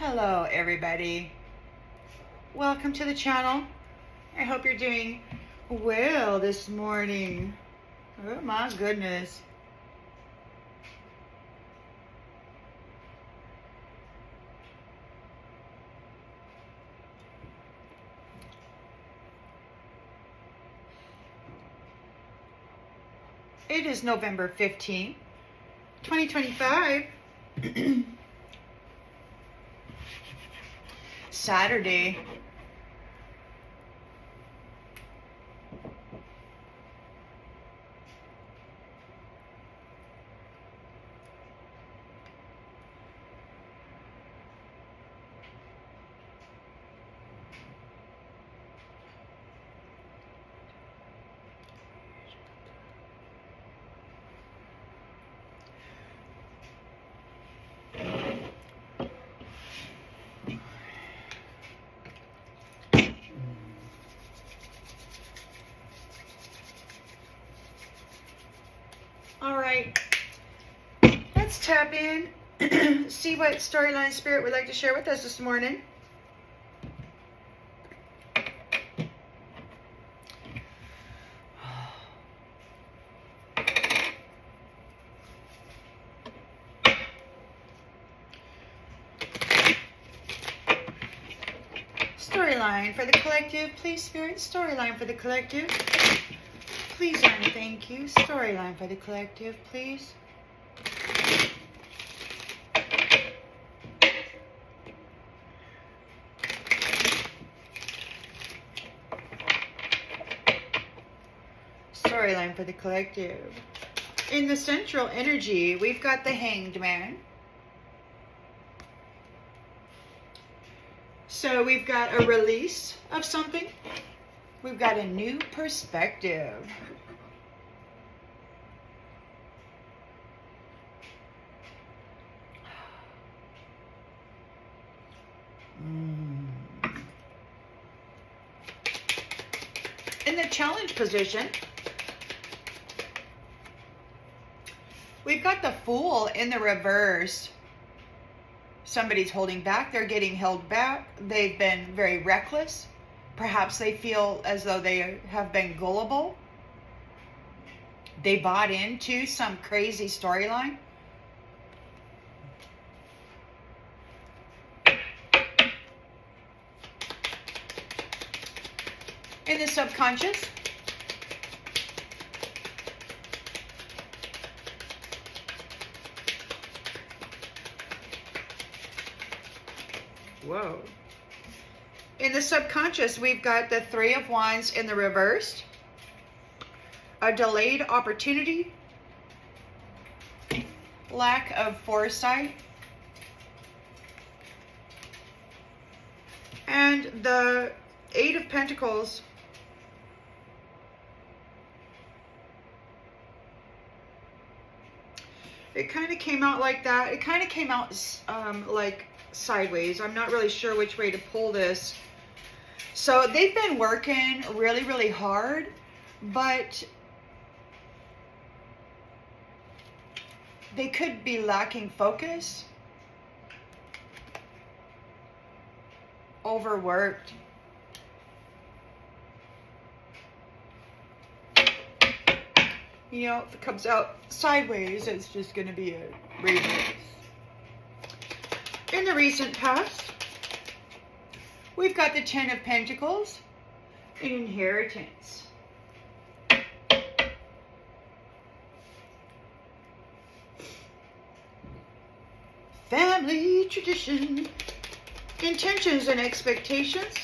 Hello everybody, welcome to the channel. I hope you're doing well this morning. Oh my goodness. It is November 15th, 2025. Saturday. All right, let's tap in, see what storyline spirit would like to share with us this morning. Storyline for the collective, please, Spirit. Storyline for the collective. Please and thank you. Storyline for the collective, please. Storyline for the collective. In the central energy, we've got the Hanged Man. So we've got a release of something. We've got a new perspective. In the challenge position, we've got the Fool in the reverse. Somebody's holding back. They're getting held back. They've been very reckless. Perhaps they feel as though they have been gullible. They bought into some crazy storyline. In the subconscious, whoa. In the subconscious, we've got the Three of Wands in the reversed. A delayed opportunity. Lack of foresight. And the Eight of Pentacles. It kind of came out like that. It kind of came out like sideways. I'm not really sure which way to pull this. So they've been working really, really hard, but they could be lacking focus, overworked. You know, if it comes out sideways, it's just going to be a reverse. In the recent past, we've got the Ten of Pentacles, an inheritance. Family tradition, intentions and expectations.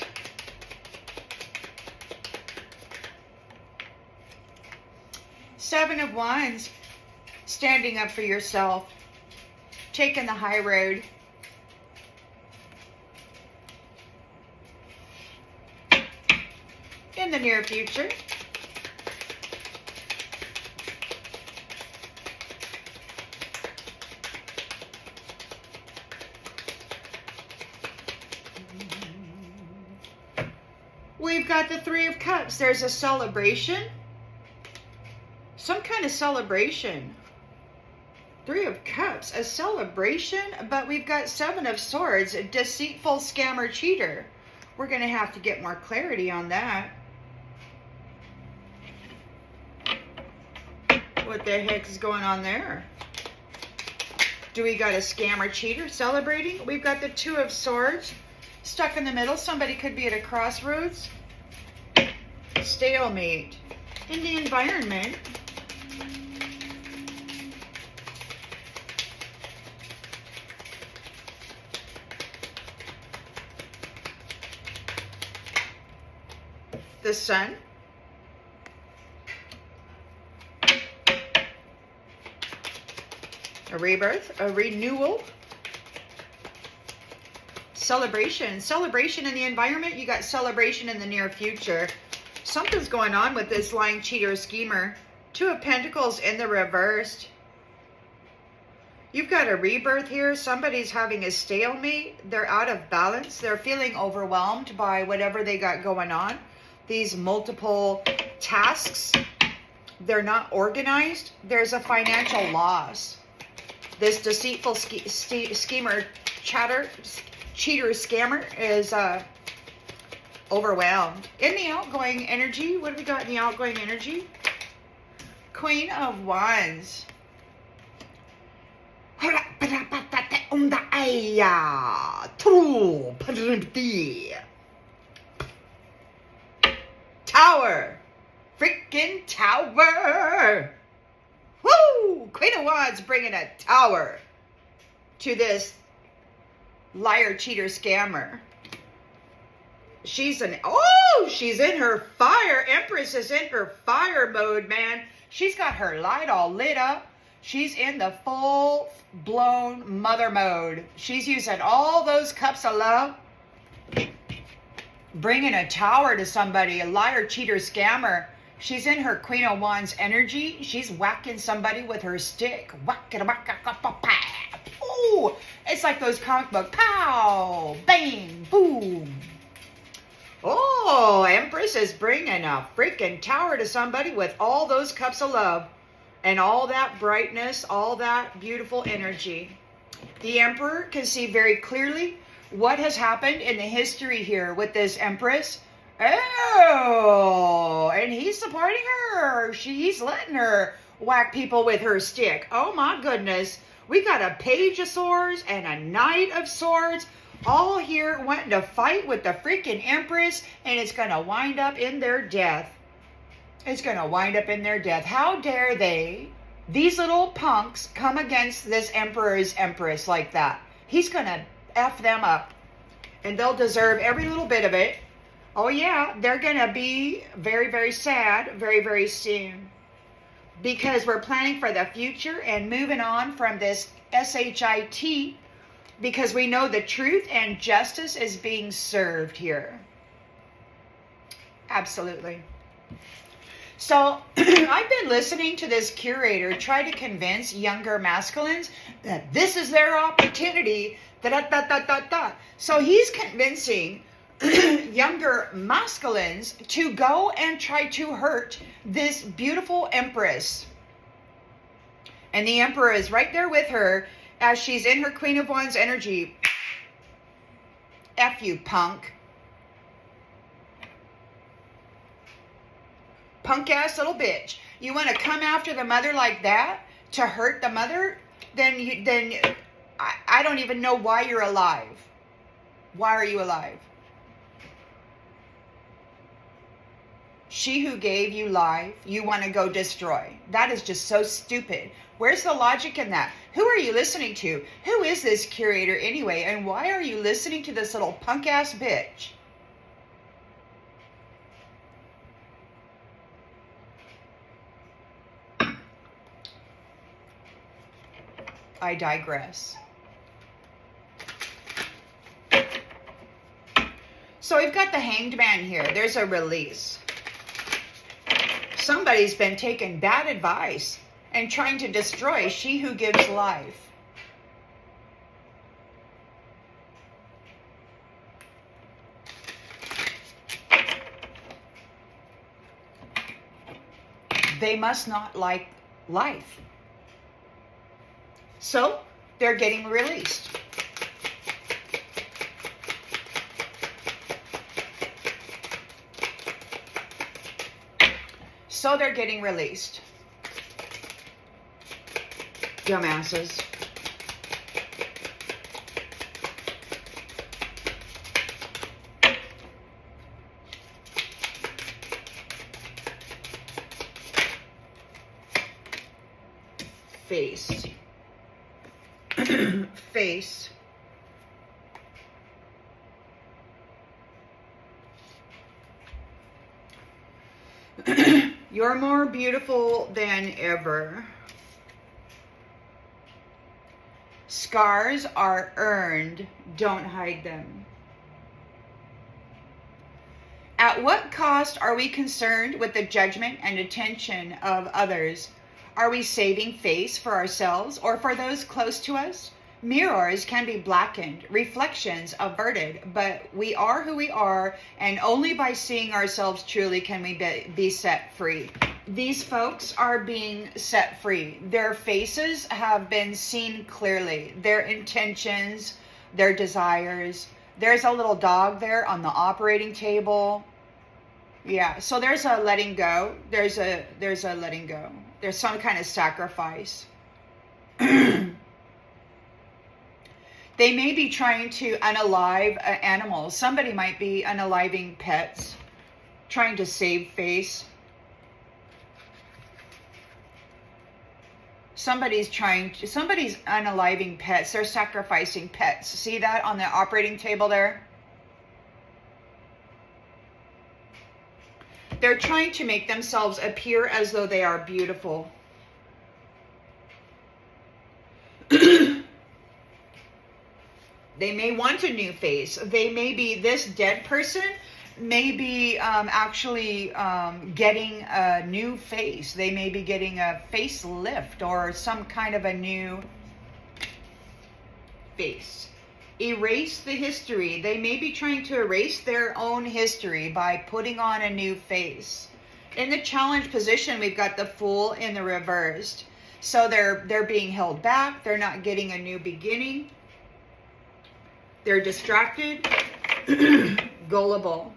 Seven of Wands, standing up for yourself, taking the high road. In the near future, we've got the Three of Cups. There's a celebration. Some kind of celebration Three of Cups, a celebration, but we've got Seven of Swords, a deceitful scammer cheater. We're going to have to get more clarity on that. What the heck is going on there? Do we got a scammer cheater celebrating? We've got the Two of Swords stuck in the middle. Somebody could be at a crossroads. Stalemate. In the environment, the Sun, a rebirth, a renewal, celebration in the environment. You got celebration in the near future. Something's going on with this lying cheater schemer. Two of Pentacles in the reversed. You've got a rebirth here. Somebody's having a stalemate. They're out of balance. They're feeling overwhelmed by whatever they got going on. These multiple tasks. They're not organized. There's a financial loss. This deceitful schemer, cheater, scammer is overwhelmed. In the outgoing energy, what do we got in the outgoing energy? Queen of Wands. Tower. Freaking tower. Woo! Queen of Wands bringing a tower to this liar, cheater, scammer. She's in her fire. Empress is in her fire mode, man. She's got her light all lit up. She's in the full-blown mother mode. She's using all those cups of love. Bringing a tower to somebody, a liar, cheater, scammer. She's in her Queen of Wands energy. She's whacking somebody with her stick. Ooh, it's like those comic book. Pow, bang, boom. Oh, Empress is bringing a freaking tower to somebody with all those cups of love and all that brightness, all that beautiful energy. The Emperor can see very clearly what has happened in the history here with this Empress. Oh, and he's supporting her. He's letting her whack people with her stick. Oh my goodness. We got a Page of Swords and a Knight of Swords all here wanting to fight with the freaking Empress, and it's going to wind up in their death. It's going to wind up in their death. How dare they, these little punks, come against this Emperor's Empress like that? He's going to F them up, and they'll deserve every little bit of it. Oh yeah, they're going to be very, very sad very, very soon, because we're planning for the future and moving on from this SHIT, because we know the truth and justice is being served here. Absolutely. So I've been listening to this curator try to convince younger masculines that this is their opportunity. So he's convincing younger masculines to go and try to hurt this beautiful Empress. And the Emperor is right there with her as she's in her Queen of Wands energy. F you, punk. Punk ass little bitch. You want to come after the mother like that to hurt the mother? Then I don't even know why you're alive. Why are you alive? She who gave you life, you want to go destroy. That is just so stupid. Where's the logic in that? Who are you listening to? Who is this curator anyway? And why are you listening to this little punk ass bitch? I digress. So we've got the Hanged Man here. There's a release. Somebody's been taking bad advice and trying to destroy she who gives life. They must not like life. So they're getting released. So they're getting released. Dumbasses. Face. Face. You're more beautiful than ever. Scars are earned. Don't hide them. At what cost are we concerned with the judgment and attention of others? Are we saving face for ourselves or for those close to us? Mirrors can be blackened, reflections averted, but we are who we are, and only by seeing ourselves truly can we be set free. These folks are being set free. Their faces have been seen clearly, their intentions, their desires. There's a little dog there on the operating table. Yeah, so there's a letting go. There's a letting go. There's some kind of sacrifice. They may be trying to unalive animals. Somebody might be unaliving pets, trying to save face. Somebody's unaliving pets. They're sacrificing pets. See that on the operating table there? They're trying to make themselves appear as though they are beautiful. They may want a new face. They may be, this dead person may be actually getting a new face. They may be getting a facelift or some kind of a new face. Erase the history. They may be trying to erase their own history by putting on a new face. In the challenge position, we've got the Fool in the reversed. So they're being held back. They're not getting a new beginning. They're distracted, gullible.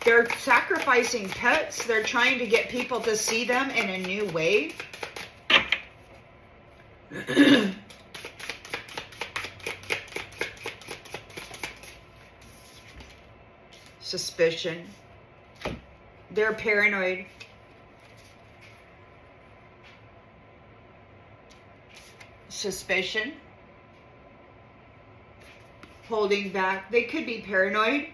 They're sacrificing pets. They're trying to get people to see them in a new way. Suspicion. They're paranoid. Suspicion. Holding back. They could be paranoid.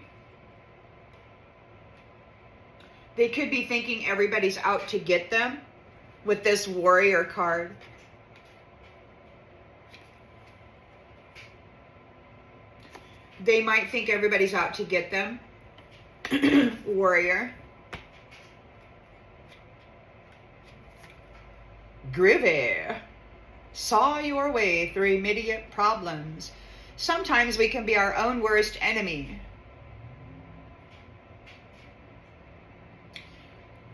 They could be thinking everybody's out to get them with this warrior card. They might think everybody's out to get them. Warrior. Groovy. Saw your way through immediate problems. Sometimes we can be our own worst enemy.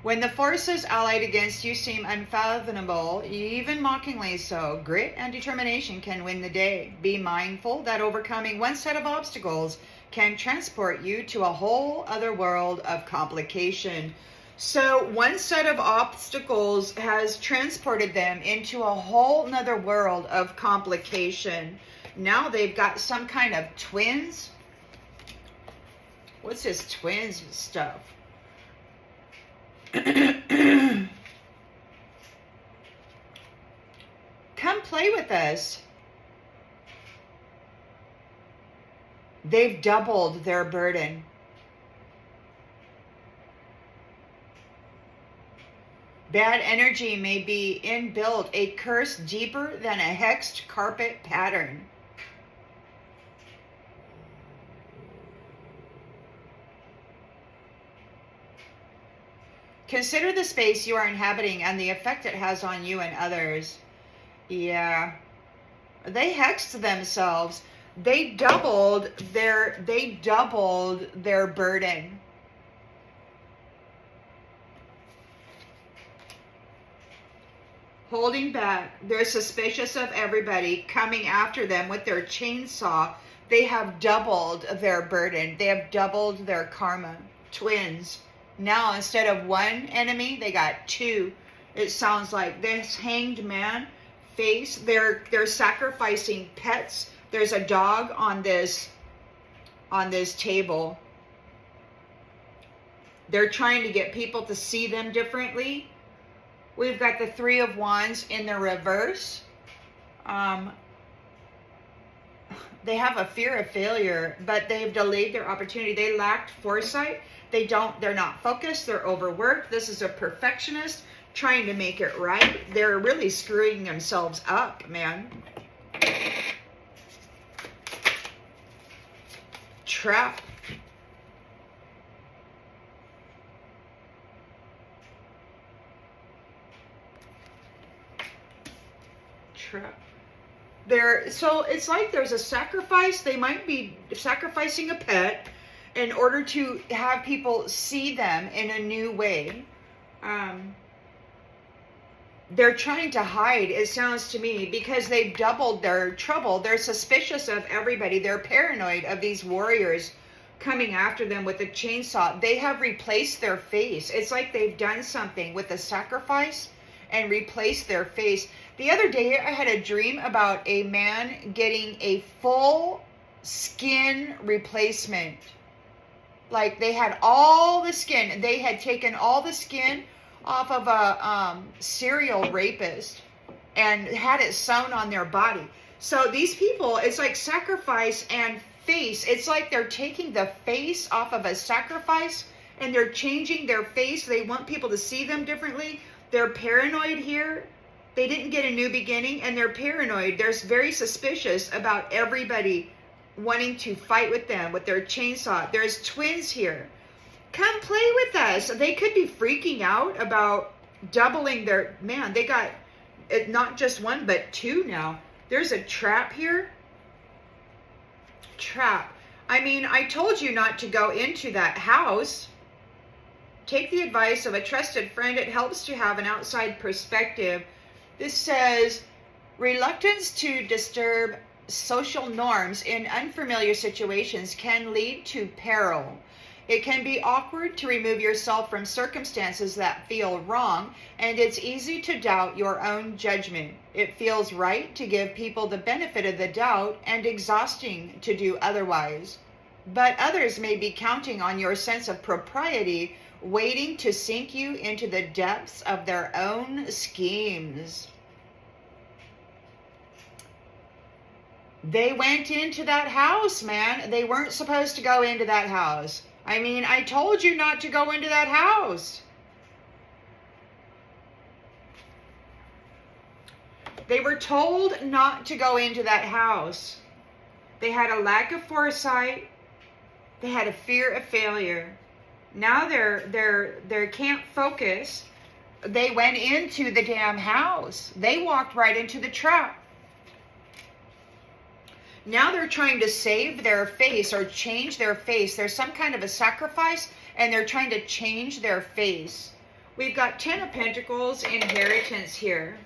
When the forces allied against you seem unfathomable, even mockingly so, grit and determination can win the day. Be mindful that overcoming one set of obstacles can transport you to a whole other world of complication. So one set of obstacles has transported them into a whole nother world of complication. Now they've got some kind of twins. What's this twins stuff? Come play with us. They've doubled their burden. Bad energy may be inbuilt, a curse deeper than a hexed carpet pattern. Consider the space you are inhabiting and the effect it has on you and others. Yeah. They hexed themselves. They doubled their burden. holding back. They're suspicious of everybody, coming after them with their chainsaw. They have doubled their burden. They have doubled their karma. Twins. Now, instead of one enemy, they got two. It sounds like this hanged man face. They're sacrificing pets. There's a dog on this table. They're trying to get people to see them differently. We've got the Three of Wands in the reverse. They have a fear of failure, but they've delayed their opportunity. They lacked foresight. They're not focused. They're overworked. This is a perfectionist trying to make it right. They're really screwing themselves up, man. Trap. So it's like there's a sacrifice. They might be sacrificing a pet in order to have people see them in a new way. They're trying to hide, it sounds to me, because they've doubled their trouble. They're suspicious of everybody. They're paranoid of these warriors coming after them with a chainsaw. They have replaced their face. It's like they've done something with a sacrifice and replaced their face. The other day, I had a dream about a man getting a full skin replacement. Like they had all the skin. They had taken all the skin off of a serial rapist and had it sewn on their body. So these people, it's like sacrifice and face. It's like they're taking the face off of a sacrifice and they're changing their face. They want people to see them differently. They're paranoid here. They didn't get a new beginning and they're paranoid. They're very suspicious about everybody wanting to fight with them with their chainsaw. There's twins here. Come play with us. They could be freaking out about doubling their, man, they got not just one, but two now. There's a trap here. Trap. I mean, I told you not to go into that house. Take the advice of a trusted friend. It helps to have an outside perspective. This says, reluctance to disturb social norms in unfamiliar situations can lead to peril. It can be awkward to remove yourself from circumstances that feel wrong, and it's easy to doubt your own judgment. It feels right to give people the benefit of the doubt and exhausting to do otherwise. But others may be counting on your sense of propriety, waiting to sink you into the depths of their own schemes. They went into that house, man. They weren't supposed to go into that house. I mean, I told you not to go into that house. They were told not to go into that house. They had a lack of foresight. They had a fear of failure. Now they can't focus. They went into the damn house. They walked right into the trap. Now they're trying to save their face or change their face. There's some kind of a sacrifice and they're trying to change their face. We've got 10 of Pentacles, inheritance here.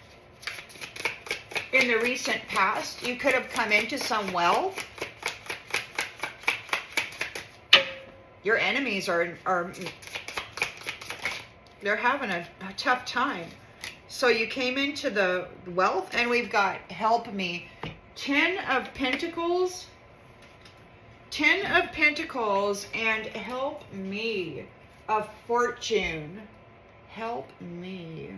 In the recent past, you could have come into some wealth. Your enemies are they're having a tough time. So you came into the wealth, and we've got help me. 10 of Pentacles. 10 of Pentacles and help me. Of Fortune. Help me.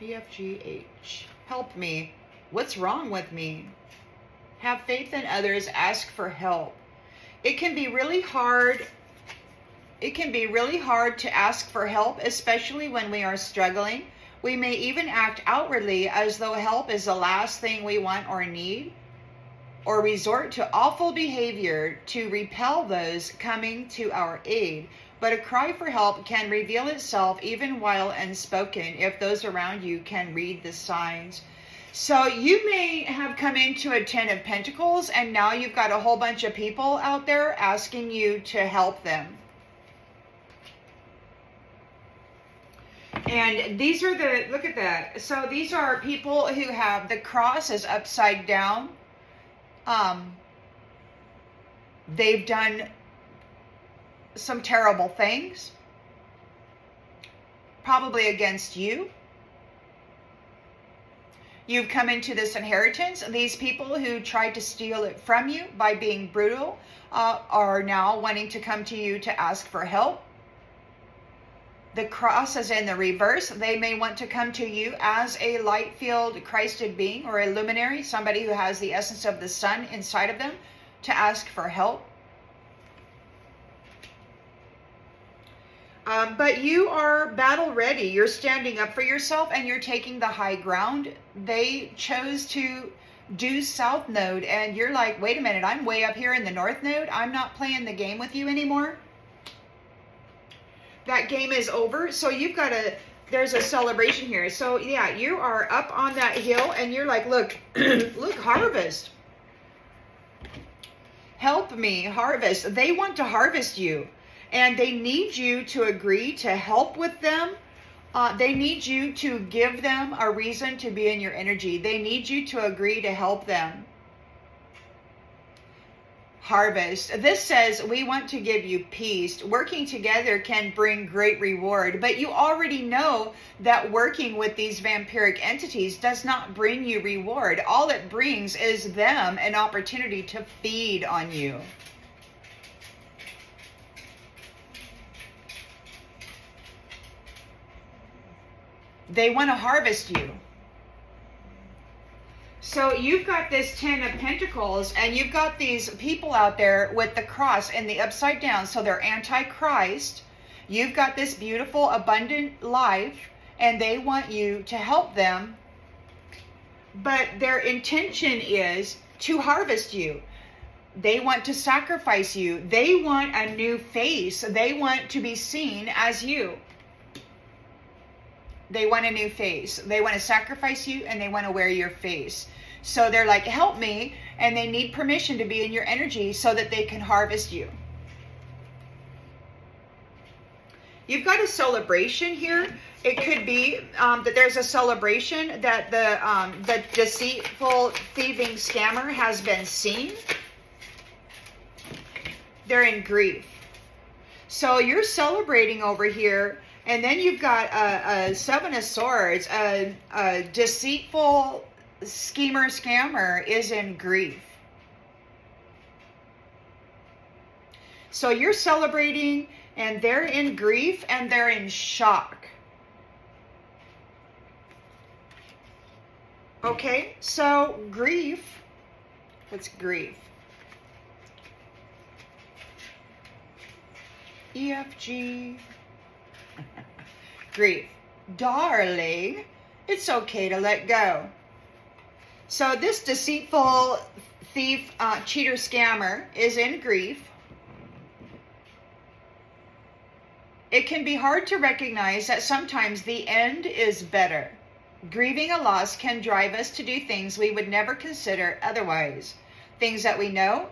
EFGH. Help me. What's wrong with me? Have faith in others. Ask for help. It can be really hard. It can be really hard to ask for help, especially when we are struggling. We may even act outwardly as though help is the last thing we want or need, or resort to awful behavior to repel those coming to our aid. But a cry for help can reveal itself even while unspoken if those around you can read the signs. So you may have come into a 10 of Pentacles and now you've got a whole bunch of people out there asking you to help them. And these are the, look at that. So these are people who have the cross is upside down. They've done some terrible things, probably against you. You've come into this inheritance. These people who tried to steal it from you by being brutal are now wanting to come to you to ask for help. The cross is in the reverse. They may want to come to you as a light-filled Christed being or a luminary, somebody who has the essence of the sun inside of them, to ask for help. But you are battle ready. You're standing up for yourself and you're taking the high ground. They chose to do South Node and you're like, wait a minute, I'm way up here in the North Node. I'm not playing the game with you anymore. That game is over. So you've got there's a celebration here. So yeah, you are up on that hill and you're like, look, look, harvest. Help me harvest. They want to harvest you. And they need you to agree to help with them. They need you to give them a reason to be in your energy. They need you to agree to help them. Harvest. This says we want to give you peace. Working together can bring great reward. But you already know that working with these vampiric entities does not bring you reward. All it brings is them an opportunity to feed on you. They want to harvest you. So you've got this 10 of Pentacles and you've got these people out there with the cross and the upside down. So they're anti-Christ. You've got this beautiful, abundant life and they want you to help them. But their intention is to harvest you. They want to sacrifice you. They want a new face. They want to be seen as you. They want a new face. They want to sacrifice you and they want to wear your face. So they're like, help me. And they need permission to be in your energy so that they can harvest you. You've got a celebration here. It could be that there's a celebration that the deceitful, thieving scammer has been seen. They're in grief. So you're celebrating over here. And then you've got a Seven of Swords, a deceitful schemer scammer is in grief. So you're celebrating and they're in grief and they're in shock. Okay, so grief, what's grief? EFG. Grief. Darling, it's okay to let go. So this deceitful thief, cheater, scammer is in grief. It can be hard to recognize that sometimes the end is better. Grieving a loss can drive us to do things we would never consider otherwise. Things that we know,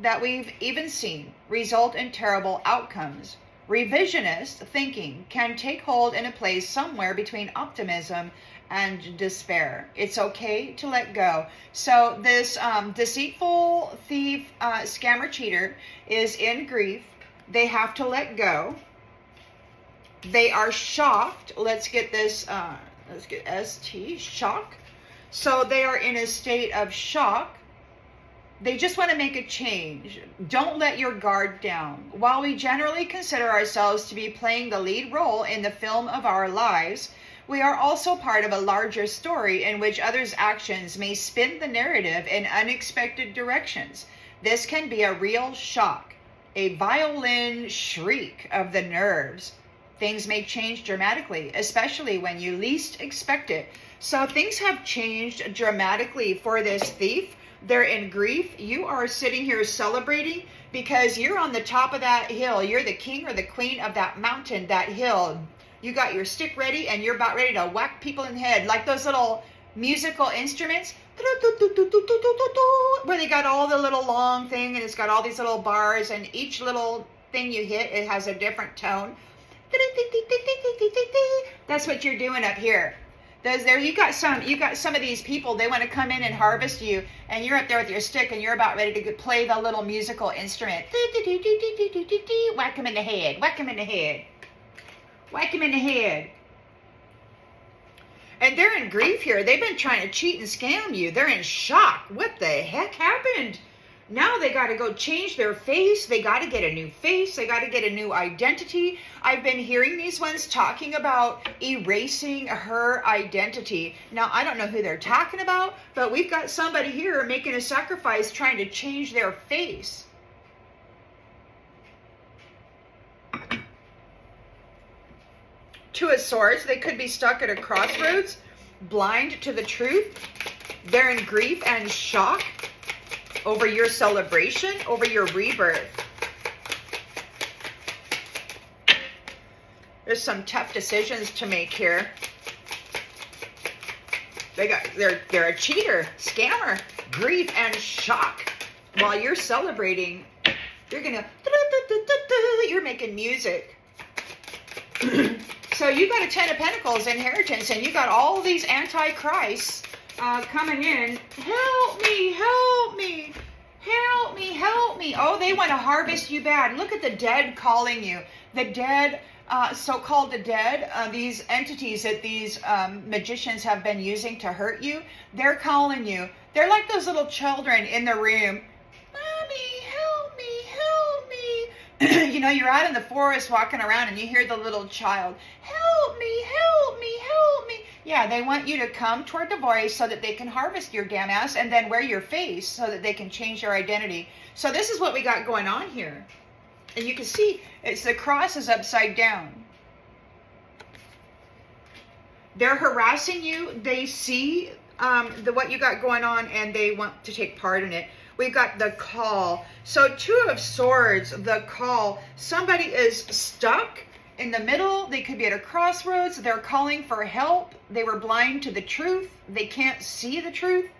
that we've even seen, result in terrible outcomes. Revisionist thinking can take hold in a place somewhere between optimism and despair. It's okay to let go. So this deceitful thief, scammer, cheater is in grief. They have to let go. They are shocked. Let's get this, let's get ST, shock. So they are in a state of shock. They just want to make a change. Don't let your guard down. While we generally consider ourselves to be playing the lead role in the film of our lives, we are also part of a larger story in which others' actions may spin the narrative in unexpected directions. This can be a real shock, a violin shriek of the nerves. Things may change dramatically, especially when you least expect it. So things have changed dramatically for this thief. They're in grief. You are sitting here celebrating because you're on the top of that hill. You're the king or the queen of that mountain, that hill. You got your stick ready and you're about ready to whack people in the head like those little musical instruments where they got all the little long thing and it's got all these little bars and each little thing you hit, it has a different tone. That's what you're doing up here. You got some of these people, they want to come in and harvest you, and you're up there with your stick and you're about ready to play the little musical instrument. Whack him in the head, whack him in the head, whack him in the head. And they're in grief here. They've been trying to cheat and scam you. They're in shock. What the heck happened? Now they got to go change their face. They got to get a new face. They got to get a new identity. I've been hearing these ones talking about erasing her identity. Now, I don't know who they're talking about, but we've got somebody here making a sacrifice trying to change their face. Two of Swords, they could be stuck at a crossroads, blind to the truth. They're in grief and shock over your celebration, over your rebirth. There's some tough decisions to make here. They're a cheater, scammer, grief and shock. While you're celebrating, you're making music. So you got a 10 of Pentacles inheritance, and you got all these antichrists coming in. Help me, help me, help me, help me. Oh, they want to harvest you bad. Look at the dead calling you. The dead, so-called the dead, these entities that these magicians have been using to hurt you, they're calling you. They're like those little children in the room. Mommy, help me, help me. You know, you're out in the forest walking around and you hear the little child, help me, help me, help me. Yeah, they want you to come toward the voice so that they can harvest your damn ass and then wear your face so that they can change your identity. So this is what we got going on here. And you can see it's the cross is upside down. They're harassing you. They see what you got going on and they want to take part in it. We've got the call. So Two of Swords, the call. Somebody is stuck in the middle. They could be at a crossroads. They're calling for help. They were blind to the truth. They can't see the truth.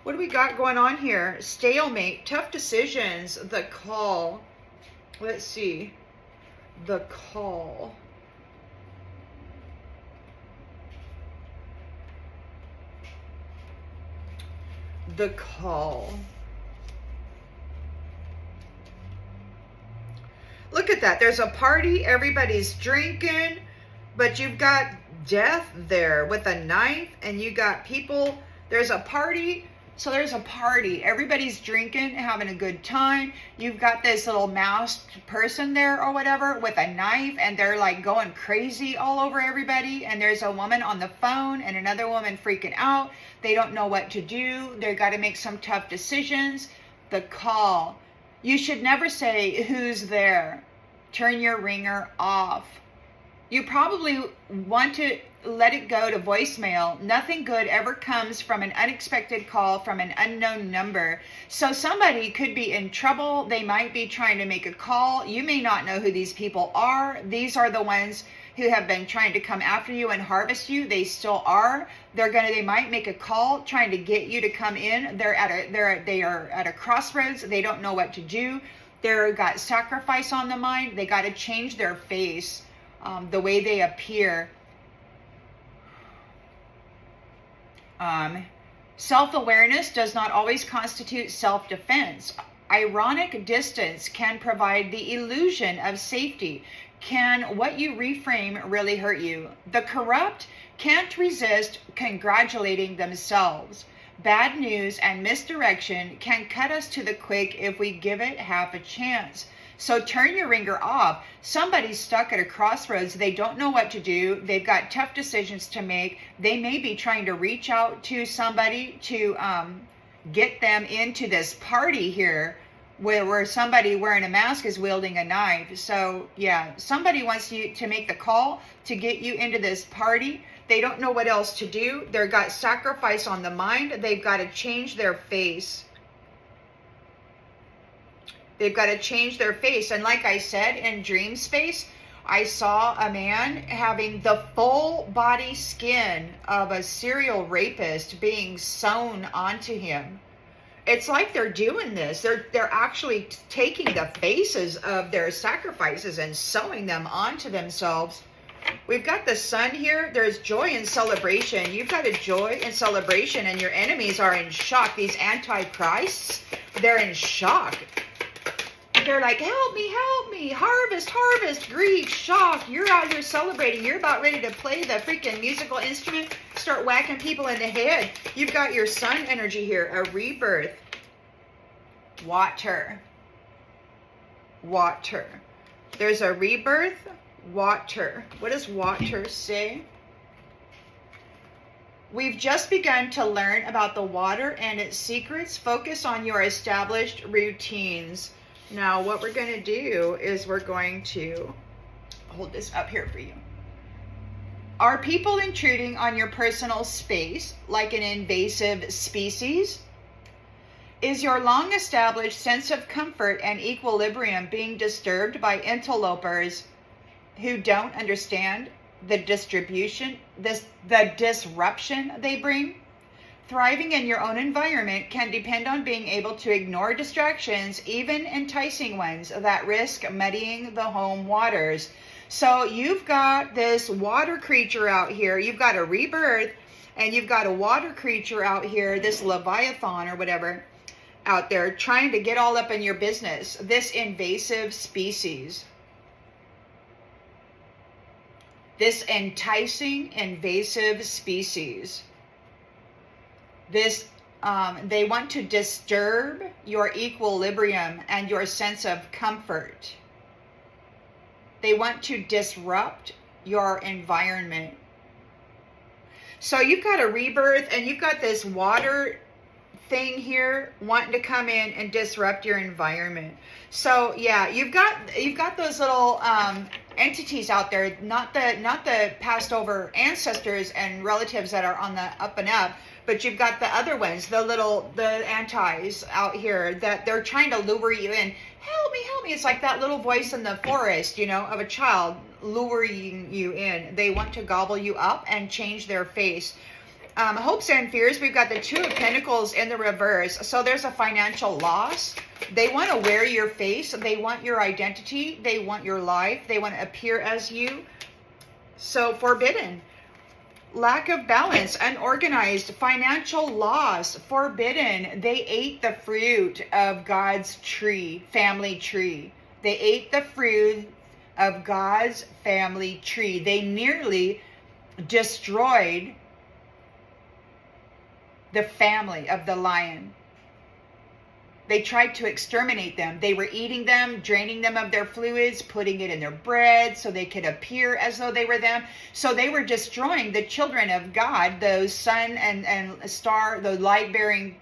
What do we got going on here? Stalemate, tough decisions, the call. Let's see. The call. The call. Look at that. There's a party. Everybody's drinking. But you've got death there with a knife. And you got people. There's a party. So there's a party. Everybody's drinking, having a good time. You've got this little masked person there or whatever with a knife. And they're like going crazy all over everybody. And there's a woman on the phone and another woman freaking out. They don't know what to do. They've got to make some tough decisions. The call. You should never say, who's there? Turn your ringer off. You probably want to let it go to voicemail. Nothing good ever comes from an unexpected call from an unknown number. So somebody could be in trouble. They might be trying to make a call. You may not know who these people are. These are the ones who have been trying to come after you and harvest you. They still are. They might make a call trying to get you to come in. They are at a crossroads. They don't know what to do. They've got sacrifice on the mind. They got to change their face, the way they appear. Self-awareness does not always constitute self-defense. Ironic distance can provide the illusion of safety. Can what you reframe really hurt you? The corrupt can't resist congratulating themselves. Bad news and misdirection can cut us to the quick if we give it half a chance. So turn your ringer off. Somebody's stuck at a crossroads. They don't know what to do. They've got tough decisions to make. They may be trying to reach out to somebody to get them into this party here where somebody wearing a mask is wielding a knife. So yeah, somebody wants you to make the call to get you into this party. They don't know what else to do. They've got sacrifice on the mind. They've got to change their face. They've got to change their face. And like I said, in dream space, I saw a man having the full body skin of a serial rapist being sewn onto him. It's like they're doing this. They're actually taking the faces of their sacrifices and sewing them onto themselves. We've got the sun here. There's joy and celebration. You've got a joy and celebration, and your enemies are in shock. These antichrists, they're in shock. They're like, help me, harvest, harvest, grief, shock. You're out here celebrating. You're about ready to play the freaking musical instrument, start whacking people in the head. You've got your sun energy here, a rebirth. Water. Water. There's a rebirth, water. What does water say? We've just begun to learn about the water and its secrets. Focus on your established routines. Now, what we're going to do is we're going to hold this up here for you. Are people intruding on your personal space like an invasive species? Is your long-established sense of comfort and equilibrium being disturbed by interlopers who don't understand the disruption they bring? Thriving in your own environment can depend on being able to ignore distractions, even enticing ones, that risk muddying the home waters. So you've got this water creature out here. You've got a rebirth, and you've got a water creature out here, this Leviathan or whatever, out there trying to get all up in your business. This invasive species. This enticing, invasive species. This, they want to disturb your equilibrium and your sense of comfort. They want to disrupt your environment. So you've got a rebirth, and you've got this water thing here wanting to come in and disrupt your environment. So yeah, you've got those little entities out there, not the passed over ancestors and relatives that are on the up and up, but you've got the other ones, the antis out here that they're trying to lure you in. Help me, help me. It's like that little voice in the forest, you know, of a child luring you in. They want to gobble you up and change their face. Hopes and fears, we've got the Two of Pentacles in the reverse. So there's a financial loss. They want to wear your face. They want your identity. They want your life. They want to appear as you. So forbidden. Lack of balance, unorganized, financial loss, forbidden. They ate the fruit of God's tree, family tree. They ate the fruit of God's family tree. They nearly destroyed the family of the lion. They tried to exterminate them. They were eating them, draining them of their fluids, putting it in their bread so they could appear as though they were them. So they were destroying the children of God, those sun and star, the light-bearing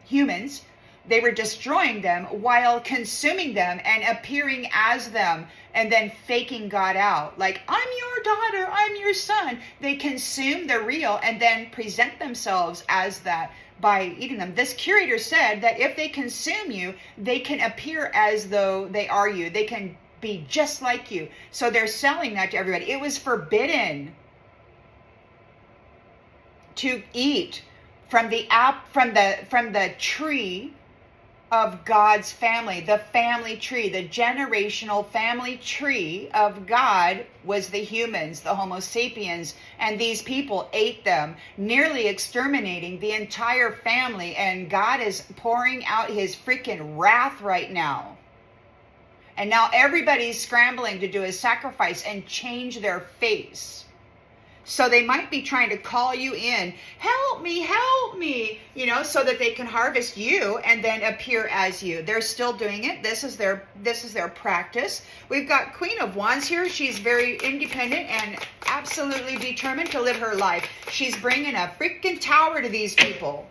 humans. They were destroying them while consuming them and appearing as them, and then faking God out. Like, I'm your daughter, I'm your son. They consume the real and then present themselves as that by eating them. This curator said that if they consume you, they can appear as though they are you. They can be just like you. So they're selling that to everybody. It was forbidden to eat from the tree of God's family, the family tree, the generational family tree of God was the humans, the Homo sapiens, and these people ate them, nearly exterminating the entire family, and God is pouring out his freaking wrath right now. And now everybody's scrambling to do a sacrifice and change their face. So they might be trying to call you in, help me, you know, so that they can harvest you and then appear as you. They're still doing it. This is their practice. We've got Queen of Wands here. She's very independent and absolutely determined to live her life. She's bringing a freaking tower to these people.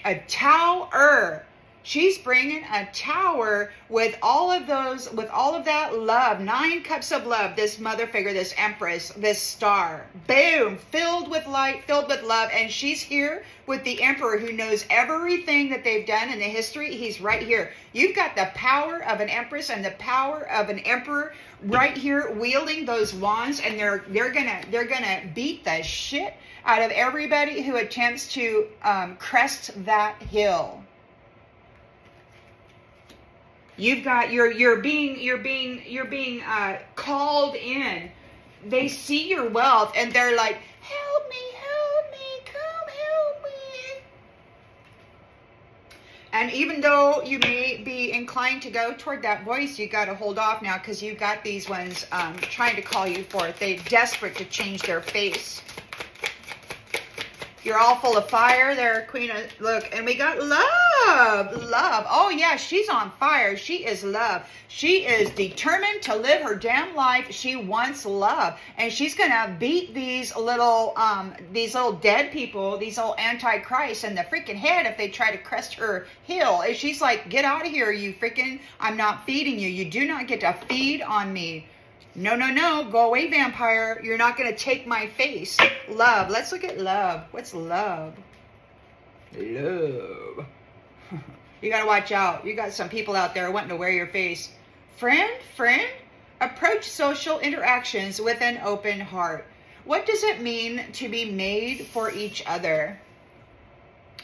A tower. She's bringing a tower with all of those, with all of that love, 9 cups of love, this mother figure, this empress, this star, boom, filled with light, filled with love. And she's here with the emperor who knows everything that they've done in the history. He's right here. You've got the power of an empress and the power of an emperor right here wielding those wands, and they're gonna beat the shit out of everybody who attempts to crest that hill. You've got you're being called in. They see your wealth and they're like, help me, come help me. And even though you may be inclined to go toward that voice, you got to hold off now, because you've got these ones trying to call you forth. They're desperate to change their face. You're all full of fire there, Queen of, look, and we got love, love. Oh yeah, she's on fire. She is love. She is determined to live her damn life. She wants love, and she's gonna beat these little dead people, these little antichrists in the freaking head if they try to crest her hill. And she's like, get out of here, you freaking, I'm not feeding you. You do not get to feed on me. No, no, no. Go away, vampire. You're not going to take my face. Love. Let's look at love. What's love? Love. You got to watch out. You got some people out there wanting to wear your face. Friend, approach social interactions with an open heart. What does it mean to be made for each other?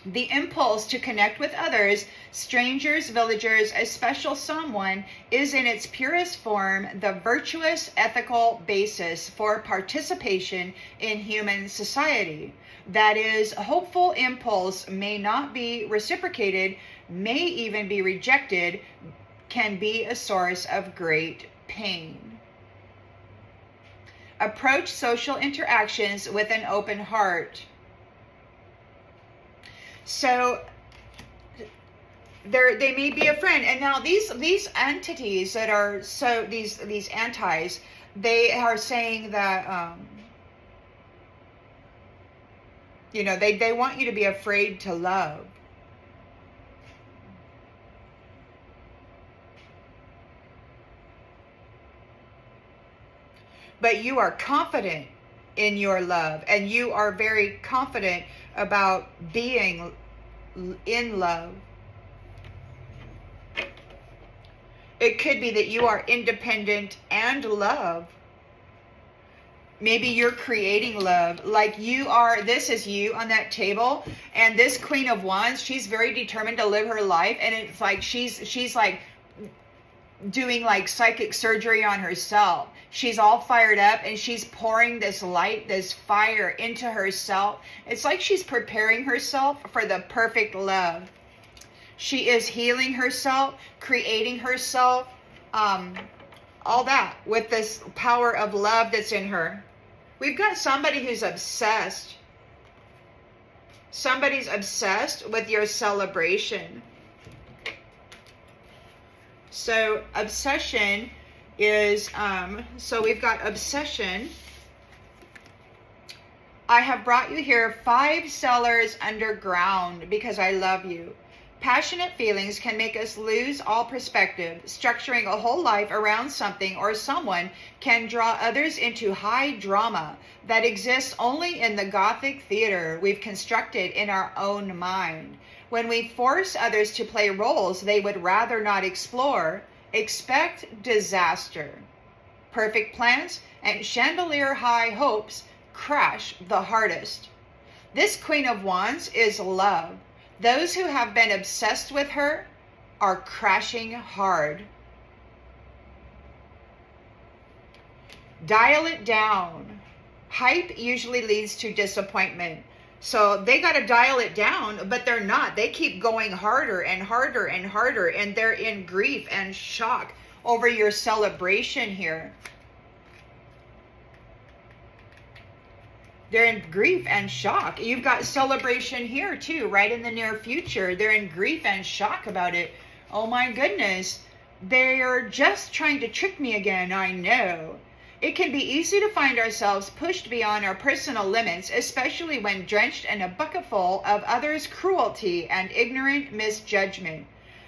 The impulse to connect with others, strangers, villagers, a special someone, is in its purest form the virtuous ethical basis for participation in human society. That is, hopeful impulse may not be reciprocated, may even be rejected, can be a source of great pain. Approach social interactions with an open heart. So they may be a friend. And now these entities that are, so these antis, they are saying that you know, they want you to be afraid to love. But you are confident in your love, and you are very confident about being in love. It could be that you are independent and love. Maybe you're creating love, like you are. This is you on that table, and this Queen of Wands, she's very determined to live her life, and it's like she's like doing like psychic surgery on herself. She's all fired up, and she's pouring this light, this fire into herself. It's like she's preparing herself for the perfect love. She is healing herself, creating herself, all that with this power of love that's in her. We've got somebody who's obsessed. Somebody's obsessed with your celebration. So obsession is, so we've got obsession. I have brought you here 5 cellars underground because I love you. Passionate feelings can make us lose all perspective. Structuring a whole life around something or someone can draw others into high drama that exists only in the Gothic theater we've constructed in our own mind. When we force others to play roles they would rather not explore, expect disaster. Perfect plans and chandelier high hopes crash the hardest. This Queen of Wands is love. Those who have been obsessed with her are crashing hard. Dial it down. Hype usually leads to disappointment. So they got to dial it down, but they're not. They keep going harder and harder and harder, and they're in grief and shock over your celebration here. They're in grief and shock. You've got celebration here too, right in the near future. They're in grief and shock about it. Oh my goodness. They're just trying to trick me again, I know. It can be easy to find ourselves pushed beyond our personal limits, especially when drenched in a bucketful of others' cruelty and ignorant misjudgment.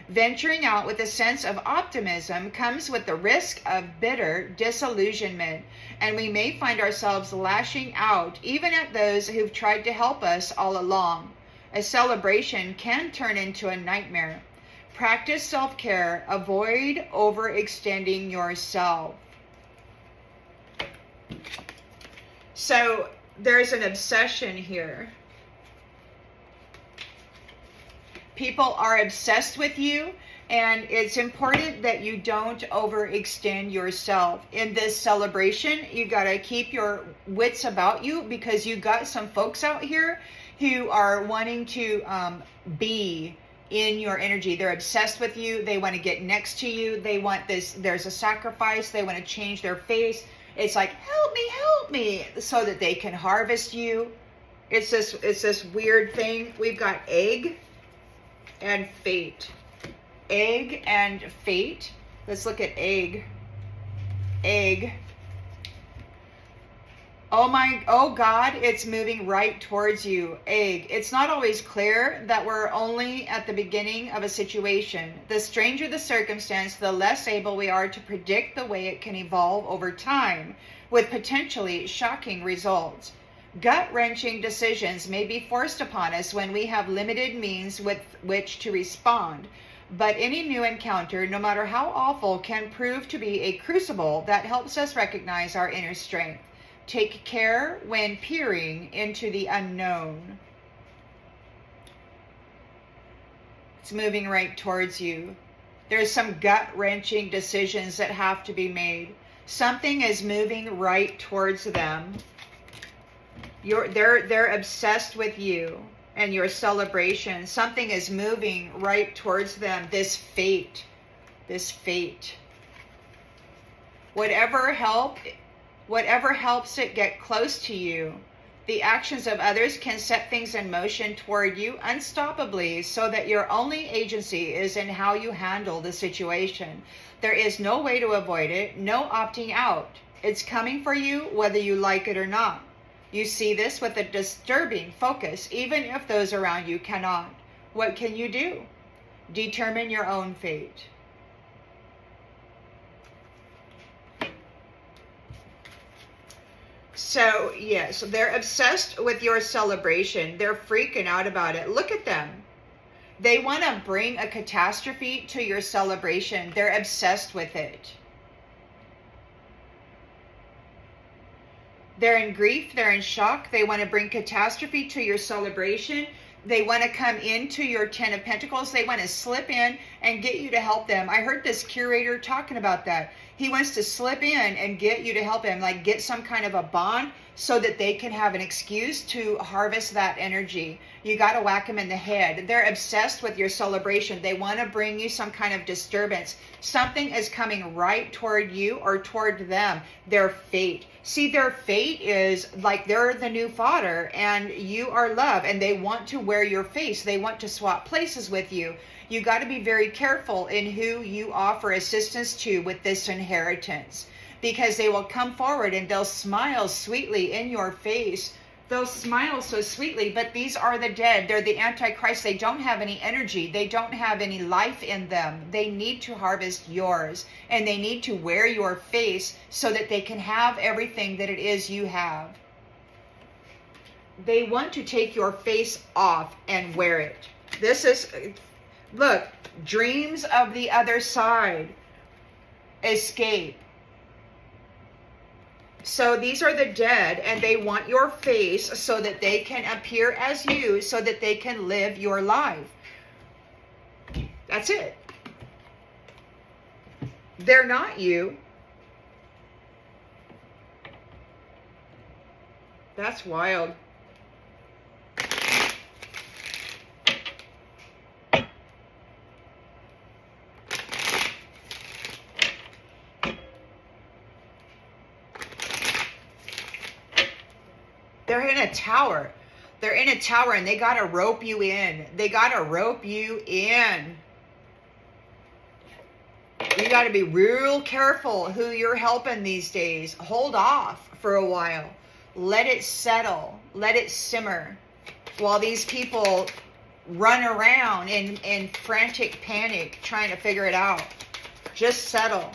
Venturing out with a sense of optimism comes with the risk of bitter disillusionment, and we may find ourselves lashing out even at those who've tried to help us all along. A celebration can turn into a nightmare. Practice self-care. Avoid overextending yourself. So there's an obsession here. People are obsessed with you, and it's important that you don't overextend yourself. In this celebration, you got to keep your wits about you, because you got some folks out here who are wanting to be in your energy. They're obsessed with you. They want to get next to you. They want this. There's a sacrifice. They want to change their face. It's like, help me, so that they can harvest you. It's this weird thing. We've got egg and fate. Egg and fate. Let's look at egg. Egg. Oh God, it's moving right towards you. Egg. It's not always clear that we're only at the beginning of a situation. The stranger the circumstance, the less able we are to predict the way it can evolve over time, with potentially shocking results. Gut-wrenching decisions may be forced upon us when we have limited means with which to respond, but any new encounter, no matter how awful, can prove to be a crucible that helps us recognize our inner strength. Take care when peering into the unknown. It's moving right towards you. There's some gut-wrenching decisions that have to be made. Something is moving right towards them. They're obsessed with you and your celebration. Something is moving right towards them. This fate. Whatever helps it get close to you. The actions of others can set things in motion toward you unstoppably, so that your only agency is in how you handle the situation. There is no way to avoid it, no opting out. It's coming for you whether you like it or not. You see this with a disturbing focus, even if those around you cannot. What can you do? Determine your own fate. So, yes, they're obsessed with your celebration. They're freaking out about it. Look at them. They want to bring a catastrophe to your celebration. They're obsessed with it. They're in grief. They're in shock. They want to bring catastrophe to your celebration. They want to come into your 10 of Pentacles. They want to slip in and get you to help them. I heard this curator talking about that. He wants to slip in and get you to help him, like get some kind of a bond so that they can have an excuse to harvest that energy. You got to whack them in the head. They're obsessed with your celebration. They want to bring you some kind of disturbance. Something is coming right toward you or toward them. Their fate. See, their fate is like they're the new fodder and you are love, and they want to wear your face. They want to swap places with you. You got to be very careful in who you offer assistance to with this inheritance, because they will come forward and they'll smile sweetly in your face. They'll smile so sweetly, but these are the dead. They're the Antichrist. They don't have any energy. They don't have any life in them. They need to harvest yours, and they need to wear your face so that they can have everything that it is you have. They want to take your face off and wear it. This is, look, dreams of the other side. Escape. So these are the dead, and they want your face so that they can appear as you, so that they can live your life. That's it. They're not you. That's wild. They're in a tower. They're in a tower, and they got to rope you in. They got to rope you in. You got to be real careful who you're helping these days. Hold off for a while. Let it settle. Let it simmer. While these people run around in frantic panic trying to figure it out. Just settle.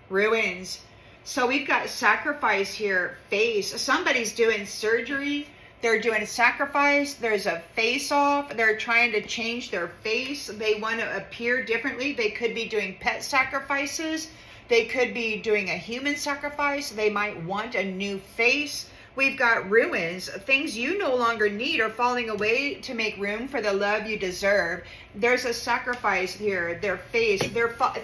Ruins. So we've got sacrifice here. Face. Somebody's doing surgery. They're doing a sacrifice. There's a face off. They're trying to change their face. They want to appear differently. They could be doing pet sacrifices. They could be doing a human sacrifice. They might want a new face. We've got ruins. Things you no longer need are falling away to make room for the love you deserve. There's a sacrifice here. Their face.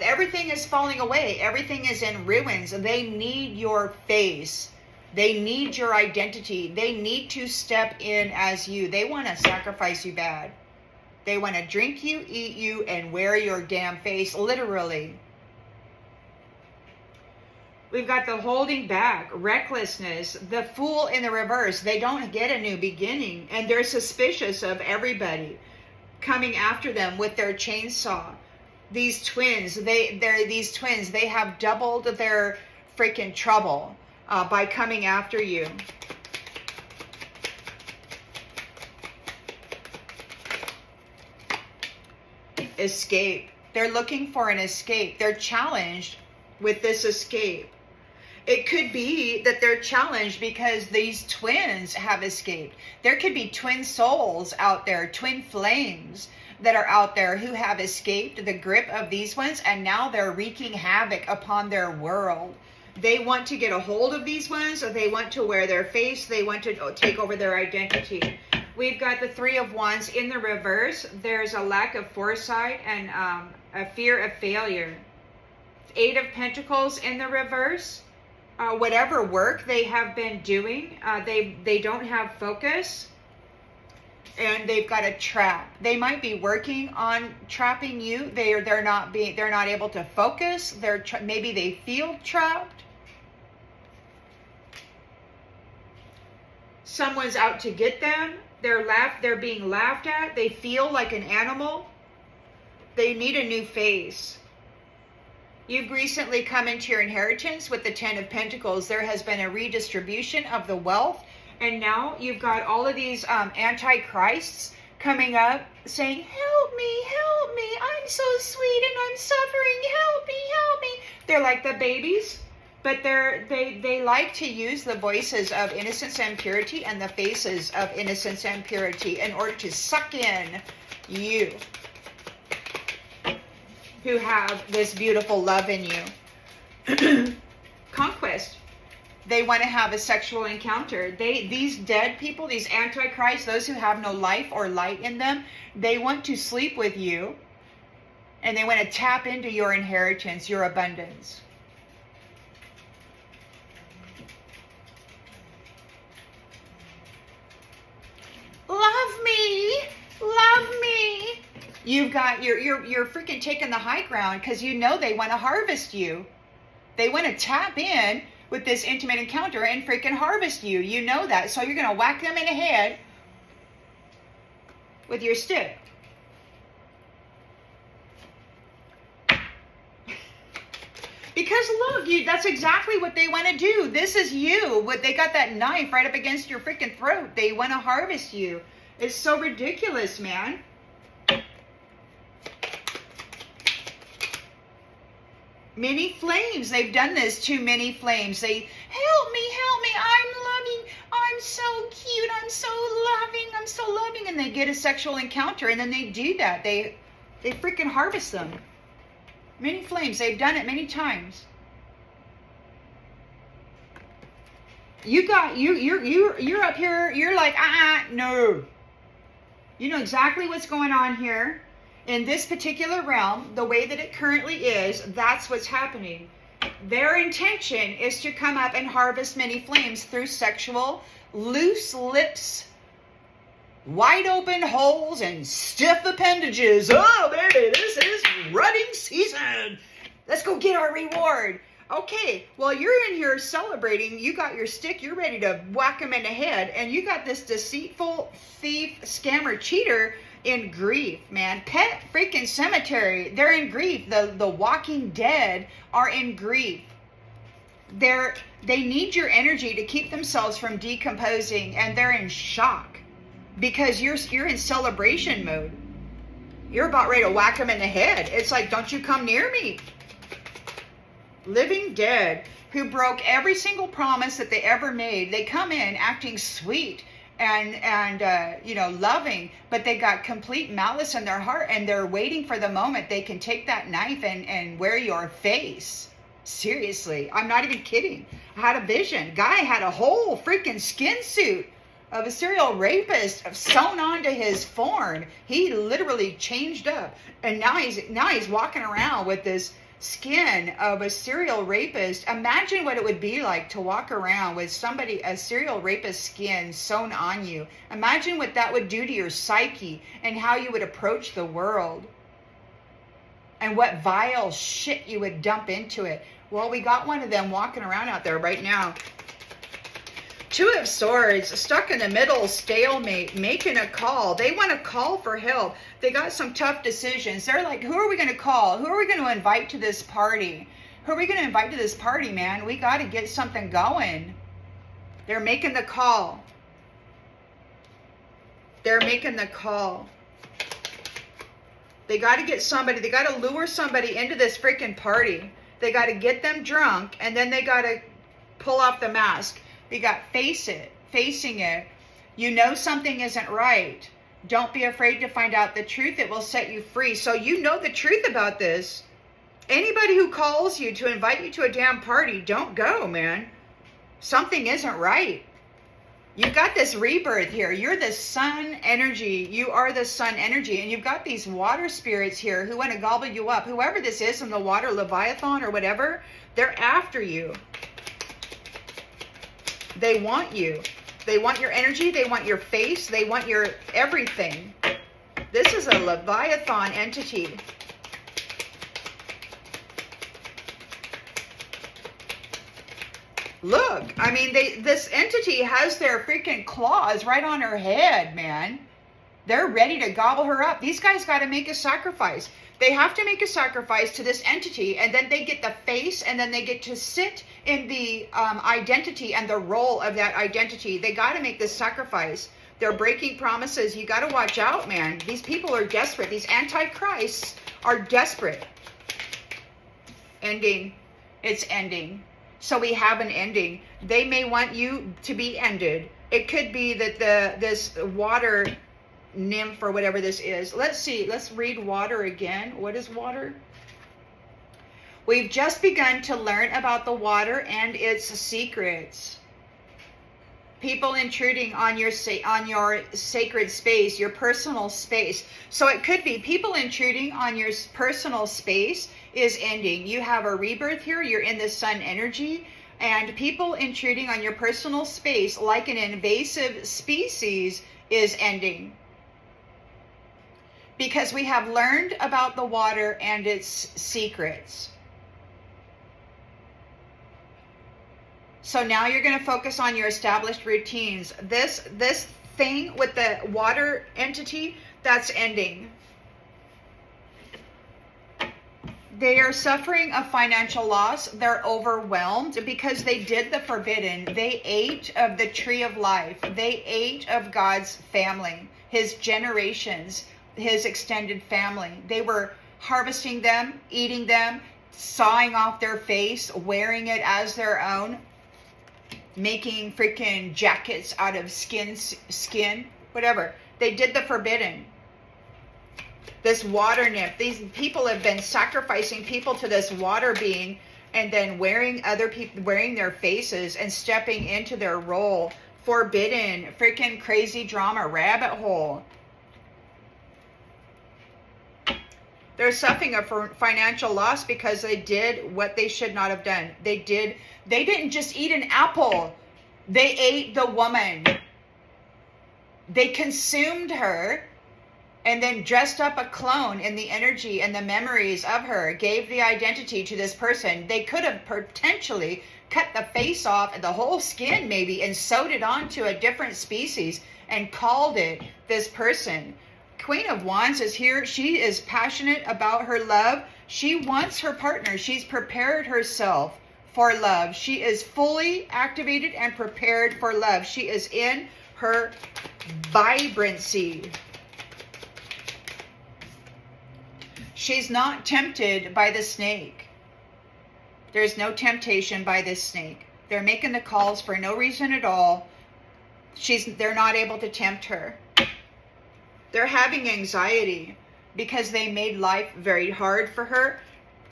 Everything is falling away. Everything is in ruins. They need your face. They need your identity. They need to step in as you. They want to sacrifice you bad. They want to drink you, eat you, and wear your damn face, literally. We've got the holding back, recklessness, the fool in the reverse. They don't get a new beginning, and they're suspicious of everybody coming after them with their chainsaw. These twins, they have doubled their freaking trouble by coming after you. Escape. They're looking for an escape. They're challenged with this escape. It could be that they're challenged because these twins have escaped. There could be twin souls out there, twin flames that are out there who have escaped the grip of these ones, and now they're wreaking havoc upon their world. They want to get a hold of these ones, or they want to wear their face. They want to take over their identity. We've got the Three of Wands in the reverse. There's a lack of foresight and a fear of failure. Eight of Pentacles in the reverse. Whatever work they have been doing, they don't have focus, and they've got a trap. They might be working on trapping you. They're not able to focus. Maybe they feel trapped. Someone's out to get them. They're being laughed at. They feel like an animal. They need a new face. You've recently come into your inheritance with the Ten of Pentacles. There has been a redistribution of the wealth. And now you've got all of these antichrists coming up saying, help me, I'm so sweet and I'm suffering, help me. They're like the babies, but they like to use the voices of innocence and purity and the faces of innocence and purity in order to suck in you, who have this beautiful love in you. Conquest. They want to have a sexual encounter. These dead people, these antichrists, those who have no life or light in them, they want to sleep with you, and they want to tap into your inheritance, your abundance. Love me. You've got you're freaking taking the high ground because you know they want to harvest you. They want to tap in with this intimate encounter and freaking harvest you. You know that. So you're going to whack them in the head with your stick. Because look, that's exactly what they want to do. This is you. They got that knife right up against your freaking throat. They want to harvest you. It's so ridiculous, man. Many flames. They've done this to many flames. They, help me, I'm loving, I'm so cute, I'm so loving, and they get a sexual encounter, and then they do that. They freaking harvest them. Many flames. They've done it many times. You're up here, you're like, no. You know exactly what's going on here. In this particular realm, the way that it currently is, that's what's happening. Their intention is to come up and harvest many flames through sexual, loose lips, wide open holes, and stiff appendages. Oh, baby, this is running season. Let's go get our reward. Okay, well, you're in here celebrating. You got your stick. You're ready to whack them in the head. And you got this deceitful thief, scammer, cheater in grief, man. Pet freaking cemetery. They're in grief. The walking dead are in grief. They need your energy to keep themselves from decomposing, and they're in shock. because you're in celebration mode. You're about ready to whack them in the head. It's like, don't you come near me. Living dead, who broke every single promise that they ever made. They come in acting sweet and loving, but they got complete malice in their heart, and they're waiting for the moment they can take that knife and wear your face. Seriously, I'm not even kidding. I had a vision. Guy had a whole freaking skin suit of a serial rapist sewn onto his form. He literally changed up, and now he's walking around with this skin of a serial rapist. Imagine what it would be like to walk around with a serial rapist skin sewn on you. Imagine what that would do to your psyche and how you would approach the world, and what vile shit you would dump into it. Well, we got one of them walking around out there right now. Two of Swords, stuck in the middle, stalemate, making a call. They want to call for help. They got some tough decisions. They're like, who are we going to call? Who are we going to invite to this party? Who are we going to invite to this party, man? We got to get something going. They're making the call. They're making the call. They got to get somebody. They got to lure somebody into this freaking party. They got to get them drunk, and then they got to pull off the mask. They got facing it. You know something isn't right. Don't be afraid to find out the truth. It will set you free. So you know the truth about this. Anybody who calls you to invite you to a damn party, don't go, man. Something isn't right. You've got this rebirth here. You're the sun energy. You are the sun energy. And you've got these water spirits here who want to gobble you up. Whoever this is in the water, Leviathan or whatever, they're after you. They want you. They want your energy. They want your face. They want your everything. This is a Leviathan entity. Look, I mean, this entity has their freaking claws right on her head, man. They're ready to gobble her up. These guys got to make a sacrifice. They have to make a sacrifice to this entity, and then they get the face, and then they get to sit in the identity and the role of that identity. They got to make this sacrifice. They're breaking promises. You got to watch out, man. These people are desperate. These antichrists are desperate. Ending. It's ending. So we have an ending. They may want you to be ended. It could be that this water nymph or whatever this is. Let's see. Let's read water again. What is water? We've just begun to learn about the water and its secrets. People intruding on your sacred space, your personal space. So it could be people intruding on your personal space is ending. You have a rebirth here. You're in the sun energy. And people intruding on your personal space like an invasive species is ending. Because we have learned about the water and its secrets. So now you're going to focus on your established routines. This thing with the water entity, that's ending. They are suffering a financial loss. They're overwhelmed because they did the forbidden. They ate of the tree of life. They ate of God's family, his generations, his extended family. They were harvesting them, eating them, sawing off their face, wearing it as their own, making freaking jackets out of skin, whatever. They did the forbidden. This water nymph, these people have been sacrificing people to this water being, and then wearing their faces and stepping into their role. Forbidden, freaking crazy drama rabbit hole. They're suffering a financial loss because they did what they should not have done. They didn't just eat an apple. They ate the woman. They consumed her and then dressed up a clone in the energy and the memories of her, gave the identity to this person. They could have potentially cut the face off and the whole skin maybe and sewed it onto a different species and called it this person. Queen of Wands is here. She is passionate about her love. She wants her partner. She's prepared herself for love. She is fully activated and prepared for love. She is in her vibrancy. She's not tempted by the snake. There's no temptation by this snake. They're making the calls for no reason at all. They're not able to tempt her. They're having anxiety because they made life very hard for her,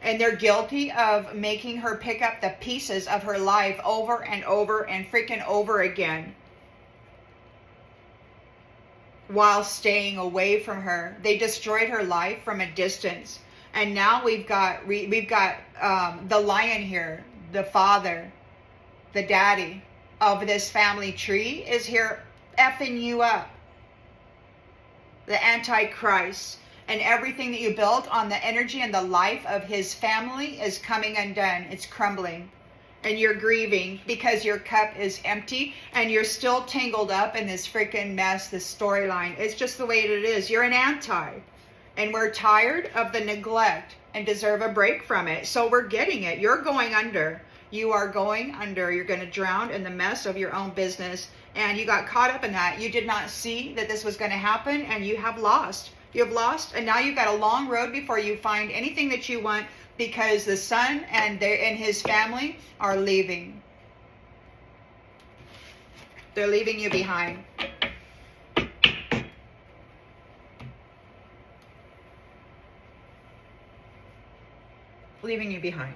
and they're guilty of making her pick up the pieces of her life over and over and freaking over again while staying away from her. They destroyed her life from a distance. And now we've got the lion here, the father, the daddy of this family tree is here effing you up. The Antichrist, and everything that you built on the energy and the life of his family is coming undone. It's crumbling. And you're grieving because your cup is empty and you're still tangled up in this freaking mess, this storyline. It's just the way it is. You're an anti. And we're tired of the neglect and deserve a break from it. So we're getting it. You're going under. You are going under. You're going to drown in the mess of your own business. And you got caught up in that. You did not see that this was going to happen, and you have lost. You have lost, and now you've got a long road before you find anything that you want, because the son and his family are leaving. They're leaving you behind. Leaving you behind.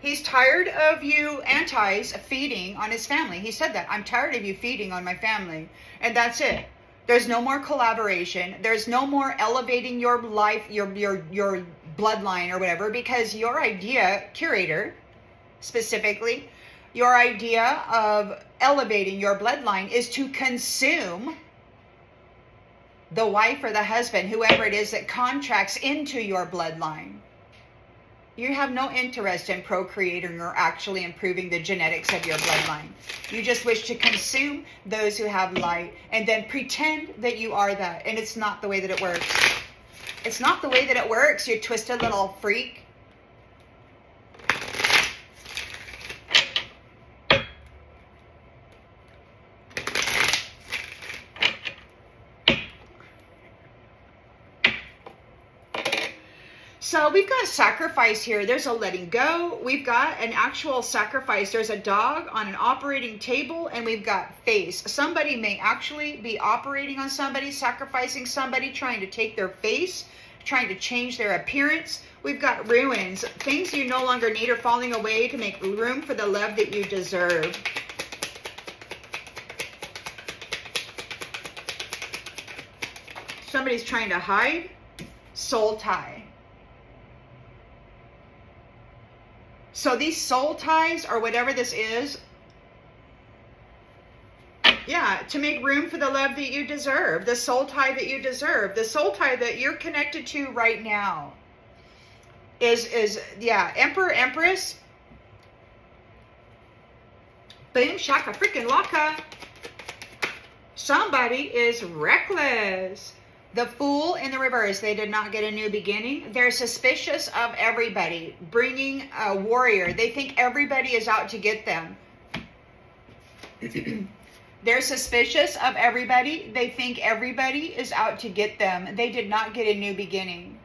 He's tired of you antis feeding on his family. He said that. I'm tired of you feeding on my family. And that's it. There's no more collaboration. There's no more elevating your life, your bloodline or whatever, because your idea, curator, specifically, your idea of elevating your bloodline is to consume the wife or the husband, whoever it is that contracts into your bloodline. You have no interest in procreating or actually improving the genetics of your bloodline. You just wish to consume those who have light and then pretend that you are that. And it's not the way that it works. It's not the way that it works, you twisted little freak. So we've got sacrifice here. There's a letting go. We've got an actual sacrifice. There's a dog on an operating table, and we've got face. Somebody may actually be operating on somebody, sacrificing somebody, trying to take their face, trying to change their appearance. We've got ruins. Things you no longer need are falling away to make room for the love that you deserve. Somebody's trying to hide. Soul tie. So these soul ties, or whatever this is, yeah, to make room for the love that you deserve, the soul tie that you deserve, the soul tie that you're connected to right now is yeah, Emperor, Empress, boom, shaka, freaking laka. Somebody is reckless. The Fool in the reverse, they did not get a new beginning. They're suspicious of everybody, bringing a warrior. They think everybody is out to get them. They're suspicious of everybody. They think everybody is out to get them. They did not get a new beginning.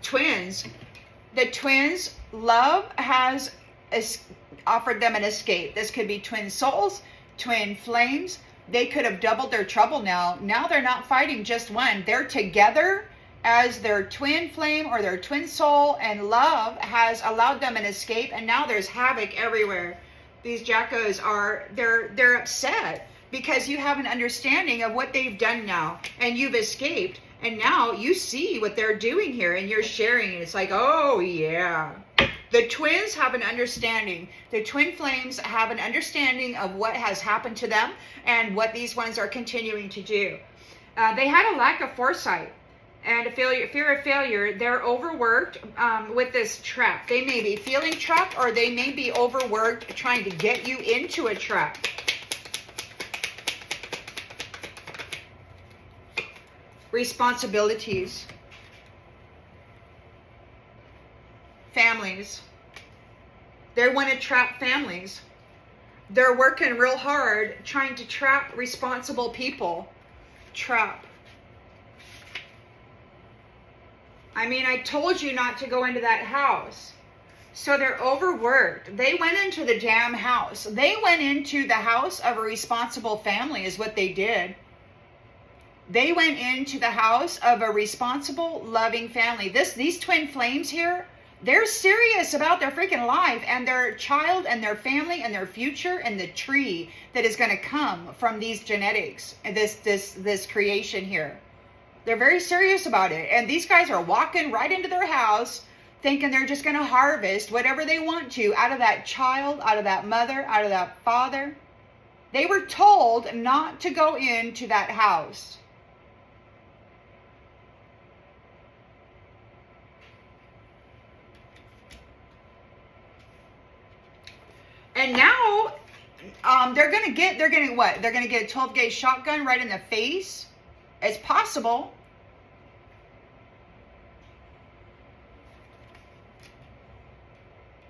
Twins. The twins' love has offered them an escape. This could be twin souls, twin flames. They could have doubled their trouble now. Now they're not fighting just one. They're together as their twin flame or their twin soul, and love has allowed them an escape, and now there's havoc everywhere. These jackos they're upset because you have an understanding of what they've done now, and you've escaped, and now you see what they're doing here, and you're sharing it. It's like, oh yeah. The twins have an understanding. The twin flames have an understanding of what has happened to them and what these ones are continuing to do. They had a lack of foresight and a fear of failure. They're overworked with this trap. They may be feeling trapped, or they may be overworked trying to get you into a trap. Responsibilities. Families. They want to trap families. They're working real hard trying to trap responsible people. Trap. I mean, I told you not to go into that house. So they're overworked. They went into the damn house. They went into the house of a responsible family is what they did. They went into the house of a responsible, loving family. These twin flames here, they're serious about their freaking life and their child and their family and their future and the tree that is going to come from these genetics and this creation here. They're very serious about it. And these guys are walking right into their house thinking they're just going to harvest whatever they want to out of that child, out of that mother, out of that father. They were told not to go into that house. And now they're gonna get what? They're gonna get a 12-gauge shotgun right in the face. It's possible.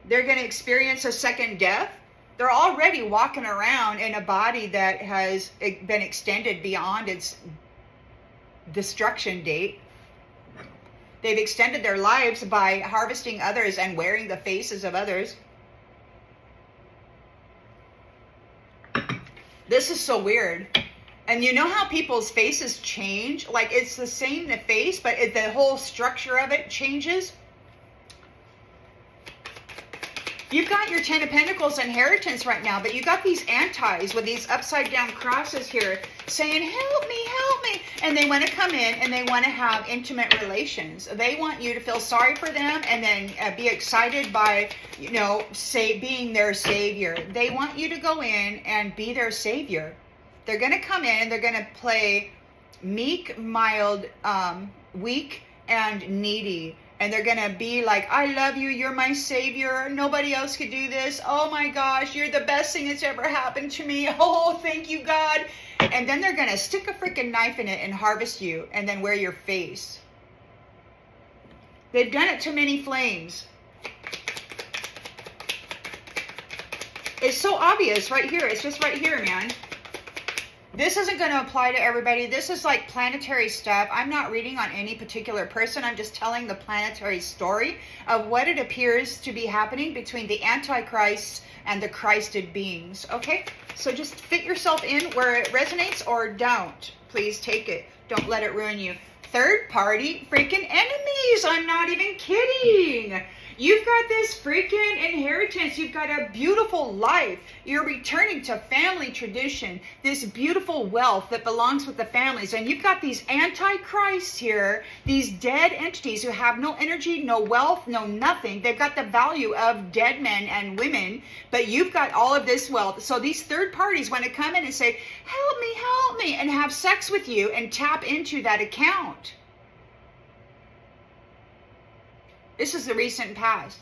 They're gonna experience a second death. They're already walking around in a body that has been extended beyond its destruction date. They've extended their lives by harvesting others and wearing the faces of others. This is so weird. And you know how people's faces change? Like it's the same in the face, but the whole structure of it changes. You've got your 10 of Pentacles inheritance right now, but you got these antis with these upside down crosses here saying, help me, help me. And they want to come in and they want to have intimate relations. They want you to feel sorry for them and then be excited by, you know, being their savior. They want you to go in and be their savior. They're going to come in, they're going to play meek, mild, weak, and needy. And they're going to be like, I love you. You're my savior. Nobody else could do this. Oh my gosh, you're the best thing that's ever happened to me. Oh, thank you, God. And then they're going to stick a freaking knife in it and harvest you and then wear your face. They've done it to many flames. It's so obvious right here. It's just right here, man. This isn't going to apply to everybody. This is like planetary stuff. I'm not reading on any particular person. I'm just telling the planetary story of what it appears to be happening between the Antichrists and the Christed beings. Okay? So just fit yourself in where it resonates or don't. Please take it. Don't let it ruin you. Third party freaking enemies. I'm not even kidding. You've got this freaking inheritance. You've got a beautiful life. You're returning to family tradition, this beautiful wealth that belongs with the families. And you've got these antichrists here, these dead entities who have no energy, no wealth, no nothing. They've got the value of dead men and women, but you've got all of this wealth. So these third parties want to come in and say, help me, and have sex with you and tap into that account. This is the recent past.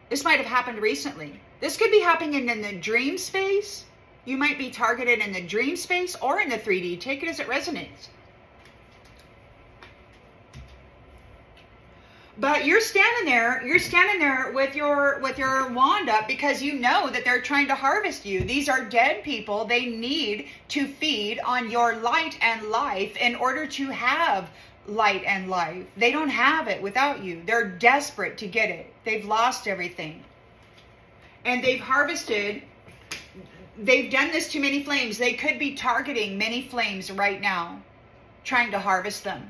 This might have happened recently. This could be happening in the dream space. You might be targeted in the dream space or in the 3D. Take it as it resonates. But you're standing there with your wand up because you know that they're trying to harvest you. These are dead people. They need to feed on your light and life in order to have light and life. They don't have it without you. They're desperate to get it. They've lost everything. And they've harvested. They've done this to many flames. They could be targeting many flames right now, trying to harvest them.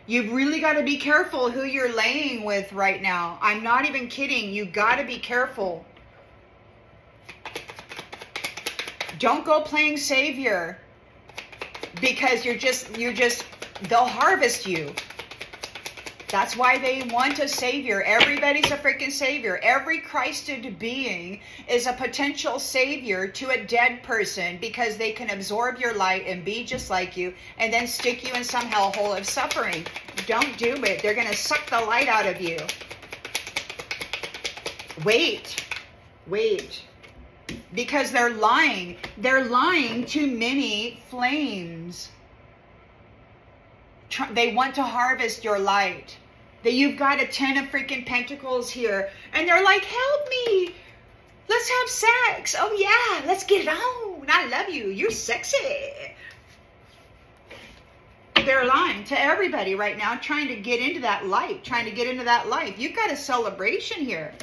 You've really got to be careful who you're laying with right now. I'm not even kidding. You got to be careful. Don't go playing savior because they'll harvest you. That's why they want a savior. Everybody's a freaking savior. Every Christed being is a potential savior to a dead person because they can absorb your light and be just like you and then stick you in some hellhole of suffering. Don't do it. They're going to suck the light out of you. Wait. Because they're lying. They're lying to many flames. They want to harvest your light. That you've got a 10 of freaking pentacles here. And they're like, help me. Let's have sex. Oh yeah, let's get it on. I love you. You're sexy. They're lying to everybody right now, trying to get into that light, trying to get into that life. You've got a celebration here.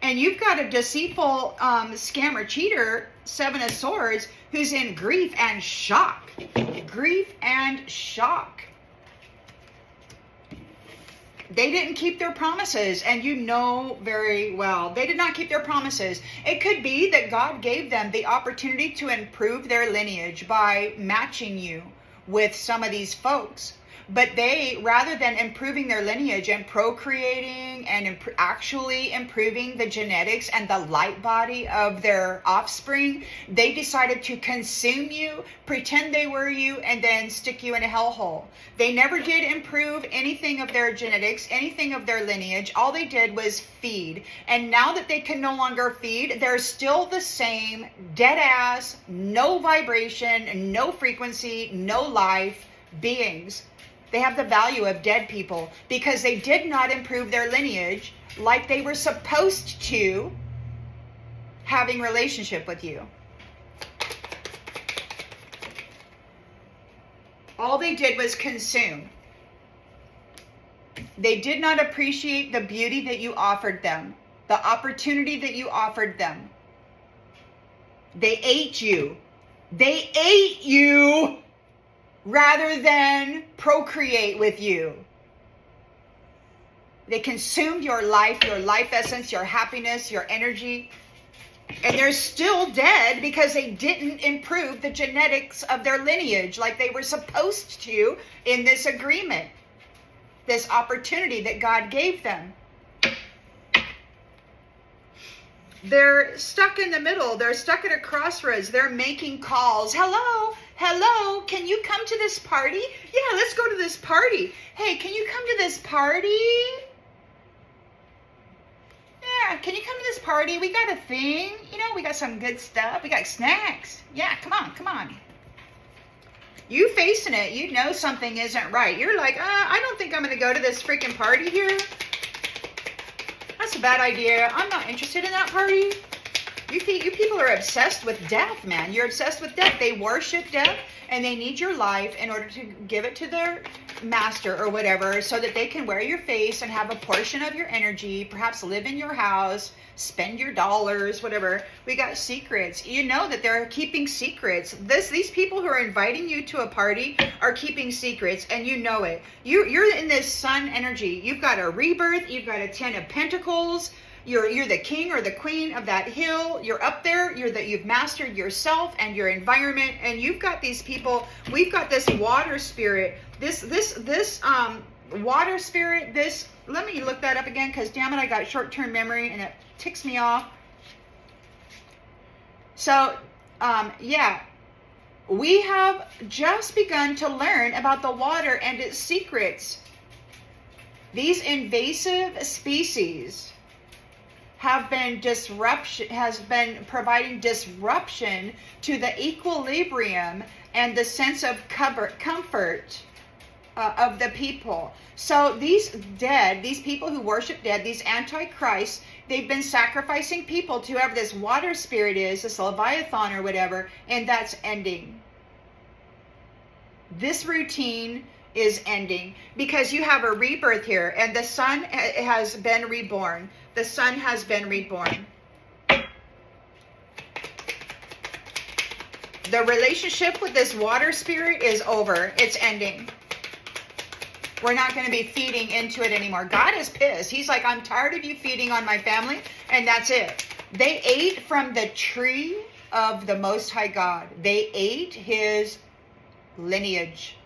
And you've got a deceitful scammer, cheater, 7 of Swords, who's in grief and shock. Grief and shock. They didn't keep their promises, and you know very well they did not keep their promises. It could be that God gave them the opportunity to improve their lineage by matching you with some of these folks. But they, rather than improving their lineage and procreating and actually improving the genetics and the light body of their offspring, they decided to consume you, pretend they were you, and then stick you in a hellhole. They never did improve anything of their genetics, anything of their lineage. All they did was feed. And now that they can no longer feed, they're still the same dead ass, no vibration, no frequency, no life beings. They have the value of dead people because they did not improve their lineage like they were supposed to, having relationship with you. All they did was consume. They did not appreciate the beauty that you offered them, the opportunity that you offered them. They ate you. They ate you rather than procreate with you. They consumed your life essence, your happiness, your energy. And they're still dead because they didn't improve the genetics of their lineage like they were supposed to in this agreement, this opportunity that God gave them. They're stuck in the middle. They're stuck at a crossroads. They're making calls. Hello, hello, can you come to this party? Yeah, let's go to this party. Hey, can you come to this party? Yeah, can you come to this party? We got a thing. You know, we got some good stuff. We got snacks. Yeah, come on, come on. You facing it, you know something isn't right. You're like, I don't think I'm going to go to this freaking party here. That's a bad idea. I'm not interested in that party. You people are obsessed with death, man. You're obsessed with death. They worship death, and they need your life in order to give it to their master or whatever, so that they can wear your face and have a portion of your energy, perhaps live in your house, spend your dollars, whatever. We got secrets. You know that they're keeping secrets. These people who are inviting you to a party are keeping secrets, and you know it. You're in this sun energy. You've got a rebirth. You've got a 10 of Pentacles. You're the king or the queen of that hill. You're up there. You've mastered yourself and your environment, and you've got these people. We've got this water spirit. This water spirit. Let me look that up again, because damn it, I got short-term memory and it ticks me off. So, yeah, we have just begun to learn about the water and its secrets. These invasive species has been providing disruption to the equilibrium and the sense of comfort of the people. So these people who worship dead, these antichrists, they've been sacrificing people to whoever this water spirit is, this Leviathan or whatever, and that's ending. This routine is ending because you have a rebirth here, and the sun has been reborn. The sun has been reborn. The relationship with this water spirit is over. It's ending. We're not going to be feeding into it anymore. God is pissed. He's like, I'm tired of you feeding on my family, and that's it. They ate from the tree of the Most High God. They ate his lineage.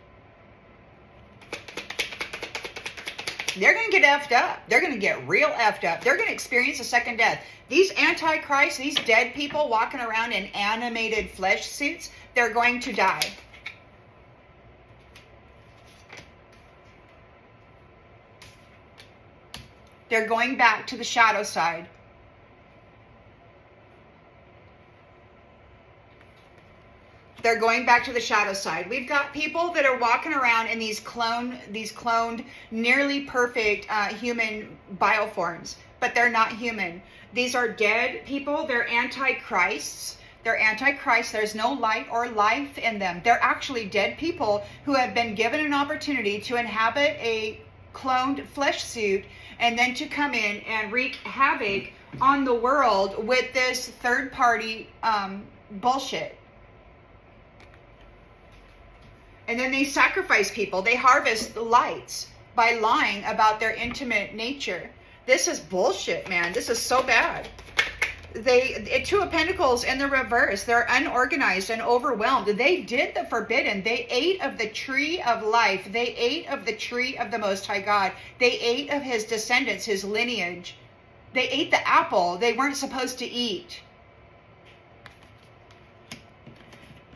They're going to get effed up. They're going to get real effed up. They're going to experience a second death. These antichrists, these dead people walking around in animated flesh suits, they're going to die. They're going back to the shadow side. They're going back to the shadow side. We've got people that are walking around in these cloned, nearly perfect human bioforms, but they're not human. These are dead people. They're antichrists. They're antichrist. There's no light or life in them. They're actually dead people who have been given an opportunity to inhabit a cloned flesh suit and then to come in and wreak havoc on the world with this third party bullshit. And then they sacrifice people. They harvest the lights by lying about their intimate nature. This is bullshit, man. This is so bad. Two of Pentacles in the reverse. They're unorganized and overwhelmed. They did the forbidden. They ate of the tree of life. They ate of the tree of the Most High God. They ate of his descendants, his lineage. They ate the apple they weren't supposed to eat.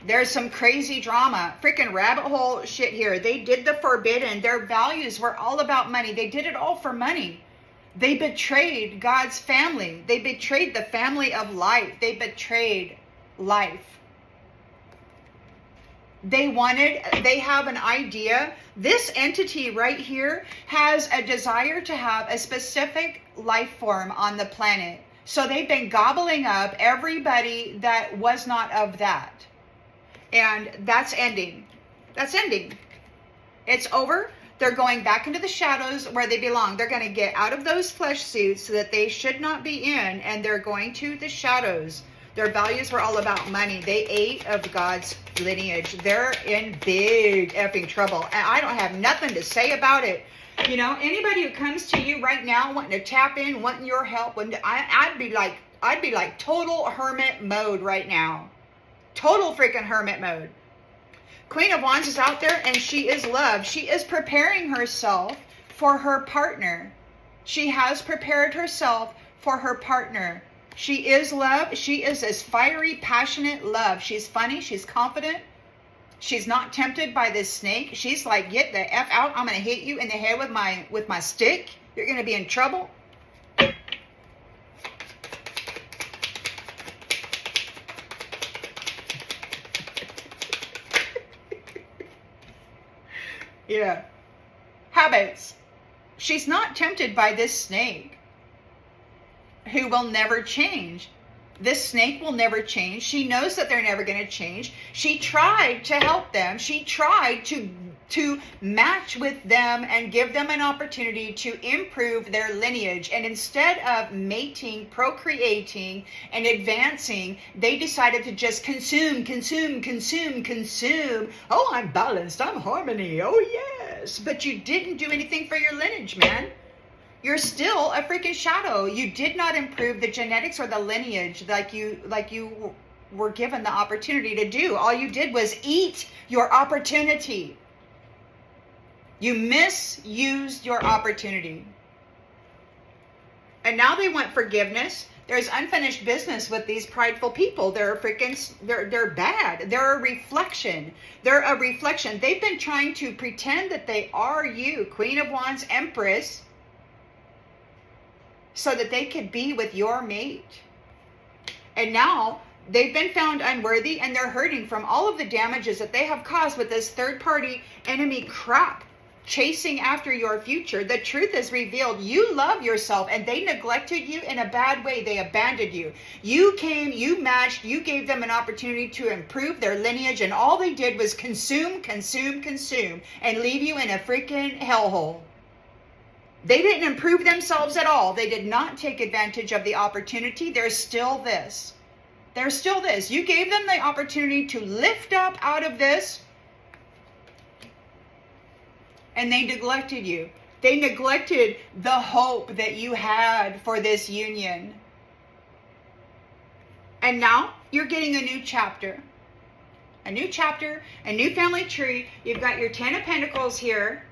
There's some crazy drama, freaking rabbit hole shit here. They did the forbidden. Their values were all about money. They did it all for money. They betrayed God's family. They betrayed the family of life. They betrayed life. They have an idea. This entity right here has a desire to have a specific life form on the planet. So they've been gobbling up everybody that was not of that. And that's ending. That's ending. It's over. They're going back into the shadows where they belong. They're going to get out of those flesh suits that they should not be in, and they're going to the shadows. Their values were all about money. They ate of God's lineage. They're in big effing trouble, and I don't have nothing to say about it. You know, anybody who comes to you right now wanting to tap in, wanting your help, I'd be like total hermit mode right now. Total freaking hermit mode. Queen of Wands is out there and she is love. She is preparing herself for her partner. She has prepared herself for her partner. She is love. She is this fiery, passionate love. She's funny. She's confident. She's not tempted by this snake. She's like, get the F out. I'm going to hit you in the head with my stick. You're going to be in trouble. Yeah. Habits. She's not tempted by this snake who will never change. This snake will never change. She knows that they're never going to change. She tried to help them. She tried to match with them and give them an opportunity to improve their lineage. And instead of mating, procreating, and advancing, they decided to just consume. Oh, I'm balanced. I'm harmony. Oh, yes. But you didn't do anything for your lineage, man. You're still a freaking shadow. You did not improve the genetics or the lineage like you were given the opportunity to do. All you did was eat your opportunity. You misused your opportunity. And now they want forgiveness. There's unfinished business with these prideful people. They're bad. They're a reflection. They're a reflection. They've been trying to pretend that they are you, Queen of Wands, Empress, so that they could be with your mate. And now they've been found unworthy and they're hurting from all of the damages that they have caused with this third-party enemy crap chasing after your future. The truth is revealed. You love yourself and they neglected you in a bad way. They abandoned you. You came, you matched, you gave them an opportunity to improve their lineage, and all they did was consume and leave you in a freaking hellhole. They didn't improve themselves at all. They did not take advantage of the opportunity. There's still this. There's still this. You gave them the opportunity to lift up out of this, and they neglected you. They neglected the hope that you had for this union. And now you're getting a new chapter. A new chapter, a new family tree. You've got your 10 of Pentacles here.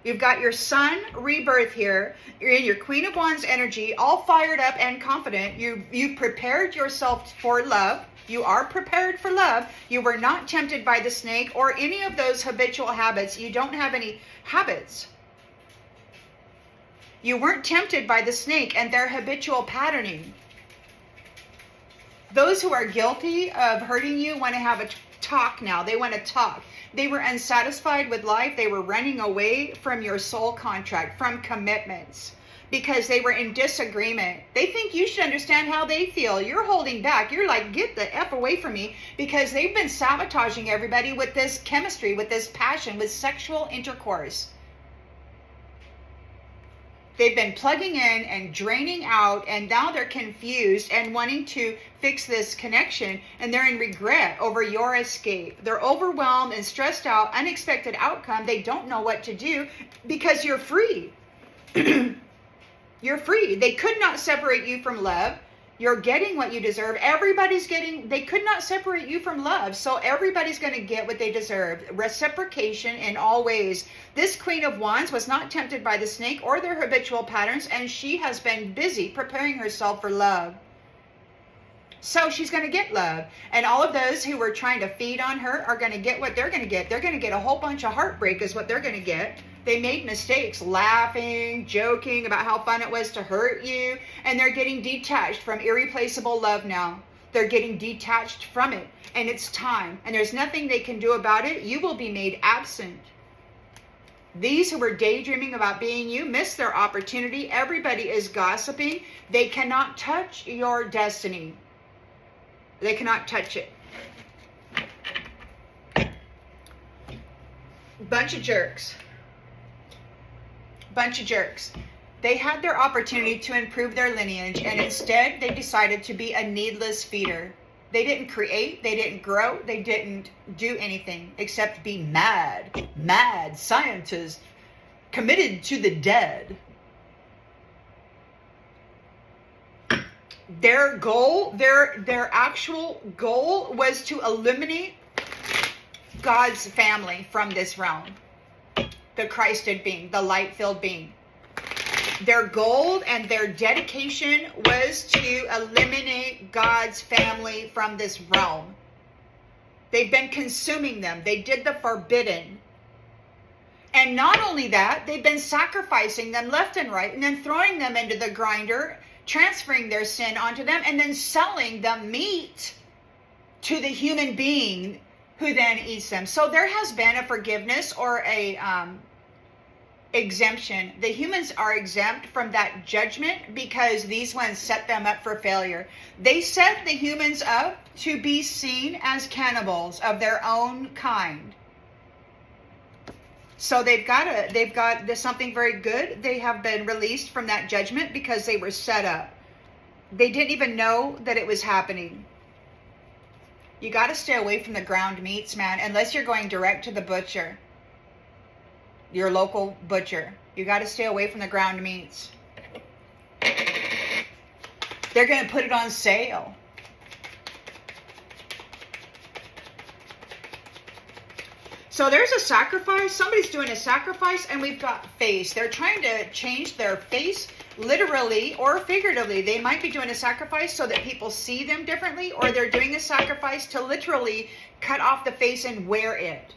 You've got your sun rebirth here. You're in your Queen of Wands energy, all fired up and confident. You've prepared yourself for love. You are prepared for love. You were not tempted by the snake or any of those habitual habits. You don't have any habits. You weren't tempted by the snake and their habitual patterning. Those who are guilty of hurting you want to have a talk now. They want to talk. They were unsatisfied with life. They were running away from your soul contract, from commitments, because they were in disagreement. They think you should understand how they feel. You're holding back. You're like, get the F away from me, because they've been sabotaging everybody with this chemistry, with this passion, with sexual intercourse. They've been plugging in and draining out, and now they're confused and wanting to fix this connection, and they're in regret over your escape. They're overwhelmed and stressed out, unexpected outcome. They don't know what to do because you're free. You're free. They could not separate you from love. You're getting what you deserve. Everybody's getting, they could not separate you from love. So everybody's going to get what they deserve. Reciprocation in all ways. This Queen of Wands was not tempted by the snake or their habitual patterns, and she has been busy preparing herself for love. So she's going to get love. And all of those who were trying to feed on her are going to get what they're going to get. They're going to get a whole bunch of heartbreak is what they're going to get. They made mistakes, laughing, joking about how fun it was to hurt you. And they're getting detached from irreplaceable love now. They're getting detached from it. And it's time. And there's nothing they can do about it. You will be made absent. These who were daydreaming about being you missed their opportunity. Everybody is gossiping. They cannot touch your destiny. They cannot touch it. Bunch of jerks. Bunch of jerks. They had their opportunity to improve their lineage, and instead they decided to be a needless feeder. They didn't create, they didn't grow, they didn't do anything except be mad. Mad scientists committed to the dead. Their goal, their actual goal was to eliminate God's family from this realm. The Christed being, the light-filled being. Their goal and their dedication was to eliminate God's family from this realm. They've been consuming them. They did the forbidden. And not only that, they've been sacrificing them left and right, and then throwing them into the grinder, transferring their sin onto them, and then selling the meat to the human being who then eats them. So there has been a forgiveness or a exemption. The humans are exempt from that judgment because these ones set them up for failure. They set the humans up to be seen as cannibals of their own kind. So they've got something very good. They have been released from that judgment because they were set up. They didn't even know that it was happening. You got to stay away from the ground meats, man, unless you're going direct to the butcher. Your local butcher. You got to stay away from the ground meats. They're going to put it on sale. So there's a sacrifice. Somebody's doing a sacrifice, and we've got face. They're trying to change their face literally or figuratively. They might be doing a sacrifice so that people see them differently, or they're doing a sacrifice to literally cut off the face and wear it.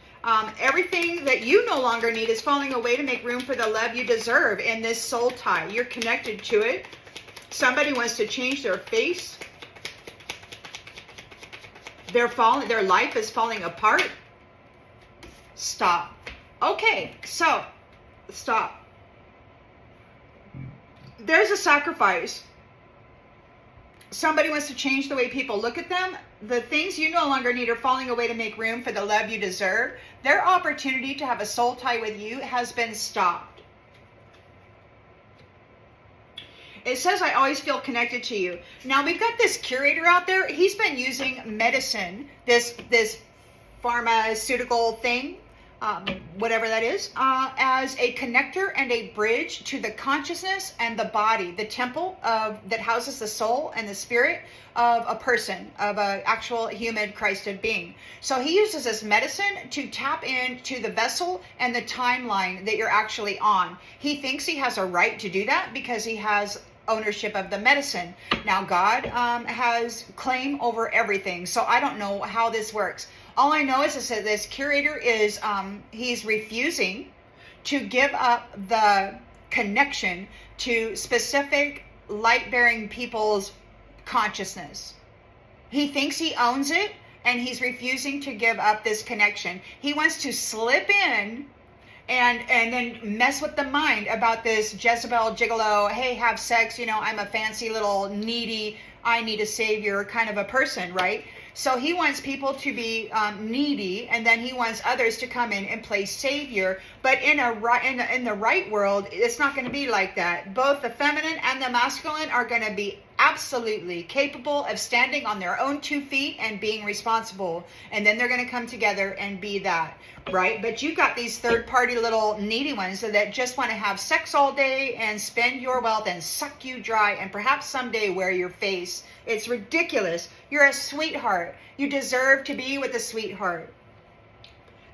Everything that you no longer need is falling away to make room for the love you deserve in this soul tie. You're connected to it. Somebody wants to change their face. Their life is falling apart. Stop. Okay, so stop. There's a sacrifice. Somebody wants to change the way people look at them. The things you no longer need are falling away to make room for the love you deserve. Their opportunity to have a soul tie with you has been stopped. It says, I always feel connected to you. Now, we've got this curator out there. He's been using medicine, this pharmaceutical thing, whatever that is, as a connector and a bridge to the consciousness and the body, the temple that houses the soul and the spirit of a person, of an actual human Christed being. So he uses this medicine to tap into the vessel and the timeline that you're actually on. He thinks he has a right to do that because he has ownership of the medicine. Now, God has claim over everything. So I don't know how this works. All I know is that this curator is, he's refusing to give up the connection to specific light-bearing people's consciousness. He thinks he owns it, and he's refusing to give up this connection. He wants to slip in and then mess with the mind about this Jezebel gigolo, hey, have sex, I'm a fancy little needy, I need a savior kind of a person, right? So he wants people to be needy, and then he wants others to come in and play savior. But in the right world, it's not going to be like that. Both the feminine and the masculine are going to be absolutely capable of standing on their own 2 feet and being responsible. And then they're going to come together and be that, right? But you've got these third-party little needy ones that just want to have sex all day and spend your wealth and suck you dry and perhaps someday wear your face. It's ridiculous. You're a sweetheart. You deserve to be with a sweetheart.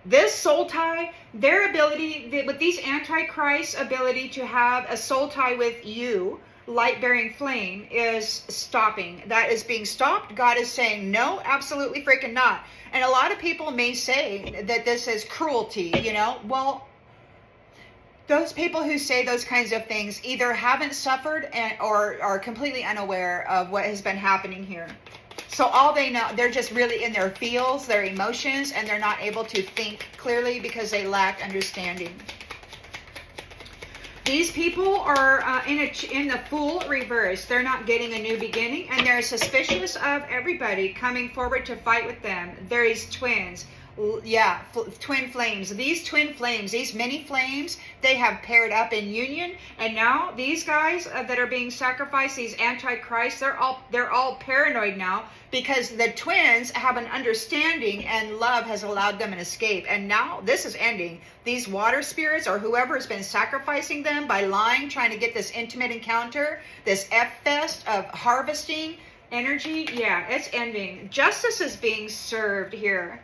This soul tie, their ability, with these antichrists' ability to have a soul tie with you, light-bearing flame, is stopping. That is being stopped. God is saying, no, absolutely freaking not. And a lot of people may say that this is cruelty, Well, those people who say those kinds of things either haven't suffered or are completely unaware of what has been happening here. So all they know, they're just really in their feels, their emotions, and they're not able to think clearly because they lack understanding. These people are in the Fool reverse. They're not getting a new beginning, and they're suspicious of everybody coming forward to fight with them. There's twins. Yeah, twin flames. These twin flames, these many flames, they have paired up in union, and now these guys that are being sacrificed, these antichrists, they're all paranoid now because the twins have an understanding and love has allowed them an escape. And now this is ending. These water spirits or whoever has been sacrificing them by lying, trying to get this intimate encounter, this eff-fest of harvesting energy, yeah, it's ending. Justice is being served here.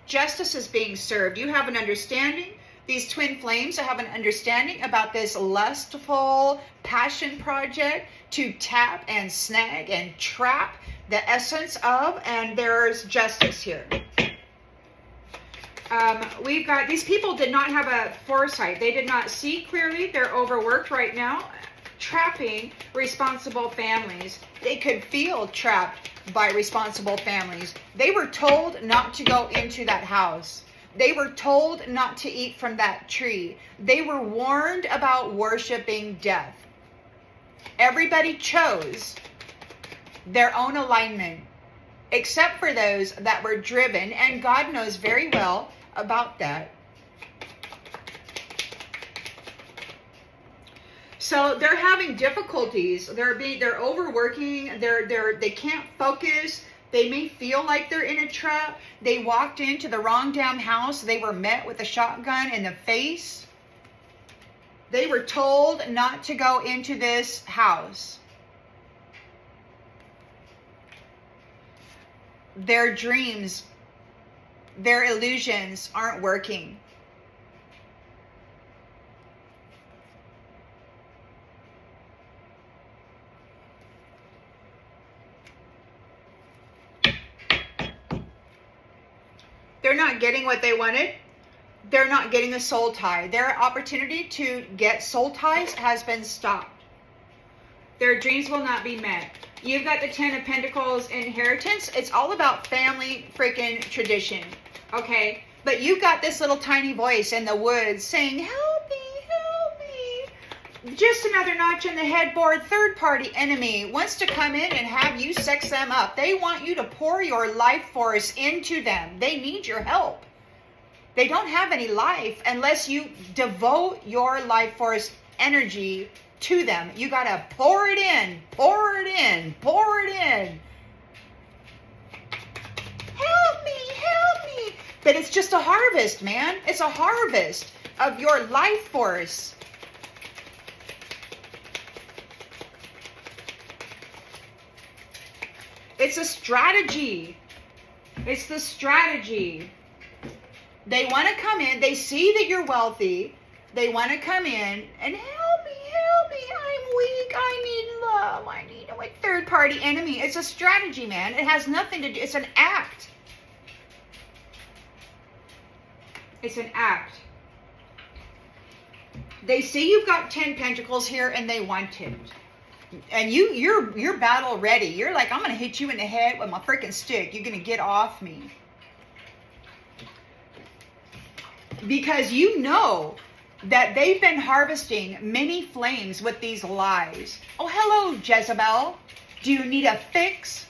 Justice is being served. You have an understanding. These twin flames have an understanding about this lustful passion project to tap and snag and trap the essence of, and there's justice here. We've got, these people did not have a foresight. They did not see clearly. They're overworked right now, trapping responsible families. They could feel trapped by responsible families. They were told not to go into that house. They were told not to eat from that tree. They were warned about worshiping death. Everybody chose their own alignment, except for those that were driven, and God knows very well about that. So they're having difficulties. They're overworking. They can't focus. They may feel like they're in a trap. They walked into the wrong damn house. They were met with a shotgun in the face. They were told not to go into this house. Their dreams, their illusions aren't working. They're not getting what they wanted. They're not getting a soul tie. Their opportunity to get soul ties has been stopped. Their dreams will not be met. You've got the 10 of Pentacles inheritance. It's all about family freaking tradition. Okay? But you've got this little tiny voice in the woods saying, help me, help me. Just another notch in the headboard. Third party enemy wants to come in and have you sex them up. They want you to pour your life force into them. They need your help. They don't have any life unless you devote your life force energy to them. You got to pour it in, pour it in, pour it in. Help me, help me. But it's just a harvest, man. It's a harvest of your life force. It's a strategy. It's the strategy. They want to come in. They see that you're wealthy. They want to come in and help me, help me. I'm weak. I need love. I need a third party enemy. It's a strategy, man. It has nothing to do. It's an act. It's an act. They see you've got 10 pentacles here and they want it. And you're battle ready. You're like, I'm gonna hit you in the head with my freaking stick. You're gonna get off me. Because you know that they've been harvesting many flames with these lies. Oh, hello, Jezebel. Do you need a fix?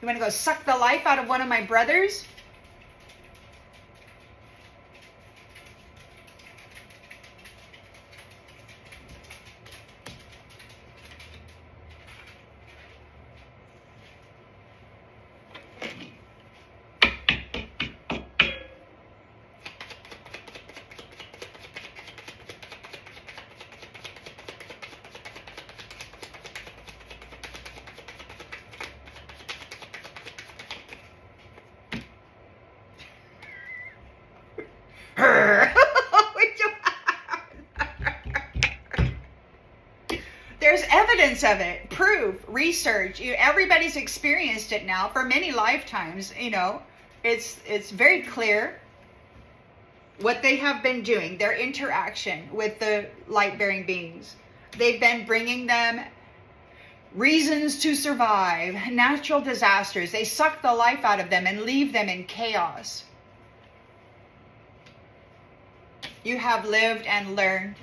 You want to go suck the life out of one of my brothers? There's evidence of it, proof, research. Everybody's experienced it now for many lifetimes. It's very clear what they have been doing, their interaction with the light-bearing beings. They've been bringing them reasons to survive, natural disasters. They suck the life out of them and leave them in chaos. You have lived and learned.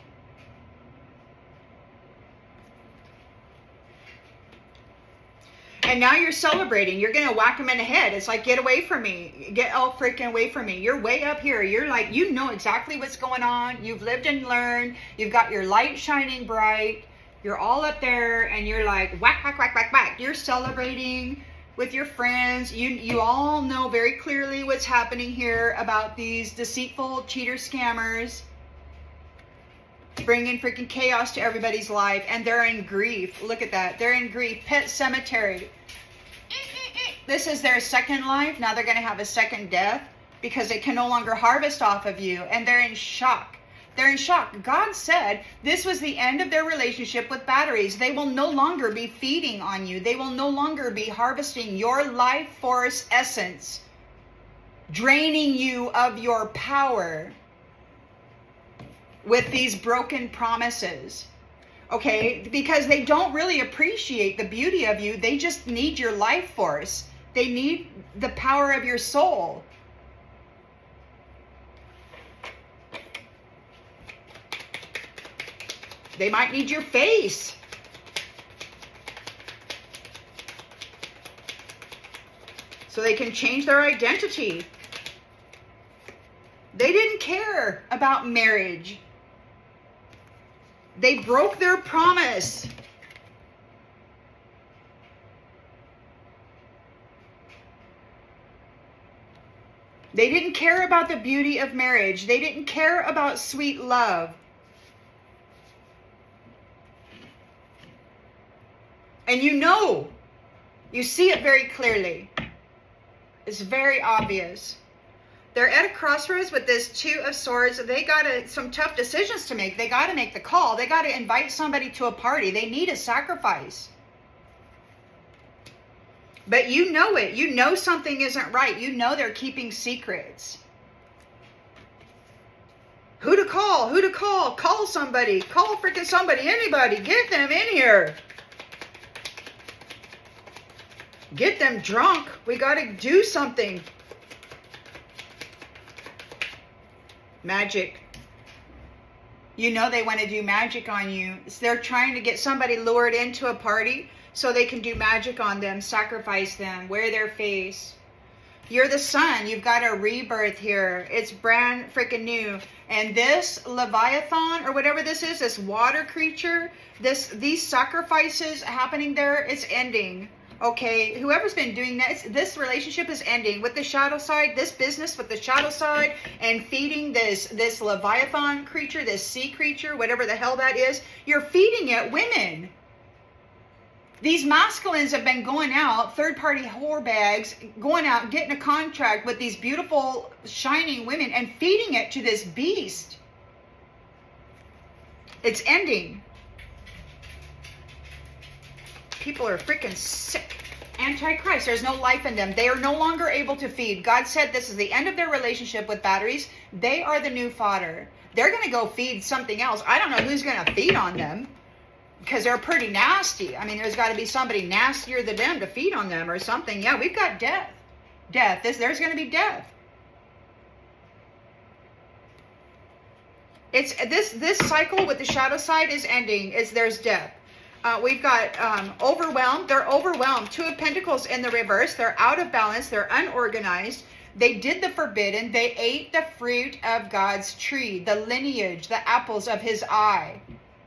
And now you're celebrating. You're going to whack them in the head. It's like, get away from me. Get all freaking away from me. You're way up here. You're like, you know exactly what's going on. You've lived and learned. You've got your light shining bright. You're all up there and you're like, whack, whack, whack, whack, whack. You're celebrating with your friends. You all know very clearly what's happening here about these deceitful cheater scammers bringing freaking chaos to everybody's life, and they're in grief. Look at that. They're in grief. Pet cemetery. This is their second life. Now they're going to have a second death because they can no longer harvest off of you, and they're in shock. They're in shock. God said this was the end of their relationship with batteries. They will no longer be feeding on you. They will no longer be harvesting your life force essence, draining you of your power with these broken promises. Okay? Because they don't really appreciate the beauty of you. They just need your life force. They need the power of your soul. They might need your face. So they can change their identity. They didn't care about marriage. They broke their promise. They didn't care about the beauty of marriage. They didn't care about sweet love. And you see it very clearly. It's very obvious. They're at a crossroads with this Two of Swords. They got some tough decisions to make. They got to make the call. They got to invite somebody to a party. They need a sacrifice. But you know it. You know something isn't right. You know they're keeping secrets. Who to call? Who to call? Call somebody. Call freaking somebody. Anybody. Get them in here. Get them drunk. We got to do something. Magic. You know they want to do magic on you. They're trying to get somebody lured into a party so they can do magic on them, sacrifice them, wear their face. You're the sun. You've got a rebirth here. It's brand freaking new. And this Leviathan, or whatever this is, this water creature, these sacrifices happening there, it's ending. Okay, whoever's been doing that, this relationship is ending with the shadow side, this business with the shadow side, and feeding this Leviathan creature, this sea creature, whatever the hell that is. You're feeding it women. These masculines have been going out, third-party whore bags, going out, getting a contract with these beautiful, shining women and feeding it to this beast. It's ending. People are freaking sick. Antichrist. There's no life in them. They are no longer able to feed. God said this is the end of their relationship with batteries. They are the new fodder. they're going to go feed something else. I don't know who's going to feed on them, because they're pretty nasty. I mean, there's got to be somebody nastier than them to feed on them or something. Yeah, we've got death. Death. There's going to be death. It's this cycle with the shadow side is ending. There's death. We've got overwhelmed. They're overwhelmed. Two of Pentacles in the reverse. They're out of balance. They're unorganized. They did the forbidden. They ate the fruit of God's tree, the lineage, the apples of his eye.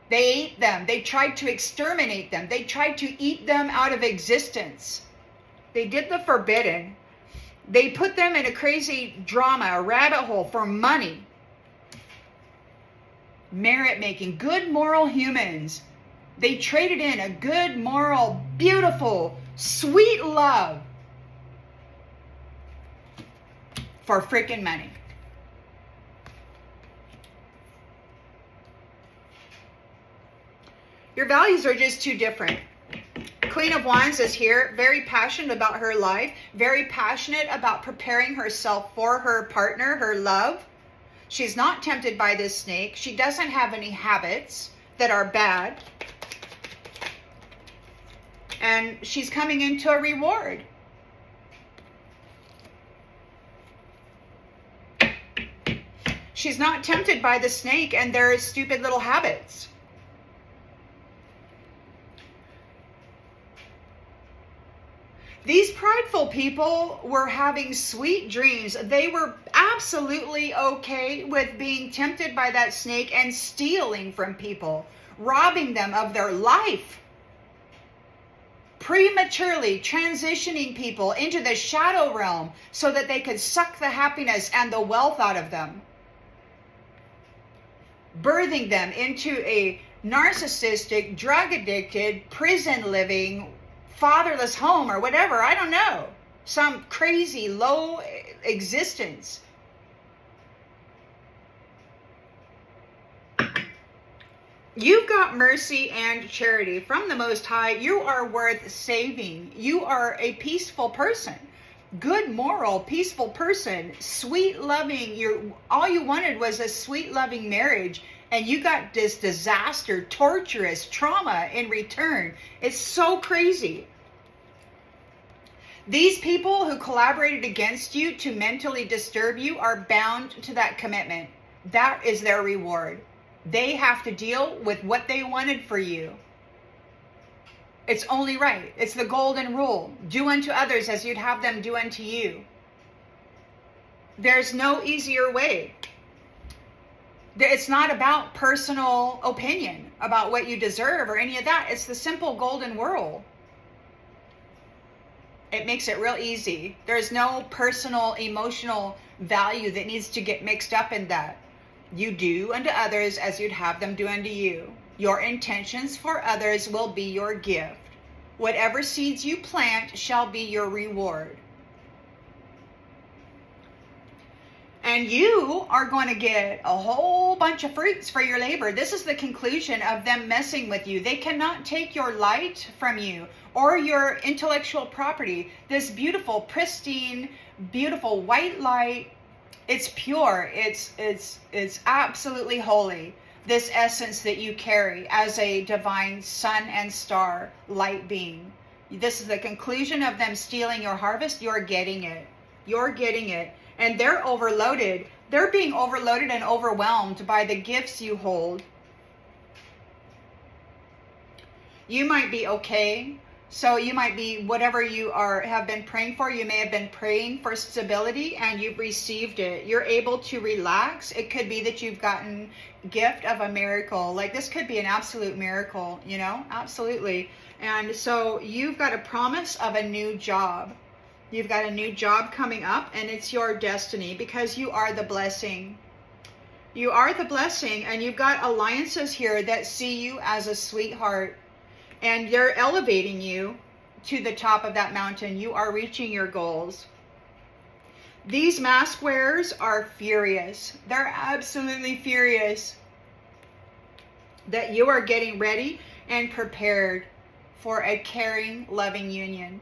They ate them. They tried to exterminate them. They tried to eat them out of existence. They did the forbidden. They put them in a crazy drama, a rabbit hole for money. Merit making, good moral humans. They traded in a good moral, beautiful, sweet love for freaking money. Your values are just too different. Queen of Wands is here, very passionate about her life, very passionate about preparing herself for her partner, her love. She's not tempted by this snake. She doesn't have any habits that are bad. And she's coming into a reward. She's not tempted by the snake and their stupid little habits. These prideful people were having sweet dreams. They were absolutely okay with being tempted by that snake and stealing from people, robbing them of their life, prematurely transitioning people into the shadow realm so that they could suck the happiness and the wealth out of them, birthing them into a narcissistic, drug-addicted, prison-living, fatherless home or whatever. I don't know. Some crazy low existence. You've got mercy and charity from the Most High. You are worth saving. You are a peaceful person. Good, moral, peaceful person. Sweet, loving. All you wanted was a sweet, loving marriage. And you got this disaster, torturous trauma in return. It's so crazy. These people who collaborated against you to mentally disturb you are bound to that commitment. That is their reward. They have to deal with what they wanted for you. It's only right. It's the golden rule. Do unto others as you'd have them do unto you. There's no easier way. It's not about personal opinion about what you deserve or any of that. It's the simple golden rule. It makes it real easy. There's no personal, emotional value that needs to get mixed up in that. You do unto others as you'd have them do unto you. Your intentions for others will be your gift. Whatever seeds you plant shall be your reward. And you are going to get a whole bunch of fruits for your labor. This is the conclusion of them messing with you. They cannot take your light from you or your intellectual property. This beautiful, pristine, beautiful white light. It's pure. It's absolutely holy. This essence that you carry as a divine sun and star light being. This is the conclusion of them stealing your harvest. You're getting it. You're getting it. And they're overloaded. They're being overloaded and overwhelmed by the gifts you hold. You might be okay. So you might be, whatever you have been praying for, you may have been praying for stability and you've received it. You're able to relax. It could be that you've gotten gift of a miracle. Like this could be an absolute miracle, you know, absolutely. And so you've got a promise of a new job. You've got a new job coming up and it's your destiny because you are the blessing. You are the blessing and you've got alliances here that see you as a sweetheart. And they're elevating you to the top of that mountain. You are reaching your goals. These mask wearers are furious. They're absolutely furious that you are getting ready and prepared for a caring, loving union.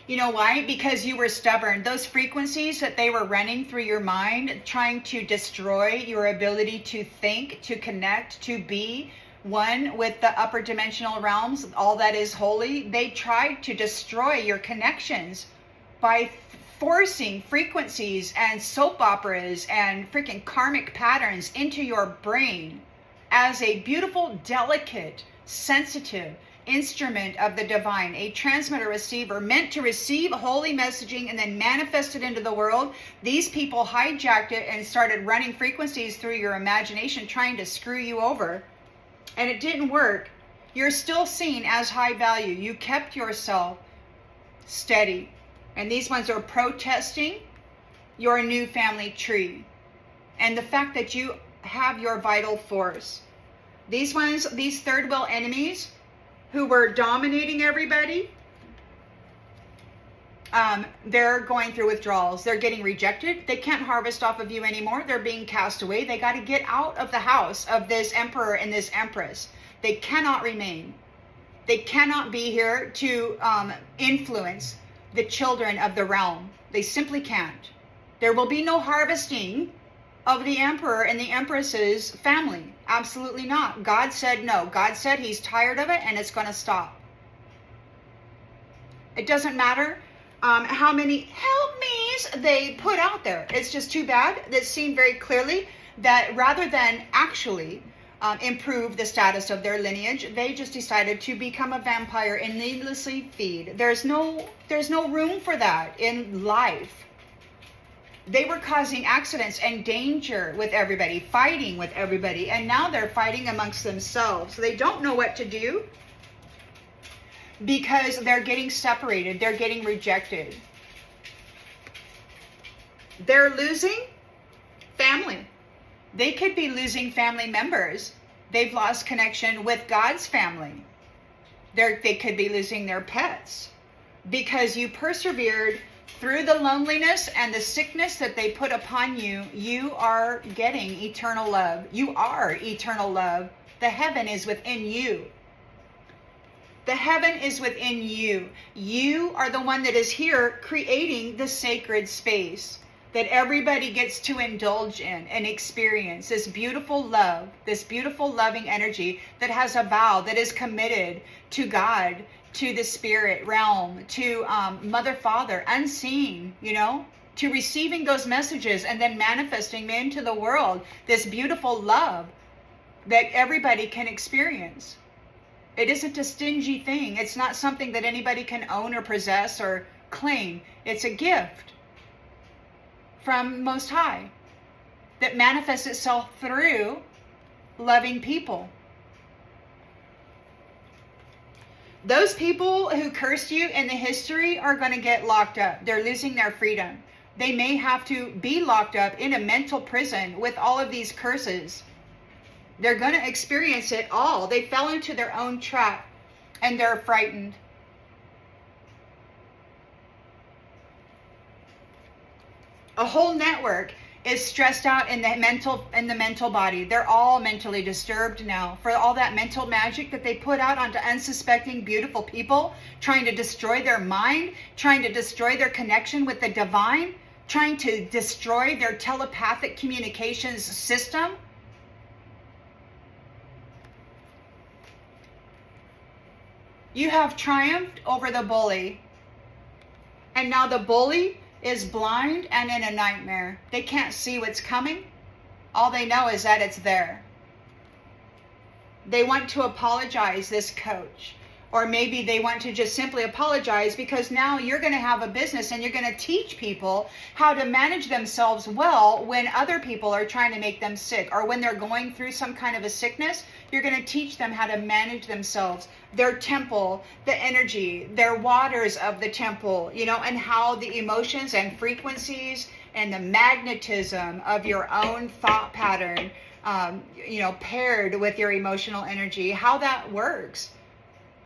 You know why? Because you were stubborn. Those frequencies that they were running through your mind, trying to destroy your ability to think, to connect, to be one with the upper dimensional realms, all that is holy, they tried to destroy your connections by forcing frequencies and soap operas and freaking karmic patterns into your brain as a beautiful, delicate, sensitive instrument of the divine, a transmitter receiver meant to receive holy messaging and then manifest it into the world. These people hijacked it and started running frequencies through your imagination, trying to screw you over. And it didn't work. You're still seen as high value. You kept yourself steady. And these ones are protesting your new family tree and the fact that you have your vital force. These ones, these third wheel enemies who were dominating everybody, they're going through withdrawals. They're getting rejected. They can't harvest off of you anymore. They're being cast away. They got to get out of the house of this emperor and this empress. They cannot remain. They cannot be here to influence the children of the realm. They simply can't. There will be no harvesting of the emperor and the empress's family. Absolutely not. God said no. God said he's tired of it and it's going to stop. It doesn't matter how many help me's they put out there. It's just too bad. It's seen very clearly that rather than actually improve the status of their lineage, they just decided to become a vampire and needlessly feed. There's no room for that in life. They were causing accidents and danger with everybody, fighting with everybody, and now they're fighting amongst themselves. They don't know what to do because they're getting separated. They're getting rejected. They're losing family. They could be losing family members. They've lost connection with God's family. They could be losing their pets because you persevered through the loneliness and the sickness that they put upon you. You are getting eternal love. You are eternal love. The heaven is within you. The heaven is within you. You are the one that is here creating the sacred space that everybody gets to indulge in and experience this beautiful love, this beautiful loving energy that has a vow, that is committed to God, to the spirit realm, to Mother, Father, unseen, to receiving those messages and then manifesting them into the world, this beautiful love that everybody can experience. It isn't a stingy thing. It's not something that anybody can own or possess or claim. It's a gift from Most High that manifests itself through loving people. Those people who cursed you in the history are going to get locked up. They're losing their freedom. They may have to be locked up in a mental prison with all of these curses. They're going to experience it all. They fell into their own trap and they're frightened. A whole network is stressed out in the mental body. They're all mentally disturbed now for all that mental magic that they put out onto unsuspecting beautiful people, trying to destroy their mind, trying to destroy their connection with the divine, trying to destroy their telepathic communications system. You have triumphed over the bully. And now the bully is blind and in a nightmare. They can't see what's coming. All they know is that it's there. They want to apologize, this coach. Or maybe they want to just simply apologize because now you're going to have a business and you're going to teach people how to manage themselves well when other people are trying to make them sick, or when they're going through some kind of a sickness. You're going to teach them how to manage themselves, their temple, the energy, their waters of the temple, and how the emotions and frequencies and the magnetism of your own thought pattern, paired with your emotional energy, how that works.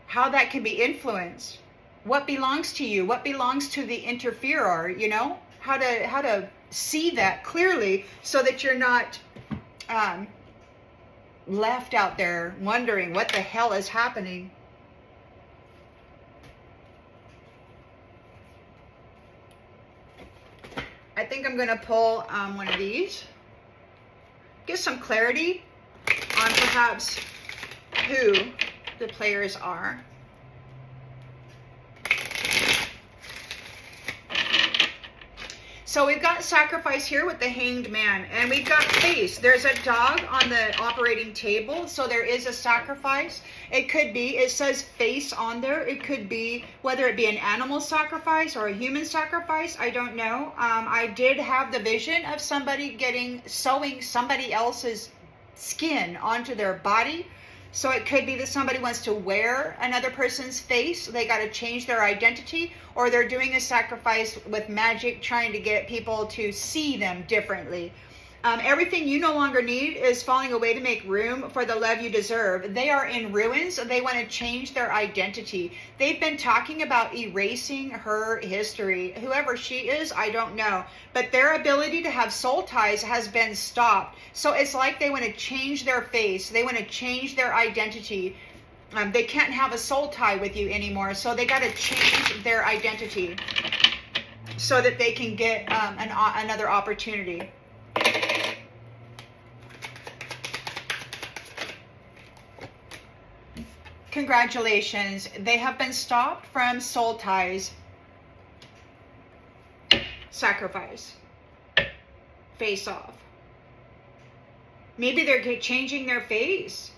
How that can be influenced, what belongs to you, what belongs to the interferer, how to see that clearly so that you're not left out there wondering what the hell is happening. I think I'm going to pull one of these. Get some clarity on perhaps who the players are. So we've got sacrifice here with the hanged man, and we've got face. There's a dog on the operating table, so there is a sacrifice. It could be, it says face on there. It could be, whether it be an animal sacrifice or a human sacrifice, I don't know. I did have the vision of somebody sewing somebody else's skin onto their body. So it could be that somebody wants to wear another person's face. They got to change their identity, or they're doing a sacrifice with magic, trying to get people to see them differently. Everything you no longer need is falling away to make room for the love you deserve. They are in ruins. They want to change their identity. They've been talking about erasing her history. Whoever she is, I don't know. But their ability to have soul ties has been stopped. So it's like they want to change their face. They want to change their identity. They can't have a soul tie with you anymore. So they got to change their identity so that they can get another opportunity. Congratulations. They have been stopped from soul ties. Sacrifice. Face off. Maybe they're changing their face.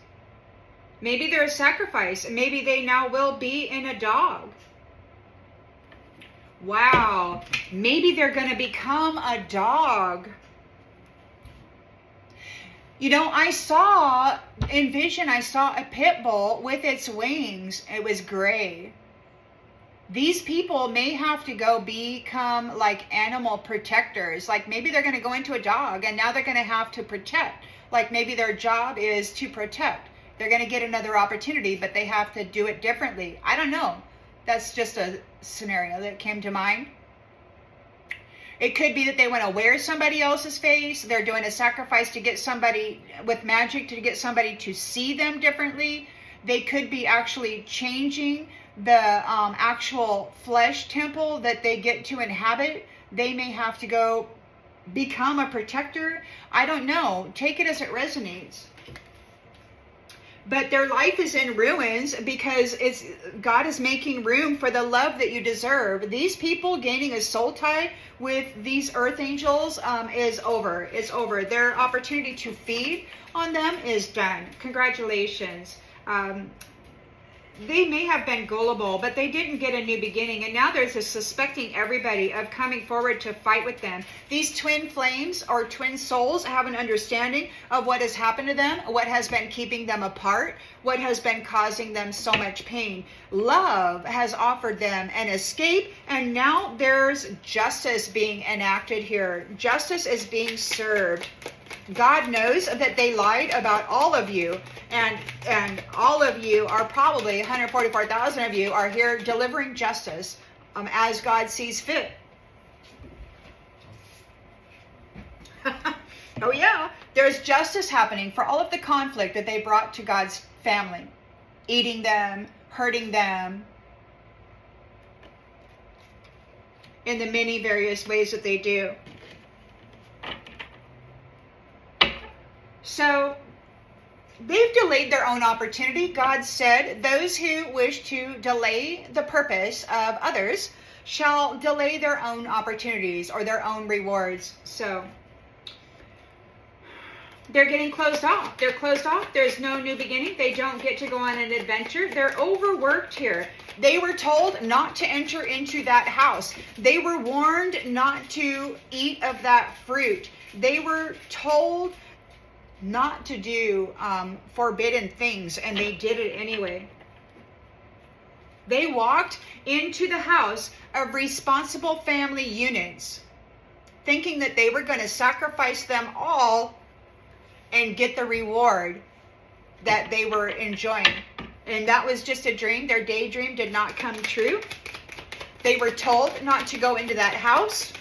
Maybe they're a sacrifice. Maybe they now will be in a dog. Wow. Maybe they're going to become a dog. You know, I saw in vision, I saw a pit bull with its wings. It was gray. These people may have to go become like animal protectors. Like maybe they're going to go into a dog and now they're going to have to protect. Like maybe their job is to protect. They're going to get another opportunity, but they have to do it differently. I don't know. That's just a scenario that came to mind. It could be that they want to wear somebody else's face. They're doing a sacrifice to get somebody with magic, to get somebody to see them differently. They could be actually changing the actual flesh temple that they get to inhabit. They may have to go become a protector. I don't know. Take it as it resonates. But their life is in ruins because God is making room for the love that you deserve. These people gaining a soul tie with these earth angels is over. It's over. Their opportunity to feed on them is done. Congratulations. They may have been gullible, but they didn't get a new beginning. And now there's a suspecting everybody of coming forward to fight with them. These twin flames or twin souls have an understanding of what has happened to them, what has been keeping them apart, what has been causing them so much pain. Love has offered them an escape, and now there's justice being enacted here. Justice is being served. God knows that they lied about all of you, and all of you are probably 144,000 of you are here delivering justice as God sees fit. Oh yeah, there's justice happening for all of the conflict that they brought to God's family, eating them, hurting them, in the many various ways that they do. So they've delayed their own opportunity. God said, those who wish to delay the purpose of others shall delay their own opportunities or their own rewards. So they're getting closed off. They're closed off. There's no new beginning. They don't get to go on an adventure. They're overworked here. They were told not to enter into that house. They were warned not to eat of that fruit. They were told not to do forbidden things, and they did it anyway. They walked into the house of responsible family units, thinking that they were going to sacrifice them all and get the reward that they were enjoying. And that was just a dream. Their daydream did not come true. They were told not to go into that house.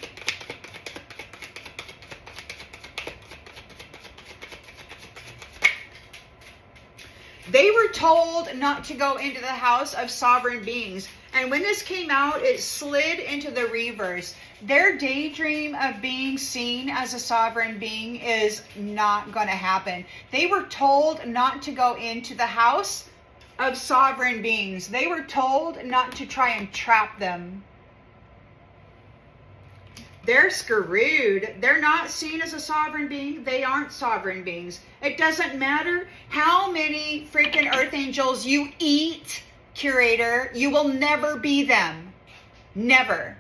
They were told not to go into the house of sovereign beings. And when this came out, it slid into the reverse. Their daydream of being seen as a sovereign being is not going to happen. They were told not to go into the house of sovereign beings. They were told not to try and trap them. They're screwed. They're not seen as a sovereign being. They aren't sovereign beings. It doesn't matter how many freaking earth angels you eat, curator. You will never be them. Never.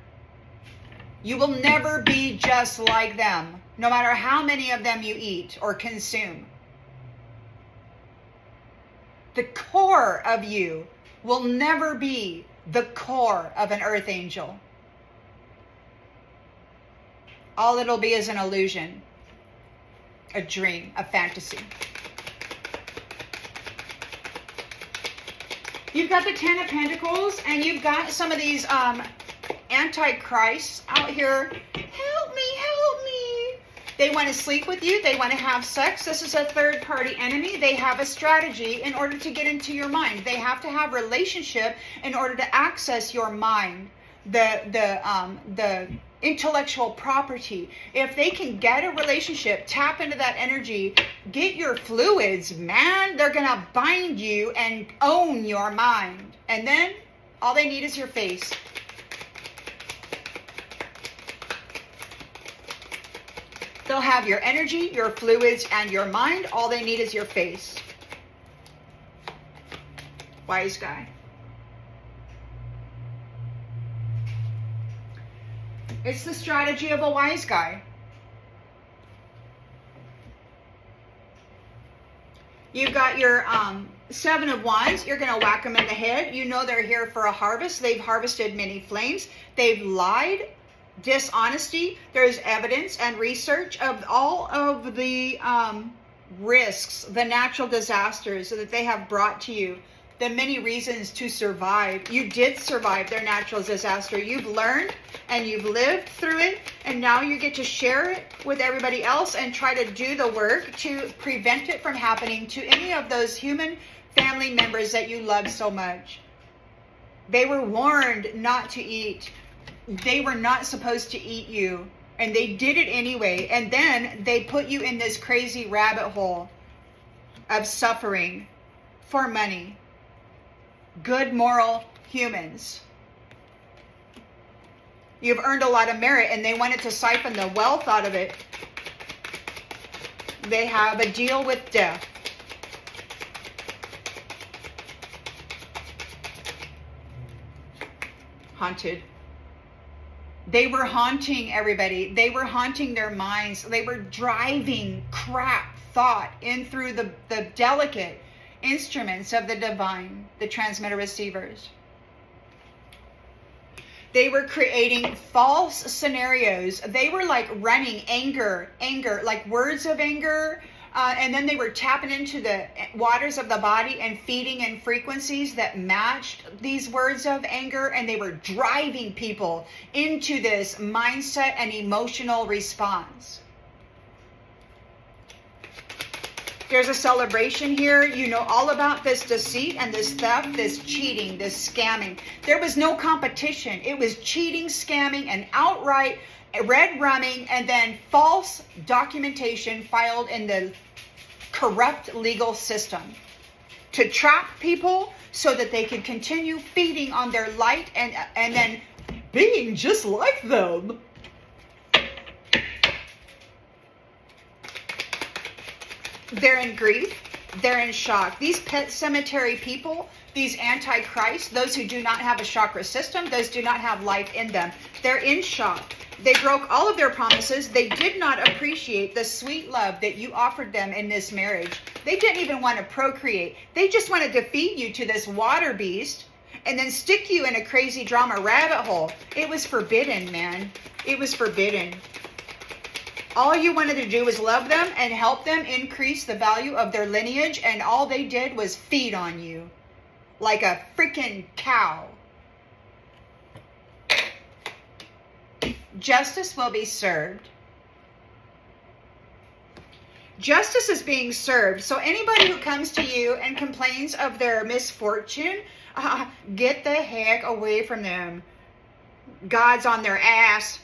You will never be just like them, no matter how many of them you eat or consume. The core of you will never be the core of an earth angel. All it'll be is an illusion, a dream, a fantasy. You've got the Ten of Pentacles, and you've got some of these antichrists out here. Help me, help me. They want to sleep with you. They want to have sex. This is a third-party enemy. They have a strategy in order to get into your mind. They have to have relationship in order to access your mind. The intellectual property. If they can get a relationship, tap into that energy, get your fluids, man, they're going to bind you and own your mind. And then all they need is your face. They'll have your energy, your fluids, and your mind. All they need is your face. Wise guy. It's the strategy of a wise guy. You've got your Seven of Wands. You're going to whack them in the head. You know they're here for a harvest. They've harvested many flames. They've lied. Dishonesty. There's evidence and research of all of the risks, the natural disasters that they have brought to you. The many reasons to survive. You did survive their natural disaster. You've learned and you've lived through it, and now you get to share it with everybody else and try to do the work to prevent it from happening to any of those human family members that you love so much. They were warned not to eat. They were not supposed to eat you, and they did it anyway. And then they put you in this crazy rabbit hole of suffering for money. Good moral humans. You've earned a lot of merit, and they wanted to siphon the wealth out of it. They have a deal with death. Haunted. They were haunting everybody. They were haunting their minds. They were driving crap thought in through the delicate instruments of the divine, the transmitter receivers. They were creating false scenarios. They were like running anger, like words of anger. And then they were tapping into the waters of the body and feeding in frequencies that matched these words of anger. And they were driving people into this mindset and emotional response. There's a celebration here. You know all about this deceit and this theft, this cheating, this scamming. There was no competition. It was cheating, scamming, and outright red rumming, and then false documentation filed in the corrupt legal system to trap people so that they could continue feeding on their light and then being just like them. They're in grief. They're in shock. These pet cemetery people, these antichrists, those who do not have a chakra system, those do not have life in them. They're in shock. They broke all of their promises. They did not appreciate the sweet love that you offered them in this marriage. They didn't even want to procreate. They just wanted to feed you to this water beast and then stick you in a crazy drama rabbit hole. It was forbidden, man. It was forbidden. All you wanted to do was love them and help them increase the value of their lineage, and all they did was feed on you like a freaking cow. Justice will be served. Justice is being served. So anybody who comes to you and complains of their misfortune, get the heck away from them. God's on their ass.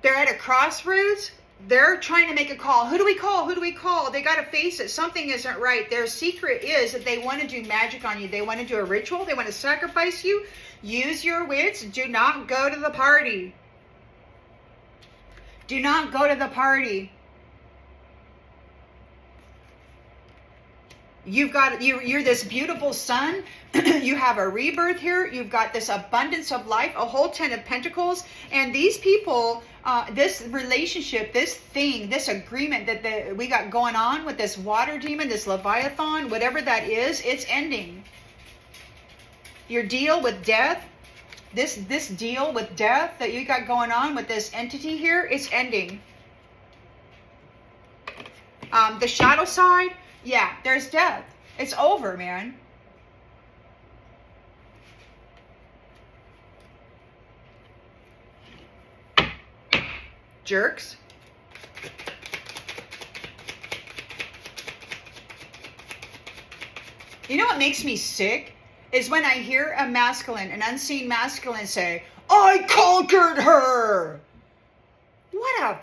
They're at a crossroads. They're trying to make a call. Who do we call? Who do we call? They got to face it. Something isn't right. Their secret is that they want to do magic on you. They want to do a ritual. They want to sacrifice you. Use your wits. Do not go to the party. Do not go to the party. You're this beautiful sun. You have a rebirth here. You've got this abundance of life, a whole 10 of pentacles. And these people, this relationship, this thing, this agreement that we got going on with this water demon, this Leviathan, whatever that is, it's ending. Your deal with death, this deal with death that you got going on with this entity here, it's ending. The shadow side, yeah, there's death. It's over, man. Jerks. You know what makes me sick? Is when I hear a masculine, an unseen masculine say, I conquered her. What a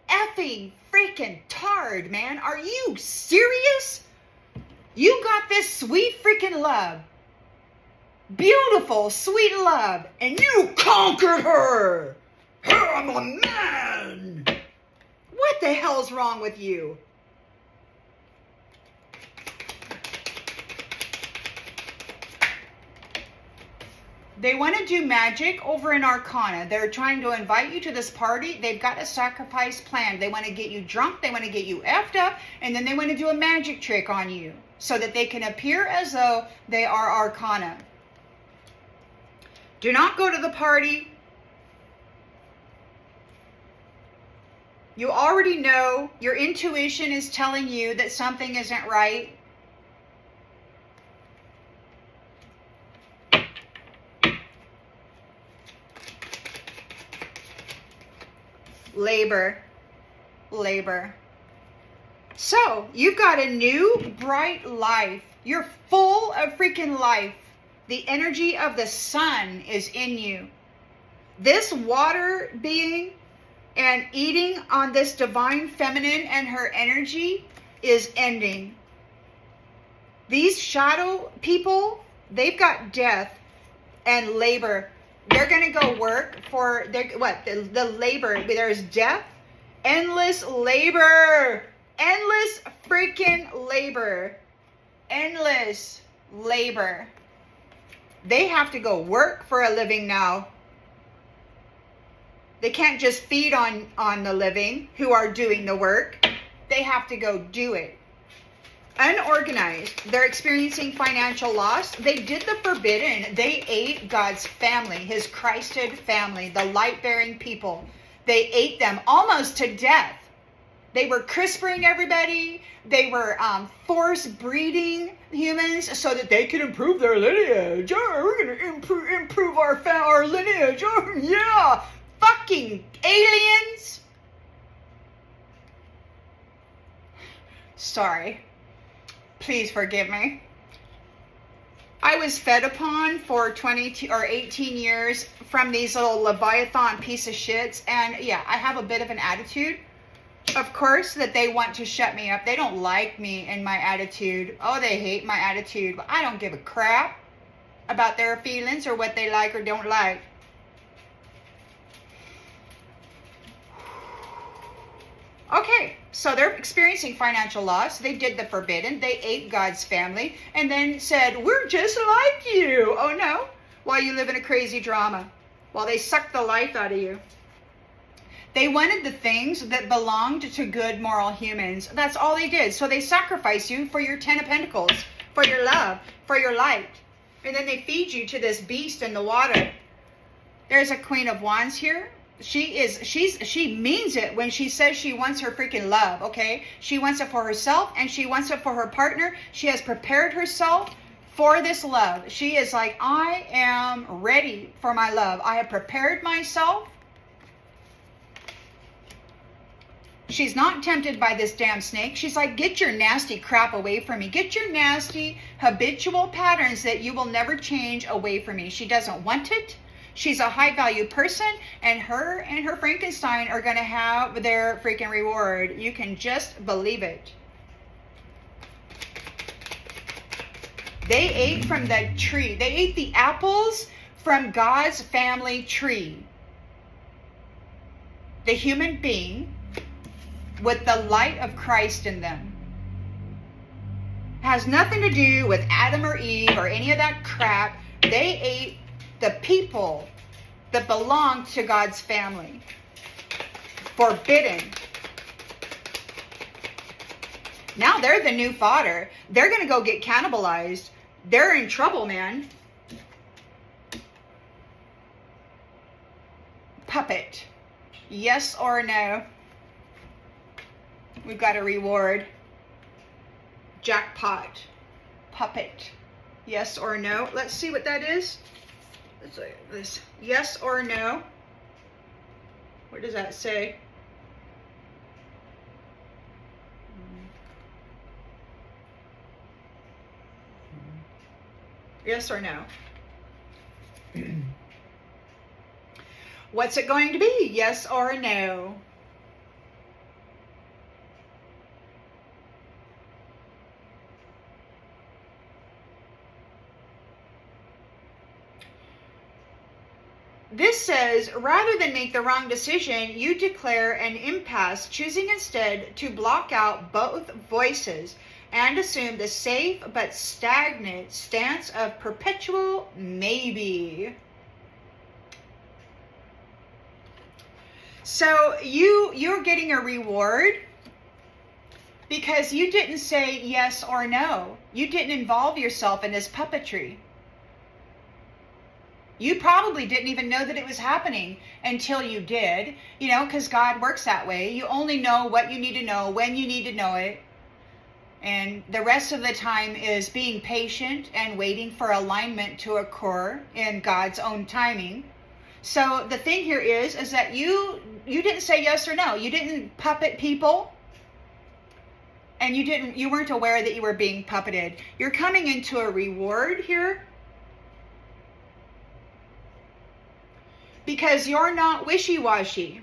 effing freaking tard, man. Are you serious? You got this sweet freaking love. Beautiful, sweet love. And you conquered her. I'm a man. What the hell's wrong with you? They want to do magic over in Arcana. They're trying to invite you to this party. They've got a sacrifice planned. They want to get you drunk. They want to get you effed up. And then they want to do a magic trick on you so that they can appear as though they are Arcana. Do not go to the party. You already know. Your intuition is telling you that something isn't right. Labor. So, you've got a new bright life. You're full of freaking life. The energy of the sun is in you. This water being and eating on this divine feminine and her energy is ending. These shadow people, they've got death and labor. They're going to go work for the labor. There's death, endless labor, endless freaking labor, endless labor. They have to go work for a living now. They can't just feed on the living who are doing the work. They have to go do it. Unorganized. They're experiencing financial loss. They did the forbidden. They ate God's family, his Christed family, the light-bearing people. They ate them almost to death. They were CRISPRing everybody. They were force breeding humans so that they could improve their lineage. Oh, we're going to improve our lineage. Oh, yeah. Fucking aliens. Sorry. Please forgive me. I was fed upon for 22 or 18 years from these little Leviathan piece of shits. And yeah, I have a bit of an attitude. Of course, that they want to shut me up. They don't like me and my attitude. Oh, they hate my attitude. But I don't give a crap about their feelings or what they like or don't like. Okay, so they're experiencing financial loss. They did the forbidden. They ate God's family and then said, we're just like you. Oh, no. While you live in a crazy drama. While they suck the life out of you. They wanted the things that belonged to good moral humans. That's all they did. So they sacrifice you for your 10 of Pentacles, for your love, for your light. And then they feed you to this beast in the water. There's a Queen of Wands here. She means it when she says she wants her freaking love, okay? She wants it for herself and she wants it for her partner. She has prepared herself for this love. She is like, I am ready for my love. I have prepared myself. She's not tempted by this damn snake. She's like, get your nasty crap away from me. Get your nasty habitual patterns that you will never change away from me. She doesn't want it. She's a high value person, and her Frankenstein are going to have their freaking reward. You can just believe it. They ate from the tree. They ate the apples from God's family tree. The human being with the light of Christ in them. Has nothing to do with Adam or Eve or any of that crap. They ate the people that belong to God's family. Forbidden. Now they're the new fodder. They're going to go get cannibalized. They're in trouble, man. Puppet. Yes or no? We've got a reward. Jackpot. Puppet. Yes or no? Let's see what that is. Let's look at this. Yes or no? What does that say? Yes or no? What's it going to be? Yes or no? This says, rather than make the wrong decision, you declare an impasse, choosing instead to block out both voices and assume the safe but stagnant stance of perpetual maybe. So you're getting a reward because you didn't say yes or no. You didn't involve yourself in this puppetry. You probably didn't even know that it was happening until you did, because God works that way. You only know what you need to know when you need to know it. And the rest of the time is being patient and waiting for alignment to occur in God's own timing. So the thing here is that you didn't say yes or no. You didn't puppet people. And you weren't aware that you were being puppeted. You're coming into a reward here. Because you're not wishy-washy.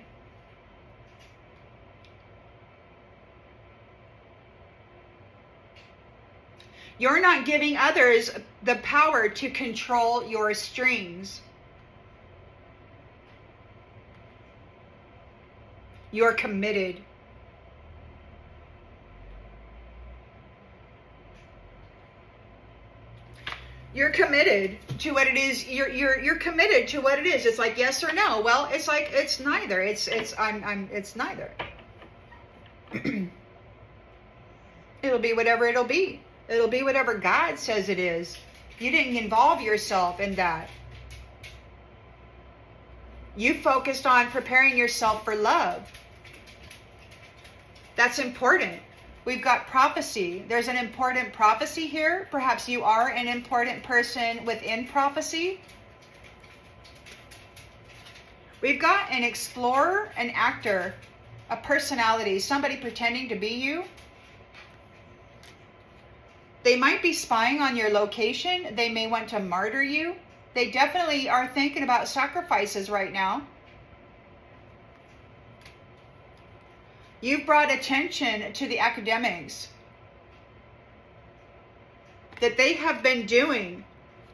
You're not giving others the power to control your strings. You're committed. You're committed to what it is. You're committed to what it is. It's like yes or no. Well, it's like it's neither. It's neither. It'll be whatever it'll be. It'll be whatever God says it is. You didn't involve yourself in that. You focused on preparing yourself for love. That's important. We've got prophecy. There's an important prophecy here. Perhaps you are an important person within prophecy. We've got an explorer, an actor, a personality, somebody pretending to be you. They might be spying on your location. They may want to martyr you. They definitely are thinking about sacrifices right now. You've brought attention to the academics that they have been doing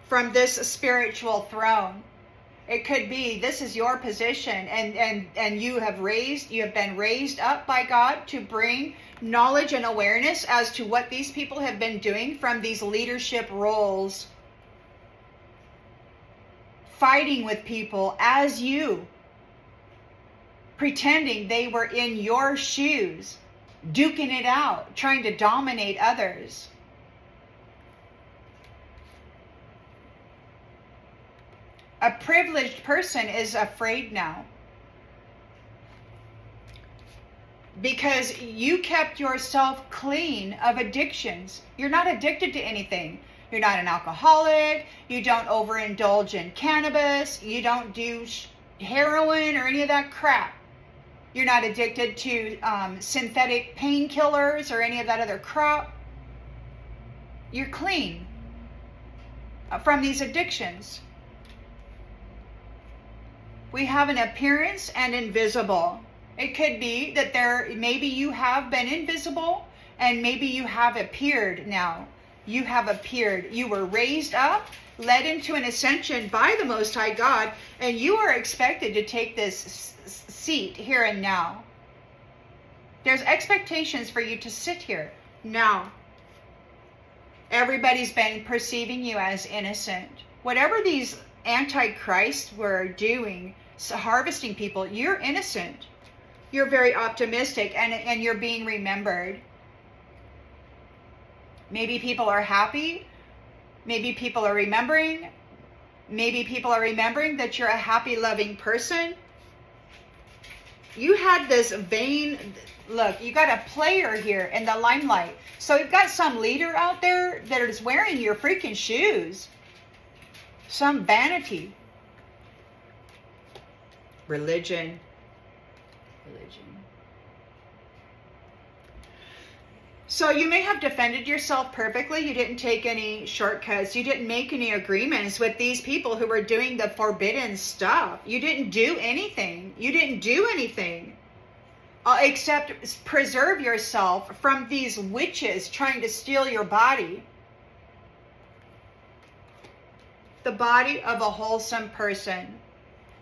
from this spiritual throne. It could be this is your position, and you have been raised up by God to bring knowledge and awareness as to what these people have been doing from these leadership roles, fighting with people as you, pretending they were in your shoes, duking it out, trying to dominate others. A privileged person is afraid now because you kept yourself clean of addictions. You're not addicted to anything. You're not an alcoholic. You don't overindulge in cannabis. You don't do heroin or any of that crap. You're not addicted to synthetic painkillers or any of that other crap. You're clean from these addictions. We have an appearance and invisible. It could be that maybe you have been invisible and maybe you have appeared now. You have appeared. You were raised up, led into an ascension by the Most High God, and you are expected to take this seat here and now. There's expectations for you to sit here now. Everybody's been perceiving you as innocent. Whatever these antichrists were doing, harvesting people, you're innocent. You're very optimistic, and you're being remembered. Maybe people are happy. Maybe people are remembering. Maybe people are remembering that you're a happy, loving person. You had this vain, look, you got a player here in the limelight. So you've got some leader out there that is wearing your freaking shoes. Some vanity. Religion. So you may have defended yourself perfectly. You didn't take any shortcuts. You didn't make any agreements with these people who were doing the forbidden stuff. You didn't do anything. You didn't do anything except preserve yourself from these witches trying to steal your body. The body of a wholesome person.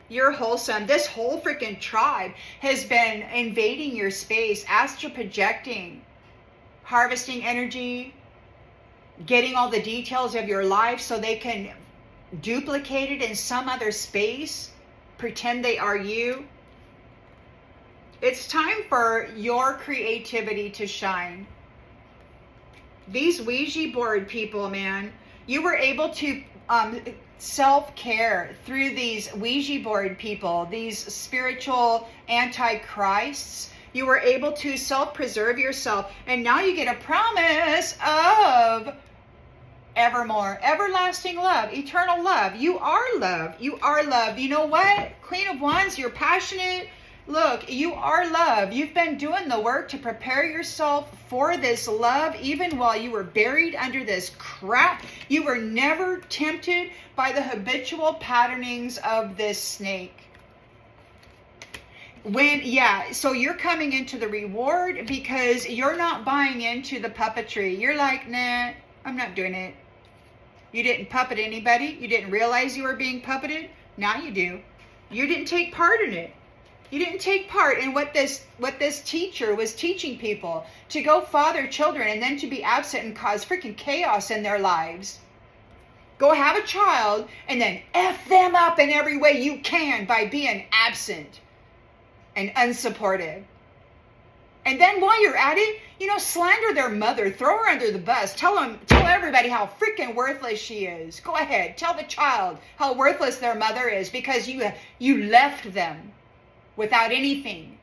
You're wholesome. This whole freaking tribe has been invading your space, astral projecting, harvesting energy, getting all the details of your life so they can duplicate it in some other space, pretend they are you. It's time for your creativity to shine. These Ouija board people, man, you were able to self-care through these Ouija board people, these spiritual antichrists. You were able to self-preserve yourself, and now you get a promise of evermore, everlasting love, eternal love. You are love. You are love. You know what? Queen of Wands, you're passionate. Look, you are love. You've been doing the work to prepare yourself for this love, even while you were buried under this crap. You were never tempted by the habitual patternings of this snake. So you're coming into the reward because you're not buying into the puppetry. You're like, nah, I'm not doing it. You didn't puppet anybody. You didn't realize you were being puppeted. Now you do. You didn't take part in it. You didn't take part in what this teacher was teaching people, to go father children and then to be absent and cause freaking chaos in their lives. Go have a child and then F them up in every way you can by being absent and unsupportive. And then while you're at it, slander their mother, throw her under the bus, tell everybody how freaking worthless she is. Go ahead, tell the child how worthless their mother is because you left them without anything.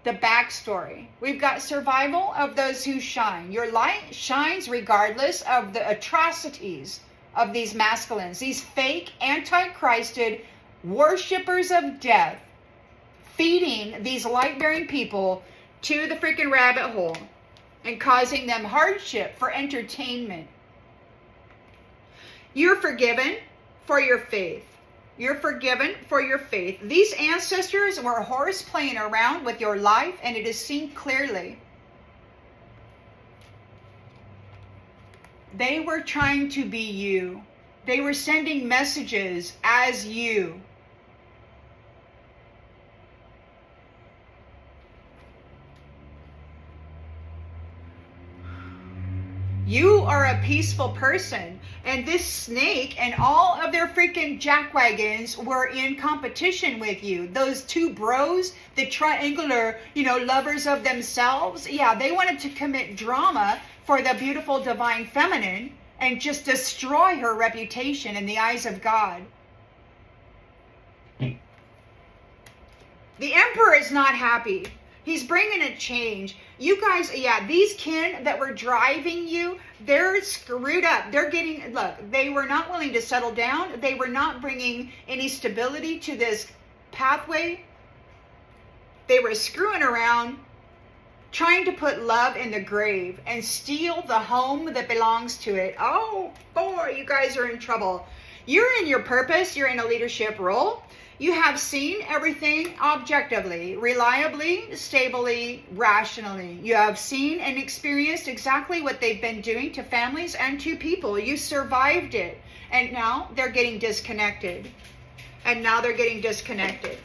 The backstory. We've got survival of those who shine. Your light shines regardless of the atrocities of these masculines, these fake, antichristed worshippers of death, feeding these light-bearing people to the freaking rabbit hole and causing them hardship for entertainment. You're forgiven for your faith. You're forgiven for your faith. These ancestors were horse playing around with your life, and it is seen clearly. They were trying to be you. They were sending messages as you. You are a peaceful person, and this snake and all of their freaking jackwagons were in competition with you. Those two bros, the triangular, lovers of themselves, they wanted to commit drama for the beautiful divine feminine and just destroy her reputation in the eyes of God. The Emperor is not happy. He's bringing a change. You guys, these kin that were driving you, they're screwed up. They were not willing to settle down. They were not bringing any stability to this pathway. They were screwing around, trying to put love in the grave and steal the home that belongs to it. Oh, boy, you guys are in trouble. You're in your purpose. You're in a leadership role. You have seen everything objectively, reliably, stably, rationally. You have seen and experienced exactly what they've been doing to families and to people. You survived it. And now they're getting disconnected. And now they're getting disconnected.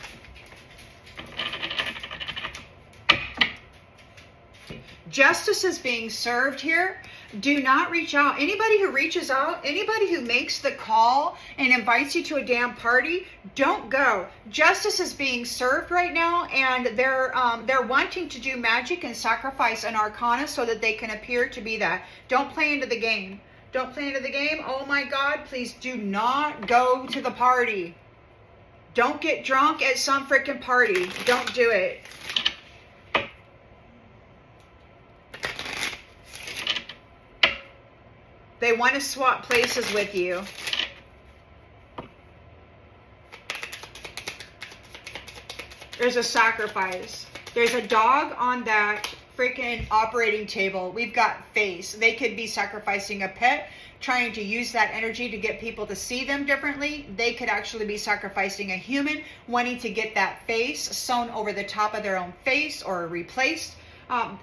Justice is being served here. Do not reach out. Anybody who reaches out, anybody who makes the call and invites you to a damn party, don't go. Justice is being served right now, and they're wanting to do magic and sacrifice an arcana so that they can appear to be that. Don't play into the game. Don't play into the game. Oh my God, please do not go to the party. Don't get drunk at some freaking party. Don't do it. They want to swap places with you. There's a sacrifice. There's a dog on that freaking operating table. We've got face. They could be sacrificing a pet, trying to use that energy to get people to see them differently. They could actually be sacrificing a human, wanting to get that face sewn over the top of their own face or replaced.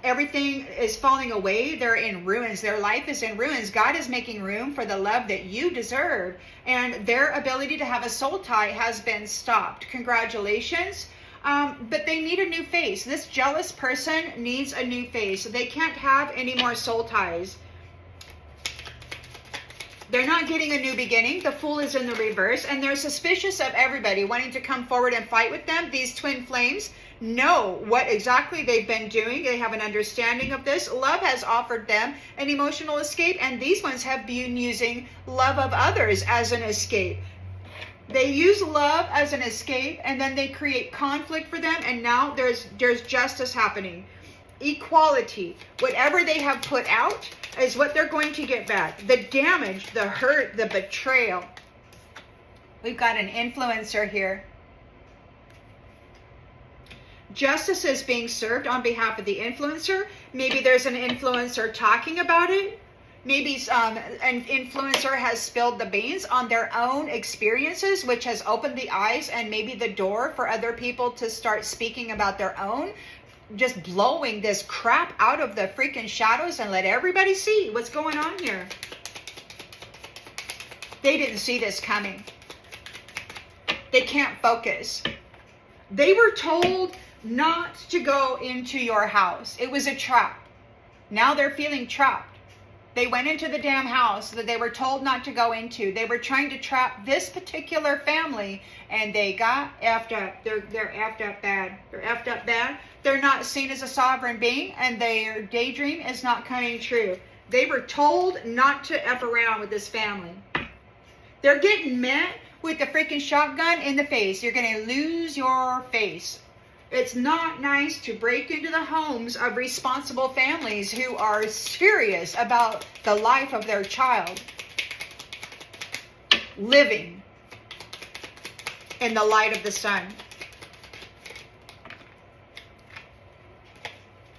Everything is falling away. They're in ruins. Their life is in ruins. God is making room for the love that you deserve. And their ability to have a soul tie has been stopped. Congratulations. But they need a new face. This jealous person needs a new face. They can't have any more soul ties. They're not getting a new beginning. The Fool is in the reverse. And they're suspicious of everybody wanting to come forward and fight with them. These twin flames know what exactly they've been doing. They have an understanding of this. Love has offered them an emotional escape. And these ones have been using love of others as an escape. They use love as an escape. And then they create conflict for them. And now there's justice happening. Equality. Whatever they have put out is what they're going to get back. The damage, the hurt, the betrayal. We've got an influencer here. Justice is being served on behalf of the influencer. Maybe there's an influencer talking about it. Maybe an influencer has spilled the beans on their own experiences, which has opened the eyes and maybe the door for other people to start speaking about their own. Just blowing this crap out of the freaking shadows and let everybody see what's going on here. They didn't see this coming. They can't focus. They were told not to go into your house. It was a trap. Now they're feeling trapped. They went into the damn house that they were told not to go into. They were trying to trap this particular family, and they got effed up. They're effed up bad. They're effed up bad. They're not seen as a sovereign being, and their daydream is not coming true. They were told not to F around with this family. They're getting met with the freaking shotgun in the face. You're going to lose your face. It's not nice to break into the homes of responsible families who are serious about the life of their child living in the light of the sun.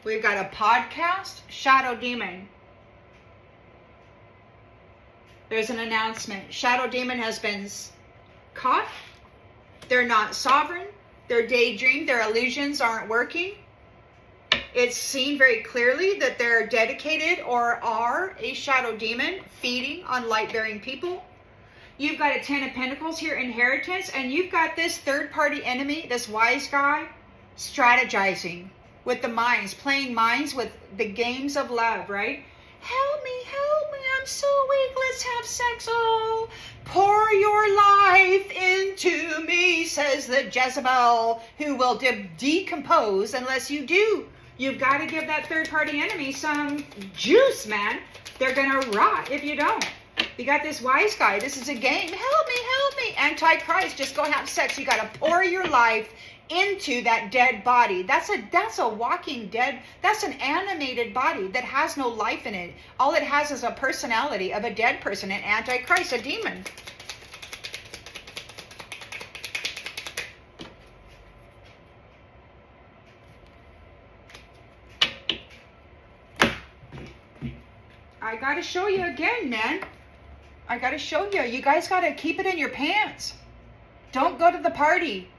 We've got a podcast, Shadow Demon. There's an announcement. Shadow Demon has been caught. They're not sovereign. Their daydream, their illusions aren't working. It's seen very clearly that they're dedicated or are a shadow demon feeding on light-bearing people. You've got a 10 of Pentacles here, inheritance, and you've got this third-party enemy, this wise guy, strategizing with the minds, playing minds with the games of love, right? Help me, I'm so weak, let's have sex, oh. Pour your life into me, says the Jezebel, who will decompose unless you do. You've got to give that third-party enemy some juice, man. They're going to rot if you don't. You got this wise guy. This is a game. Help me. Antichrist, just go have sex. You got to pour your life into that dead body. That's a walking dead, that's an animated body that has no life in it. All it has is a personality of a dead person, an antichrist, a demon. I gotta show you again, man. I gotta show you. You guys gotta keep it in your pants. Don't go to the party.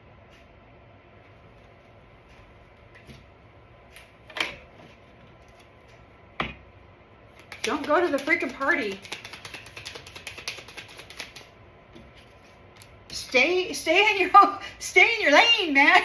Don't go to the freaking party. Stay in your lane, man.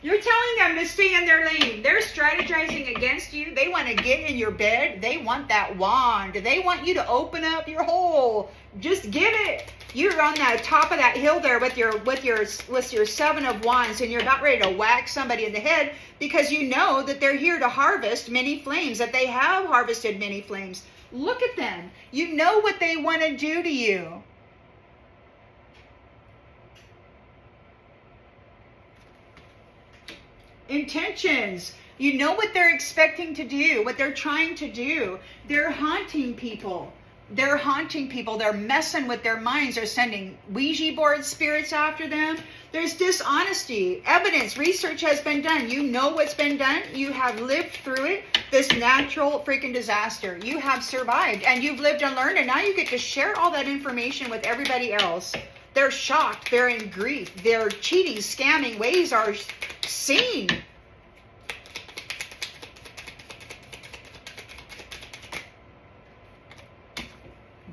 You're telling them to stay in their lane. They're strategizing against you. They want to get in your bed. They want that wand. They want you to open up your hole. Just give it. You're on the top of that hill there with your 7 of wands, and you're about ready to whack somebody in the head because you know that they're here to harvest many flames, that they have harvested many flames. Look at them. You know what they want to do to you. Intentions. You know what they're expecting to do, what they're trying to do. They're haunting people. They're haunting people. They're messing with their minds. They're sending Ouija board spirits after them. There's dishonesty. Evidence. Research has been done. You know what's been done. You have lived through it. This natural freaking disaster. You have survived and you've lived and learned, and now you get to share all that information with everybody else. They're shocked. They're in grief. Their cheating, scamming ways are seen.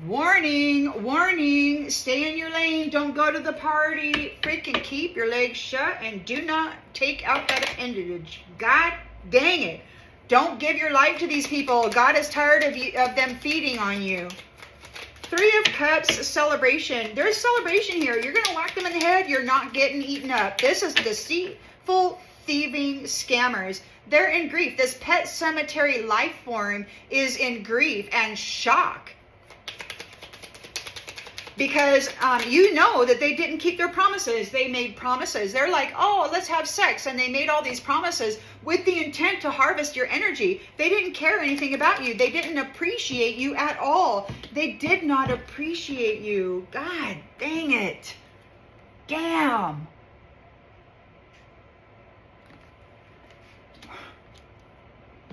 Warning, warning, stay in your lane. Don't go to the party. Freaking keep your legs shut and do not take out that appendage. God dang it. Don't give your life to these people. God is tired of them feeding on you. 3 of Cups, celebration. There's celebration here. You're going to whack them in the head. You're not getting eaten up. This is deceitful, thieving scammers. They're in grief. This pet cemetery life form is in grief and shock. Because you know that they didn't keep their promises. They made promises. They're like, oh, let's have sex. And they made all these promises with the intent to harvest your energy. They didn't care anything about you. They didn't appreciate you at all. They did not appreciate you. God dang it. Damn.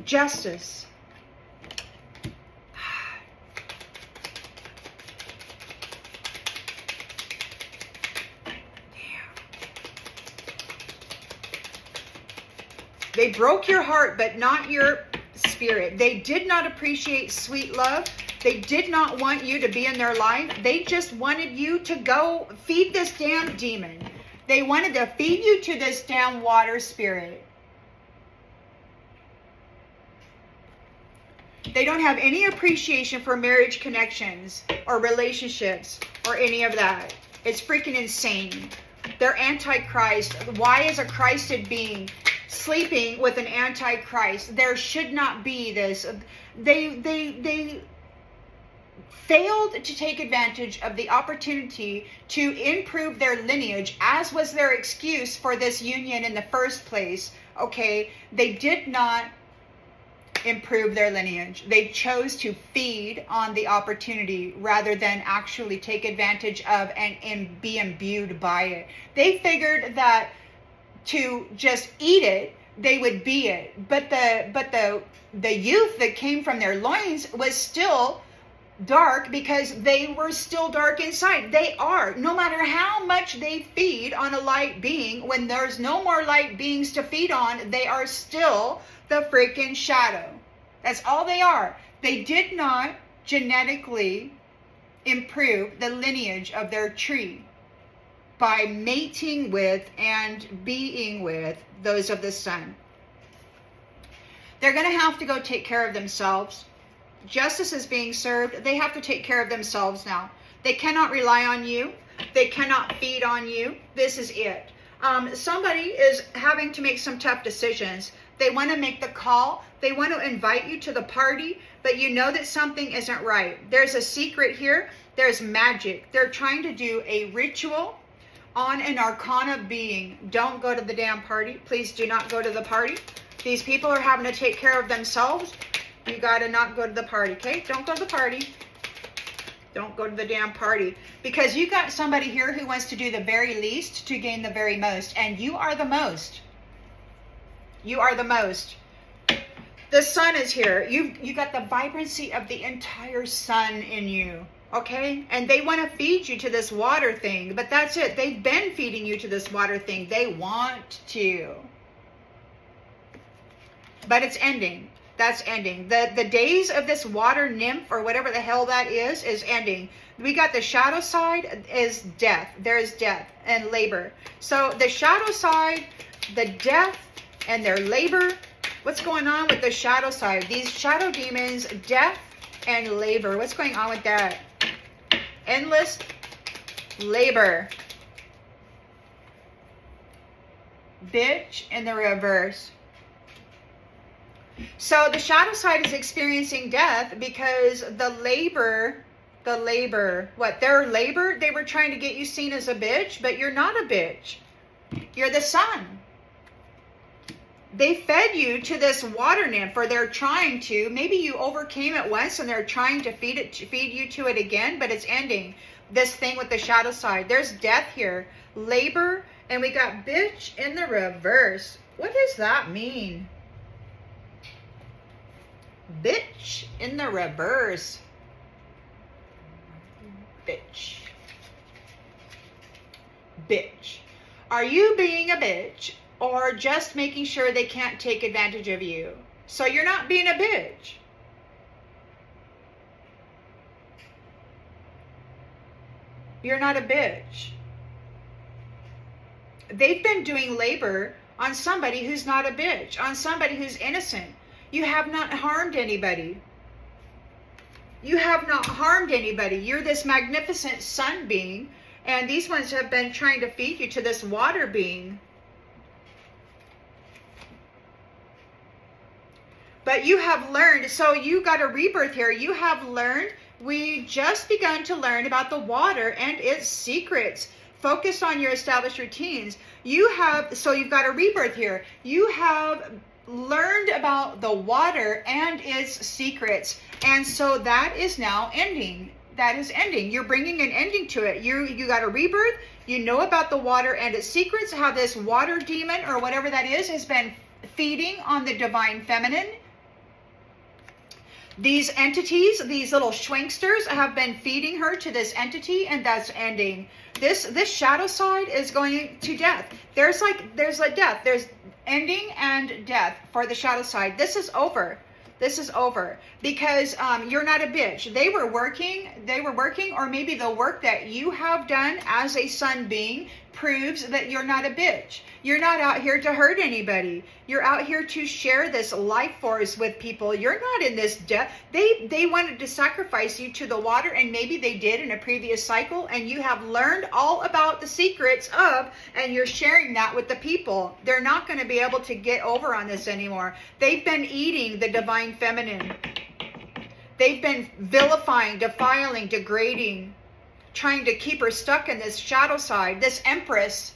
Justice. They broke your heart, but not your spirit. They did not appreciate sweet love. They did not want you to be in their life. They just wanted you to go feed this damn demon. They wanted to feed you to this damn water spirit. They don't have any appreciation for marriage connections or relationships or any of that. It's freaking insane. They're antichrist. Why is a Christed being sleeping with an antichrist? There should not be this. They failed to take advantage of the opportunity to improve their lineage, as was their excuse for this union in the first place. Okay, they did not improve their lineage. They chose to feed on the opportunity rather than actually take advantage of and be imbued by it. They figured that to just eat it, they would be it. But the youth that came from their loins was still dark because they were still dark inside. They are. No matter how much they feed on a light being, when there's no more light beings to feed on, they are still the freaking shadow. That's all they are. They did not genetically improve the lineage of their tree by mating with and being with those of the sun. They're going to have to go take care of themselves. Justice is being served. They have to take care of themselves now. They cannot rely on you. They cannot feed on you. This is it. Somebody is having to make some tough decisions. They want to make the call. They want to invite you to the party, but you know that something isn't right. There's a secret here. There's magic. They're trying to do a ritual on an arcana being. Don't go to the damn party. Please do not go to the party. These people are having to take care of themselves. You got to not go to the party, okay? Don't go to the party. Don't go to the damn party. Because you got somebody here who wants to do the very least to gain the very most. And you are the most. You are the most. The sun is here. You got the vibrancy of the entire sun in you. Okay, and they want to feed you to this water thing, but that's it. They've been feeding you to this water thing. They want to, but it's ending. That's ending. The days of this water nymph or whatever the hell that is ending. We got the shadow side is death. There is death and labor. So the shadow side, the death and their labor. What's going on with the shadow side? These shadow demons, death and labor. What's going on with that? Endless labor. Bitch in the reverse. So the shadow side is experiencing death because the labor, what, their labor, they were trying to get you seen as a bitch, but you're not a bitch. You're the sun. They fed you to this water nymph, or they're trying to. Maybe you overcame it once and they're trying to feed you to it again, but it's ending. This thing with the shadow side. There's death here. Labor, and we got bitch in the reverse. What does that mean? Bitch in the reverse. Bitch. Bitch. Are you being a bitch or just making sure they can't take advantage of you? So you're not being a bitch. You're not a bitch. They've been doing labor on somebody who's not a bitch, on somebody who's innocent. You have not harmed anybody. You have not harmed anybody. You're this magnificent sun being, and these ones have been trying to feed you to this water being. But you have learned, so you got a rebirth here. You have learned, we just begun to learn about the water and its secrets. Focus on your established routines. So you've got a rebirth here. You have learned about the water and its secrets, and so that is now ending. That is ending. You're bringing an ending to it. You got a rebirth. You know about the water and its secrets, how this water demon or whatever that is has been feeding on the divine feminine. These entities, these little schwinksters, have been feeding her to this entity, and that's ending. This shadow side is going to death. There's a death. There's ending and death for the shadow side. This is over. This is over because you're not a bitch. They were working, or maybe the work that you have done as a sun being proves that you're not a bitch. You're not out here to hurt anybody. You're out here to share this life force with people. You're not in this death. They wanted to sacrifice you to the water, and maybe they did in a previous cycle, and you have learned all about the secrets of, and you're sharing that with the people. They're not going to be able to get over on this anymore. They've been eating the divine feminine. They've been vilifying, defiling, degrading, trying to keep her stuck in this shadow side. This Empress,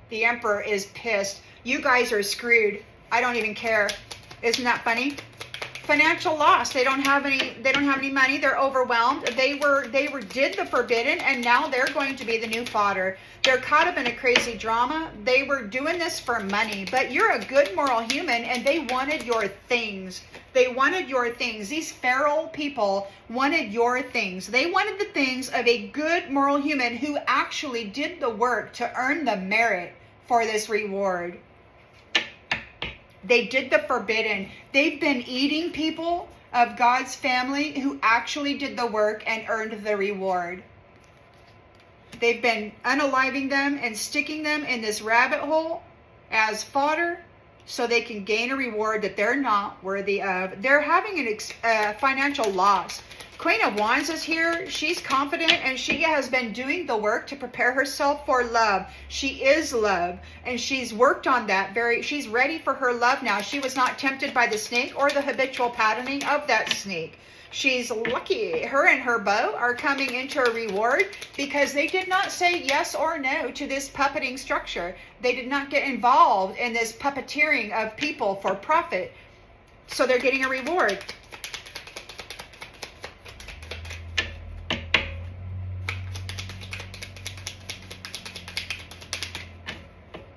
the Emperor, is pissed. You guys are screwed. I don't even care. Isn't that funny? Financial loss. They don't have any money. They're overwhelmed. They did the forbidden, and now they're going to be the new fodder. They're caught up in a crazy drama. They were doing this for money, but you're a good moral human, and they wanted your things. They wanted your things. These feral people wanted your things. They wanted the things of a good moral human who actually did the work to earn the merit for this reward. They did the forbidden. They've been eating people of God's family who actually did the work and earned the reward. They've been unaliving them and sticking them in this rabbit hole as fodder so they can gain a reward that they're not worthy of. They're having a financial loss. Queen of Wands is here. She's confident, and she has been doing the work to prepare herself for love. She is love, and she's worked on that. She's ready for her love now. She was not tempted by the snake or the habitual patterning of that snake. She's lucky. Her and her beau are coming into a reward because they did not say yes or no to this puppeting structure. They did not get involved in this puppeteering of people for profit. So they're getting a reward.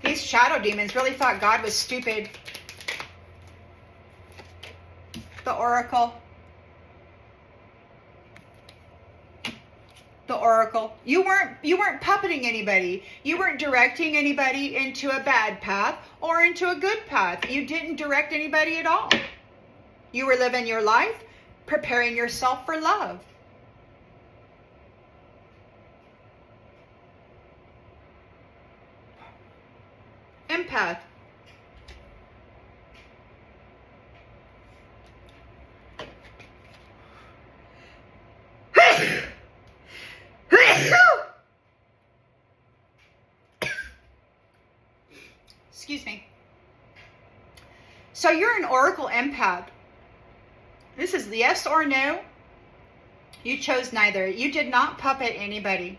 These shadow demons really thought God was stupid. The Oracle. the Oracle. You weren't puppeting anybody. You weren't directing anybody into a bad path or into a good path. You didn't direct anybody at all. You were living your life, preparing yourself for love. Empath. Excuse me. So you're an Oracle empath. This is yes or no. You chose neither. You did not puppet anybody.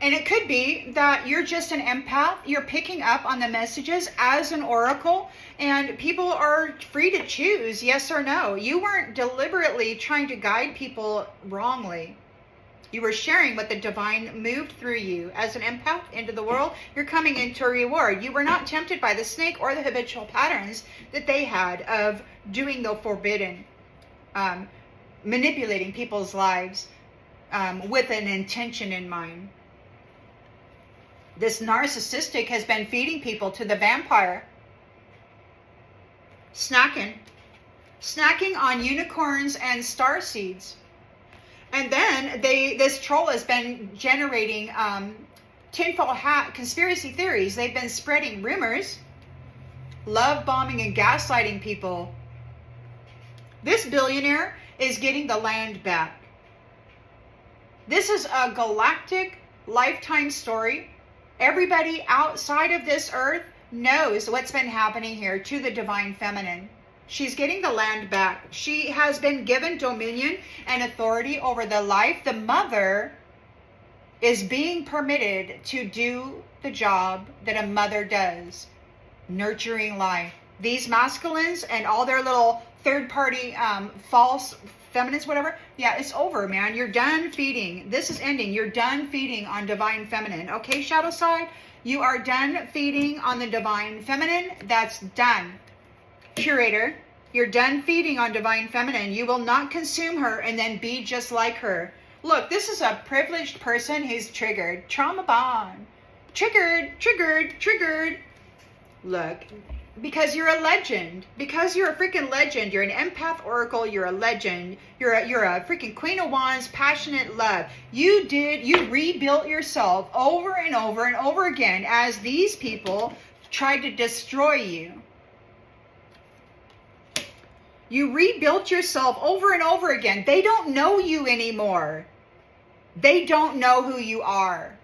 And it could be that you're just an empath. You're picking up on the messages as an oracle, and people are free to choose yes or no. You weren't deliberately trying to guide people wrongly. You were sharing what the divine moved through you as an empath into the world. You're coming into a reward. You were not tempted by the snake or the habitual patterns that they had of doing the forbidden, manipulating people's lives with an intention in mind. This narcissistic has been feeding people to the vampire. Snacking on unicorns and star seeds. And then this troll has been generating tinfoil hat conspiracy theories. They've been spreading rumors, love bombing and gaslighting people. This billionaire is getting the land back. This is a galactic lifetime story. Everybody outside of this earth knows what's been happening here to the divine feminine. She's getting the land back. She has been given dominion and authority over the life. The mother is being permitted to do the job that a mother does, nurturing life. These masculines and all their little third-party false feminines, whatever, yeah, it's over, man. You're done feeding. This is ending. You're done feeding on divine feminine. Okay, shadow side, you are done feeding on the divine feminine. That's done. Curator, you're done feeding on divine feminine. You will not consume her and then be just like her. Look, this is a privileged person who's triggered. Trauma bond. Triggered. Look, because you're a legend. Because you're a freaking legend. You're an empath oracle. You're a legend. You're a freaking Queen of Wands, passionate love. You rebuilt yourself over and over and over again as these people tried to destroy you. You rebuilt yourself over and over again. They don't know you anymore. They don't know who you are.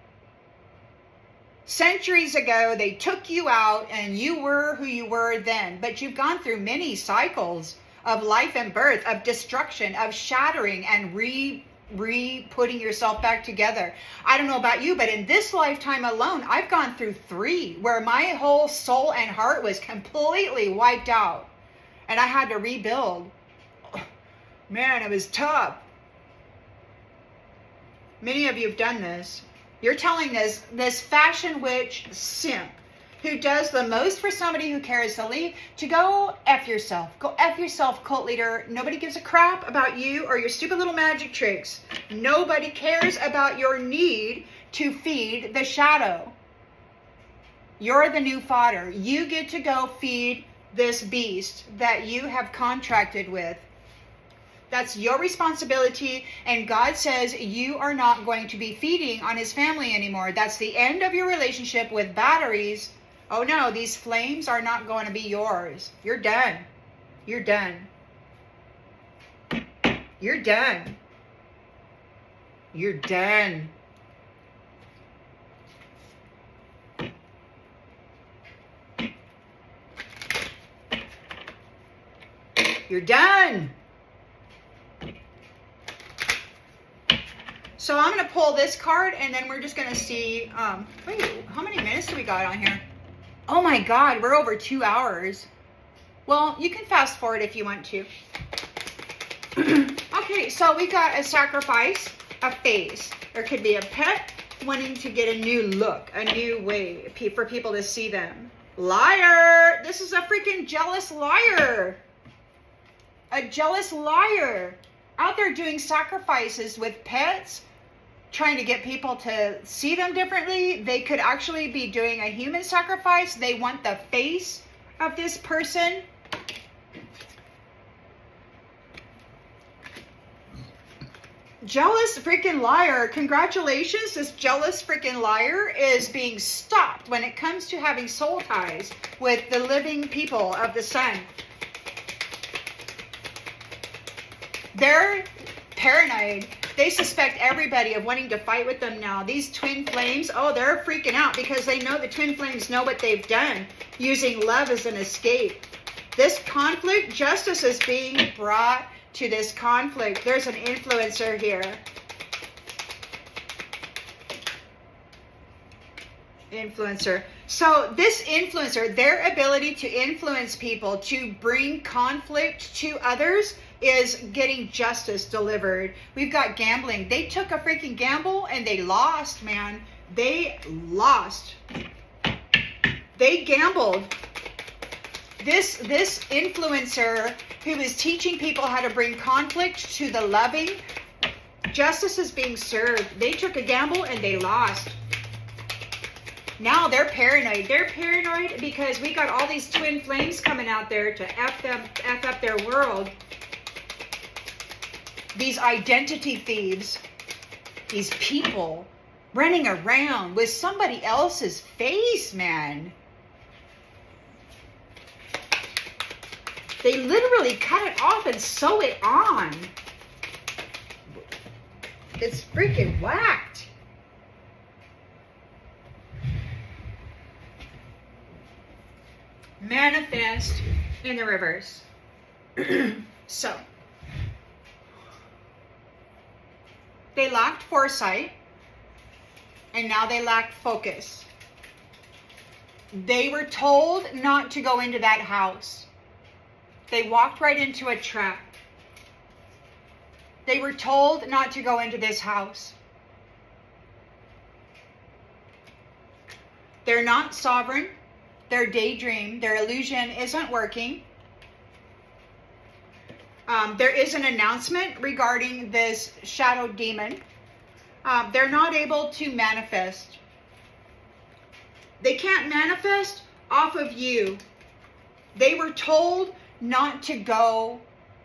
Centuries ago, they took you out and you were who you were then. But you've gone through many cycles of life and birth, of destruction, of shattering and re-putting yourself back together. I don't know about you, but in this lifetime alone, I've gone through 3 where my whole soul and heart was completely wiped out. And I had to rebuild. Man, it was tough. Many of you have done this. You're telling this fashion witch simp who does the most for somebody who cares to leave to go F yourself. Go F yourself, cult leader. Nobody gives a crap about you or your stupid little magic tricks. Nobody cares about your need to feed the shadow. You're the new fodder. You get to go feed this beast that you have contracted with. That's your responsibility, and God says you are not going to be feeding on his family anymore. That's the end of your relationship with batteries. Oh no, these flames are not going to be yours. You're done. You're done. You're done. You're done. You're done. So I'm going to pull this card, and then we're just going to see, wait, how many minutes do we got on here? Oh my God, we're over 2 hours. Well, you can fast forward if you want to. Okay, so we got a sacrifice, a face. There could be a pet wanting to get a new look, a new way for people to see them. Liar! This is a freaking jealous liar. A jealous liar. out there doing sacrifices with pets, trying to get people to see them differently. They could actually be doing a human sacrifice. They want the face of this person. Jealous freaking liar. Congratulations. This jealous freaking liar is being stopped when it comes to having soul ties with the living people of the sun. They're paranoid. They suspect everybody of wanting to fight with them now. These twin flames, oh, they're freaking out because they know the twin flames know what they've done, using love as an escape. This conflict, justice is being brought to this conflict. There's an influencer here. Influencer. So this influencer, their ability to influence people, to bring conflict to others, is getting justice delivered. We've got gambling. They took a freaking gamble and they lost, man. They lost. They gambled. This influencer who is teaching people how to bring conflict to the loving, justice is being served. They took a gamble and they lost. Now they're paranoid. They're paranoid because we got all these twin flames coming out there to F up their world. These identity thieves, these people running around with somebody else's face, man. They literally cut it off and sew it on. It's freaking whacked. Manifest in the reverse. So, they lacked foresight, and now they lack focus. They were told not to go into that house. They walked right into a trap. They were told not to go into this house. They're not sovereign. Their daydream, their illusion isn't working. There is an announcement regarding this shadow demon. They're not able to manifest. They can't manifest off of you. They were told not to go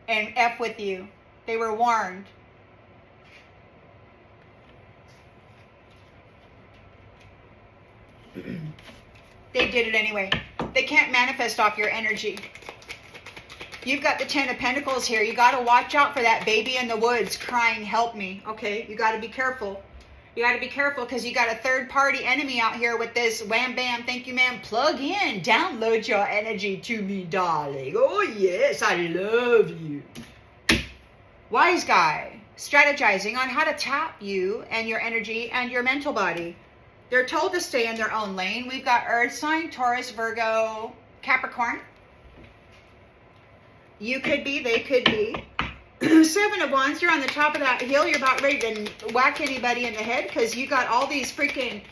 and F with you. They were warned. They did it anyway. They can't manifest off your energy. You've got the 10 of Pentacles here. You got to watch out for that baby in the woods crying, help me. Okay, you got to be careful. You got to be careful because you got a third-party enemy out here with this wham, bam, thank you, ma'am. Plug in. Download your energy to me, darling. Oh, yes, I love you. Wise guy. Strategizing on how to tap you and your energy and your mental body. They're told to stay in their own lane. We've got Earth sign, Taurus, Virgo, Capricorn. You could be, they could be. 7 of Wands, you're on the top of that hill. You're about ready to whack anybody in the head because you got all these freaking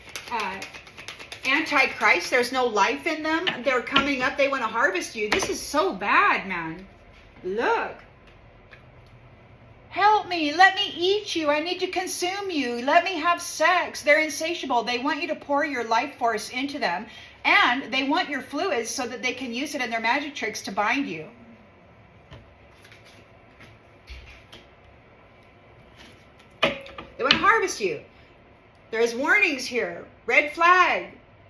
antichrist. There's no life in them. They're coming up. They want to harvest you. This is so bad, man. Look. Help me. Let me eat you. I need to consume you. Let me have sex. They're insatiable. They want you to pour your life force into them. And they want your fluids so that they can use it in their magic tricks to bind you. They want to harvest you. There's warnings here. Red flag.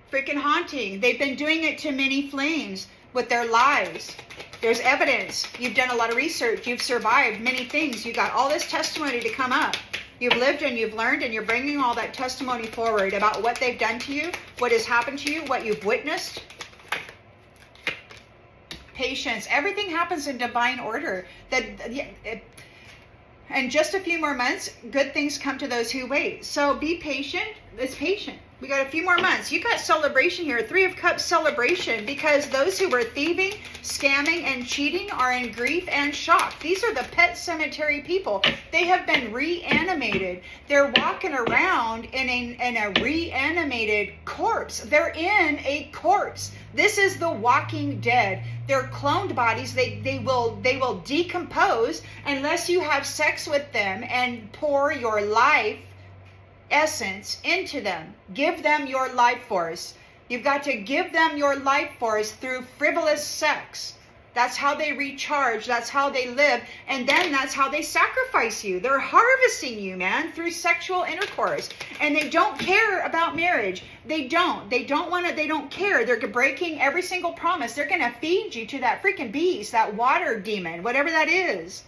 Freaking haunting. They've been doing it to many flames with their lies. There's evidence. You've done a lot of research. You've survived many things. You got all this testimony to come up. You've lived and you've learned and you're bringing all that testimony forward about what they've done to you, what has happened to you, what you've witnessed. Patience. Everything happens in divine order. And just a few more months, good things come to those who wait. So be patient. It's patient. We got a few more months. You got celebration here. 3 of Cups celebration, because those who were thieving, scamming, and cheating are in grief and shock. These are the pet cemetery people. They have been reanimated. They're walking around in a reanimated corpse. They're in a corpse. This is the Walking Dead. They're cloned bodies. They will decompose unless you have sex with them and pour your life essence into them. Give them your life force. You've got to give them your life force through frivolous sex. That's how they recharge. That's how they live. And then that's how they sacrifice you. They're harvesting you, man, through sexual intercourse. And they don't care about marriage. They don't want to, they don't care. They're breaking every single promise. They're going to feed you to that freaking beast, that water demon, whatever that is.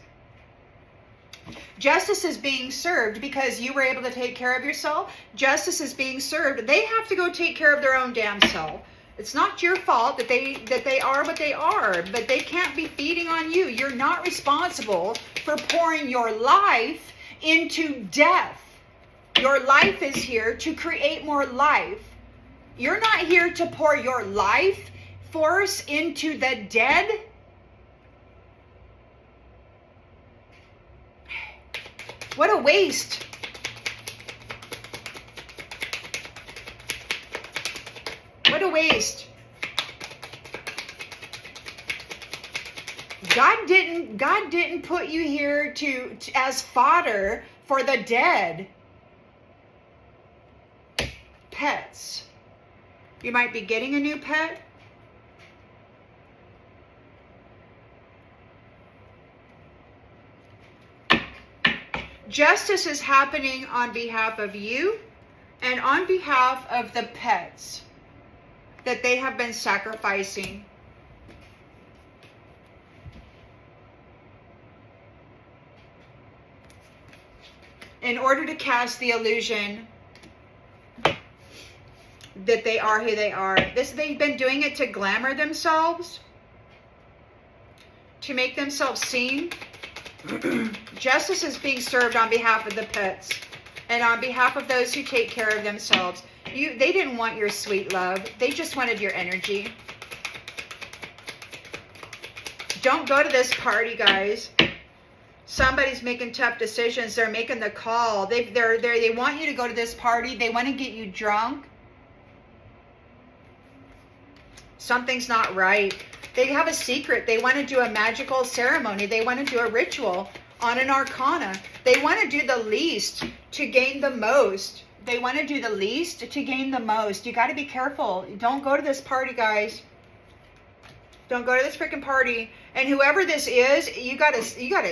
Justice is being served because you were able to take care of yourself. Justice is being served. They have to go take care of their own damn self. It's not your fault that they are what they are, but they can't be feeding on you. You're not responsible for pouring your life into death. Your life is here to create more life. You're not here to pour your life force into the dead. What a waste. What a waste. God didn't put you here to as fodder for the dead. Pets. You might be getting a new pet. Justice is happening on behalf of you and on behalf of the pets that they have been sacrificing. In order to cast the illusion that they are who they are. They've been doing it to glamour themselves, to make themselves seen. Justice is being served on behalf of the pets and on behalf of those who take care of themselves. They didn't want your sweet love. They just wanted your energy. Don't go to this party, guys. Somebody's making tough decisions. They're making the call. They want you to go to this party. They want to get you drunk. Something's not right. They have a secret. They want to do a magical ceremony. They want to do a ritual on an arcana. They want to do the least to gain the most. They want to do the least to gain the most. You got to be careful. Don't go to this party, guys. Don't go to this freaking party. And whoever this is, you gotta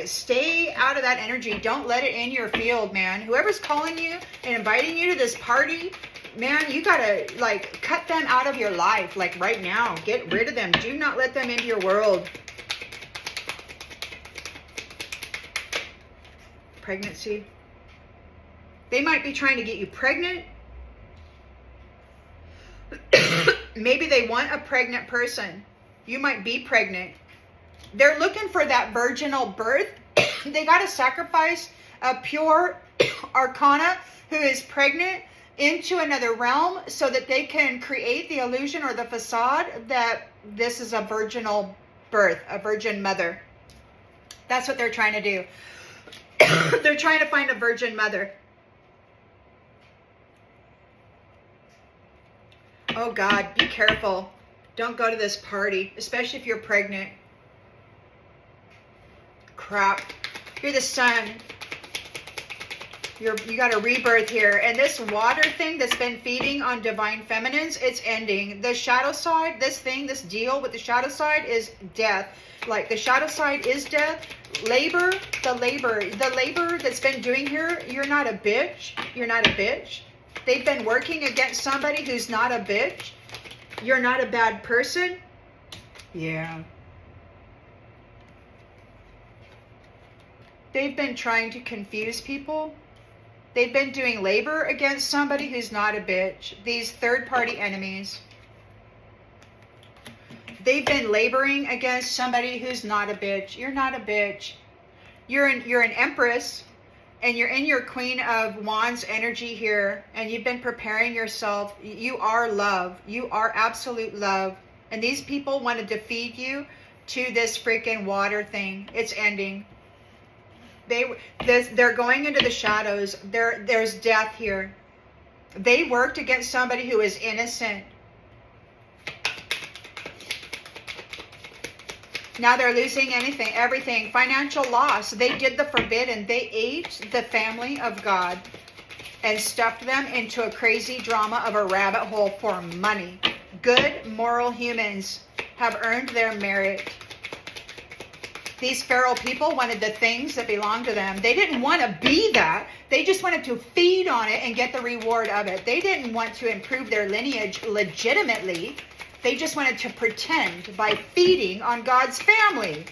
stay out of that energy. Don't let it in your field, man. Whoever's calling you and inviting you to this party, man, you gotta like cut them out of your life, like right now. Get rid of them. Do not let them into your world. Pregnancy. They might be trying to get you pregnant. Maybe they want a pregnant person. You might be pregnant. They're looking for that virginal birth. They got to sacrifice a pure arcana who is pregnant into another realm so that they can create the illusion or the facade that this is a virginal birth, a virgin mother. That's what they're trying to do. They're trying to find a virgin mother. Oh God, be careful. Don't go to this party, especially if you're pregnant. Crap. You're the sun. You got a rebirth here. And this water thing that's been feeding on divine feminines, it's ending. The shadow side, this deal with the shadow side is death. Like the shadow side is death. The labor that's been doing here, you're not a bitch. You're not a bitch. They've been working against somebody who's not a bitch. You're not a bad person. Yeah. They've been trying to confuse people. They've been doing labor against somebody who's not a bitch. These third-party enemies. They've been laboring against somebody who's not a bitch. You're not a bitch. You're an Empress. And you're in your Queen of Wands energy here, and you've been preparing yourself. You are love. You are absolute love. And these people wanted to feed you to this freaking water thing. It's ending. They're going into the shadows. There's death here. They worked against somebody who is innocent. Now they're losing everything. Financial loss. They did the forbidden. They ate the family of God and stuffed them into a crazy drama of a rabbit hole for money. Good, moral humans have earned their merit. These feral people wanted the things that belonged to them. They didn't want to be that. They just wanted to feed on it and get the reward of it. They didn't want to improve their lineage legitimately. They just wanted to pretend by feeding on God's family.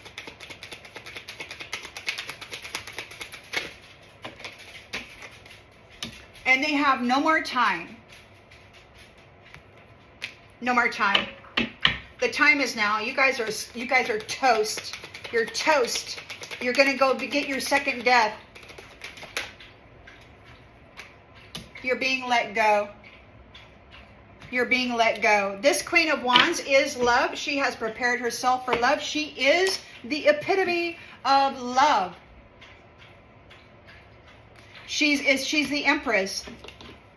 And they have no more time. No more time. The time is now. You guys are toast. You're toast. You're going to go get your second death. You're being let go. You're being let go. This Queen of Wands is love. She has prepared herself for love. She is the epitome of love. She's the Empress.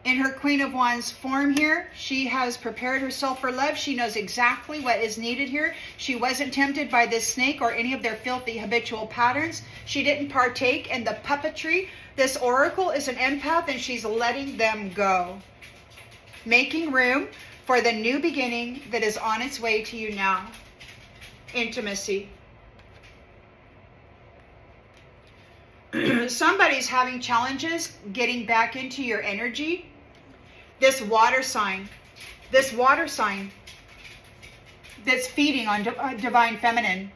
In her Queen of Wands form here, she has prepared herself for love. She knows exactly what is needed here. She wasn't tempted by this snake or any of their filthy habitual patterns. She didn't partake in the puppetry. This oracle is an empath, and she's letting them go. Making room for the new beginning that is on its way to you now. Intimacy. Somebody's having challenges getting back into your energy. This water sign that's feeding on divine feminine.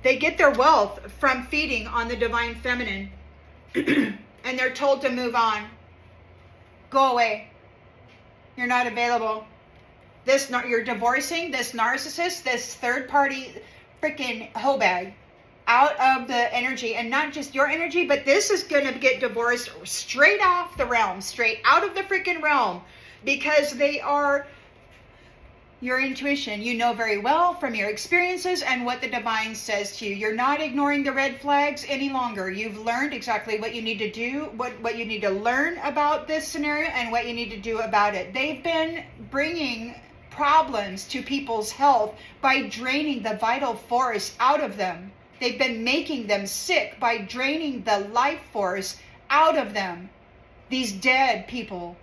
They get their wealth from feeding on the divine feminine. And they're told to move on. Go away. You're not available. You're divorcing this narcissist, this third party freaking hoe bag out of the energy, and not just your energy, but this is going to get divorced straight off the realm, straight out of the freaking realm, because they are your intuition. You know very well from your experiences and what the divine says to you. You're not ignoring the red flags any longer. You've learned exactly what you need to do, what you need to learn about this scenario, and what you need to do about it. They've been bringing problems to people's health by draining the vital force out of them. They've been making them sick by draining the life force out of them. These dead people.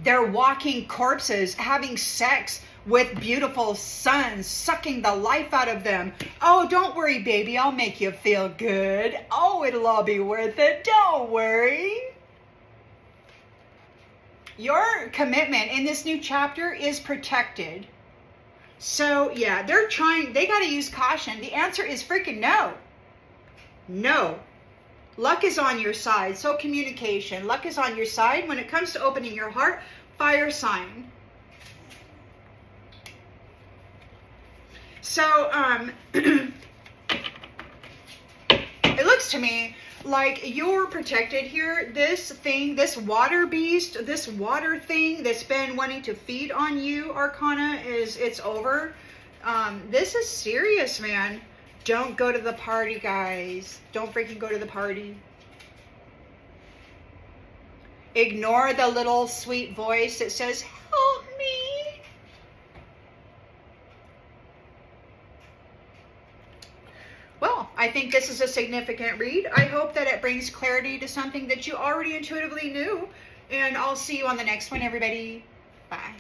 They're walking corpses, having sex with beautiful sons, sucking the life out of them. Oh, don't worry, baby. I'll make you feel good. Oh, it'll all be worth it. Don't worry. Your commitment in this new chapter is protected. So, yeah, they got to use caution. The answer is freaking no. No. Luck is on your side. So communication. Luck is on your side. When it comes to opening your heart, fire sign. So, it looks to me like you're protected here. This thing, this water beast, this water thing that's been wanting to feed on you, Arcana, it's over. This is serious, man. Don't go to the party, guys. Don't freaking go to the party. Ignore the little sweet voice that says, help me. Well, I think this is a significant read. I hope that it brings clarity to something that you already intuitively knew. And I'll see you on the next one, everybody. Bye.